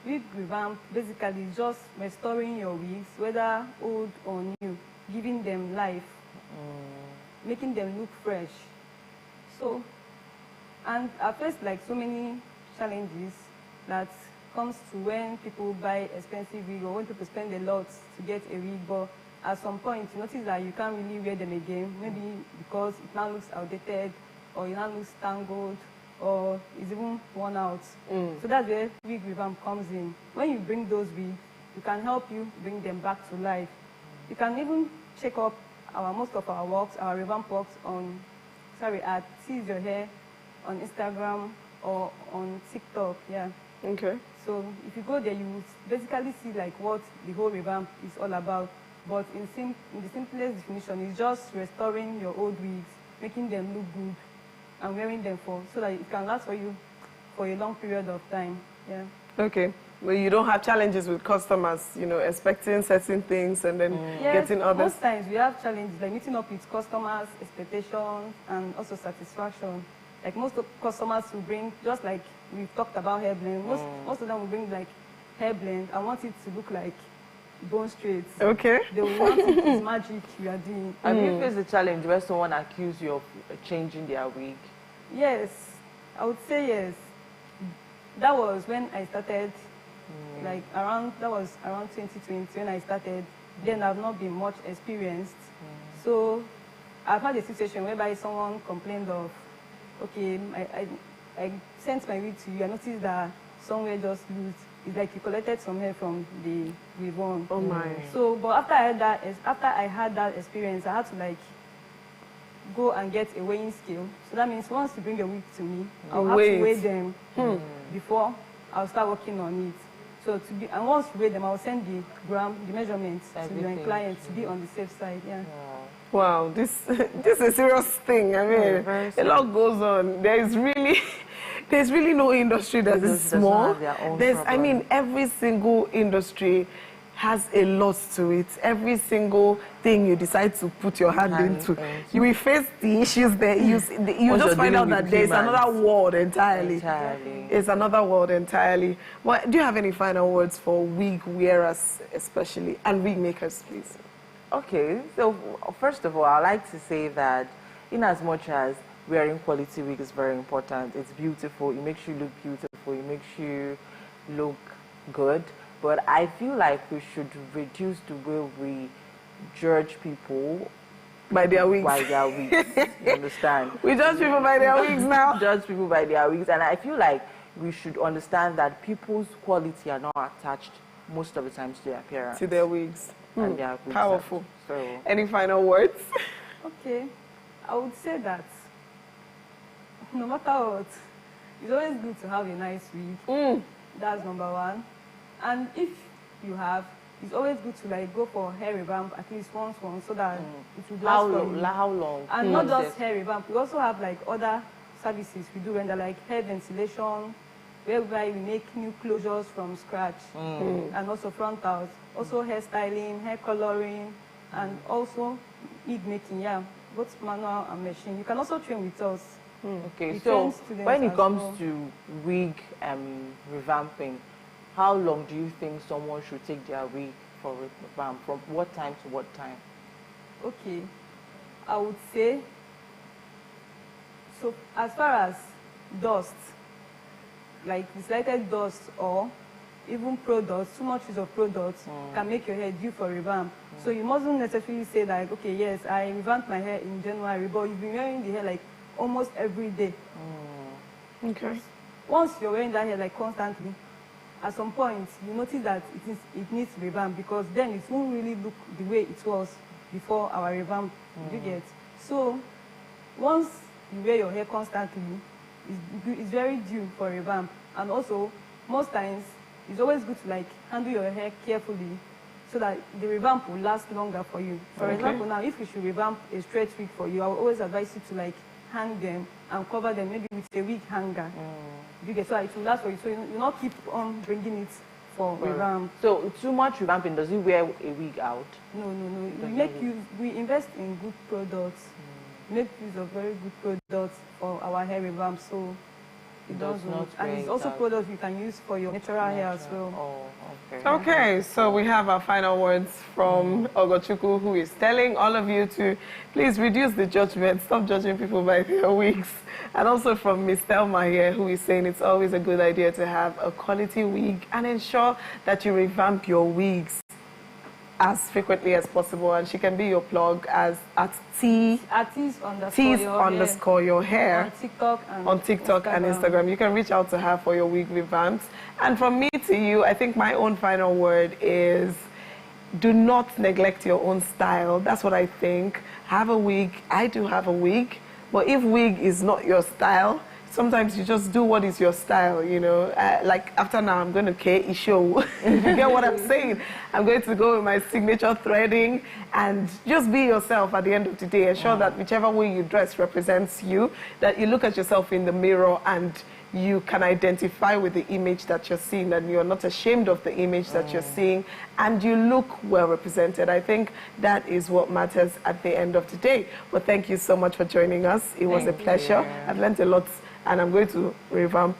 wig revamp basically is just restoring your wigs, whether old or new, giving them life. Making them look fresh. So, and I faced like so many challenges that comes to when people buy expensive wig or when people spend a lot to get a wig, but at some point you notice that you can't really wear them again, maybe because it now looks outdated or it now looks tangled or it's even worn out. So that's where wig revamp comes in. When you bring those wigs, we can help you bring them back to life. You can even check up most of our works, our revamp works on, at Tease Your Hair on Instagram or on TikTok, yeah. Okay. So if you go there, you will basically see like what the whole revamp is all about. But in the simplest definition, it's just restoring your old wigs, making them look good, and wearing them so that it can last for you for a long period of time. Yeah. Okay. Well, you don't have challenges with customers, you know, expecting certain things and then getting others. Most times we have challenges like meeting up with customers' expectations and also satisfaction. Like most customers will bring, just like we've talked about hair blend, most of them will bring like hair blend. I want it to look like bone straight. Okay. They will want it, it's magic you are doing. Have you faced a challenge where someone accused you of changing their wig? Yes, I would say yes. That was when I started, that was around 2020 when I started. Then I've not been much experienced. So I've had a situation whereby someone complained of, okay, I sent my wig to you. I noticed that somewhere just loose. It's like you collected some hair from the weave-on. Oh my. So, but after I had that experience, I had to like go and get a weighing scale. So that means once you bring a wig to me, I'll have to weigh them before I'll start working on it. So and once you weigh them, I'll send the measurements to my client to be on the safe side. Yeah. Wow, this is a serious thing. I mean, a lot goes on. There's really no industry that is small. I mean, every single industry has a lot to it. Every single thing you decide to put your hand into, you will face the issues there. You just find out that there's another world entirely. It's another world entirely. But do you have any final words for wig wearers especially, and wig makers, please? Okay, so first of all, I like to say that in as much as wearing quality wig is very important, it's beautiful, it makes you look beautiful, it makes you look good, but I feel like we should reduce the way we judge people by their wigs. You understand? We judge people by their wigs now. Judge people by their wigs, and I feel like we should understand that people's quality are not attached most of the time to their appearance. To their wigs. And their wigs. Powerful. So, any final words? Okay, I would say that no matter what, it's always good to have a nice wig. That's number one. And if you have, it's always good to like go for hair revamp at least once so that it would last for you. How long? And not just hair revamp. We also have like other services we do render, like hair ventilation, whereby we make new closures from scratch, and also frontals, also hairstyling, hair coloring, and also wig making, both manual and machine. You can also train with us. Okay, so when it comes to wig revamping, how long do you think someone should take their wig for revamp? From what time to what time? Okay, I would say, so as far as dust, like the slightest dust or even products, too much use of products can make your hair due for revamp. So you mustn't necessarily say like, okay, yes, I revamped my hair in January, but you've been wearing the hair like almost every day. Okay. Once you're wearing that hair like constantly, at some point you notice that it needs revamp, because then it won't really look the way it was before our revamp. You get? So once you wear your hair constantly, it's very due for revamp. And also, most times, it's always good to like handle your hair carefully so that the revamp will last longer for you. For example, now if you should revamp a straight wig for you, I will always advise you to like hang them and cover them maybe with a wig hanger. You get? So it will last for you. So you not keep on bringing it for revamp. So too much revamping, does it wear a wig out? No. We invest in good products. Make use of very good products for our hair revamp, so it does not. And it's also products you can use for your natural hair as well. Oh, okay. Okay, so we have our final words from Ogochukwu, who is telling all of you to please reduce the judgment, stop judging people by their wigs. And also from Miss Thelma here, who is saying it's always a good idea to have a quality wig and ensure that you revamp your wigs as frequently as possible, and she can be your plug as at Tease underscore your hair on TikTok and Instagram. You can reach out to her for your wig revamps. And from me to you, I think my own final word is do not neglect your own style. That's what I think. Have a wig. I do have a wig, but if wig is not your style, sometimes you just do what is your style, you know. Like after now, I'm going to show. You get what I'm saying? I'm going to go with my signature threading and just be yourself at the end of the day. Ensure that whichever way you dress represents you, that you look at yourself in the mirror and you can identify with the image that you're seeing, and you're not ashamed of the image that you're seeing, and you look well represented. I think that is what matters at the end of the day. Well, thank you so much for joining us. It was a pleasure. I've learned a lot, and I'm going to revamp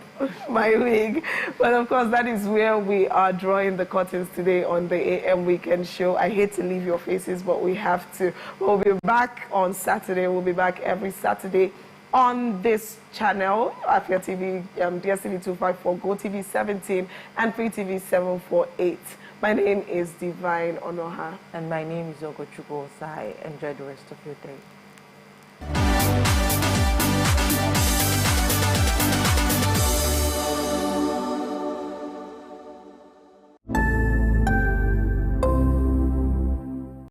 my wig. But of course, that is where we are drawing the curtains today on the AM Weekend Show. I hate to leave your faces, but we have to. We'll be back on Saturday. We'll be back every Saturday on this channel, Afia TV, DSTV 254, GoTV 17, and Free TV 748. My name is Divine Onoha. And my name is Ogochukwu Osai. Enjoy the rest of your day.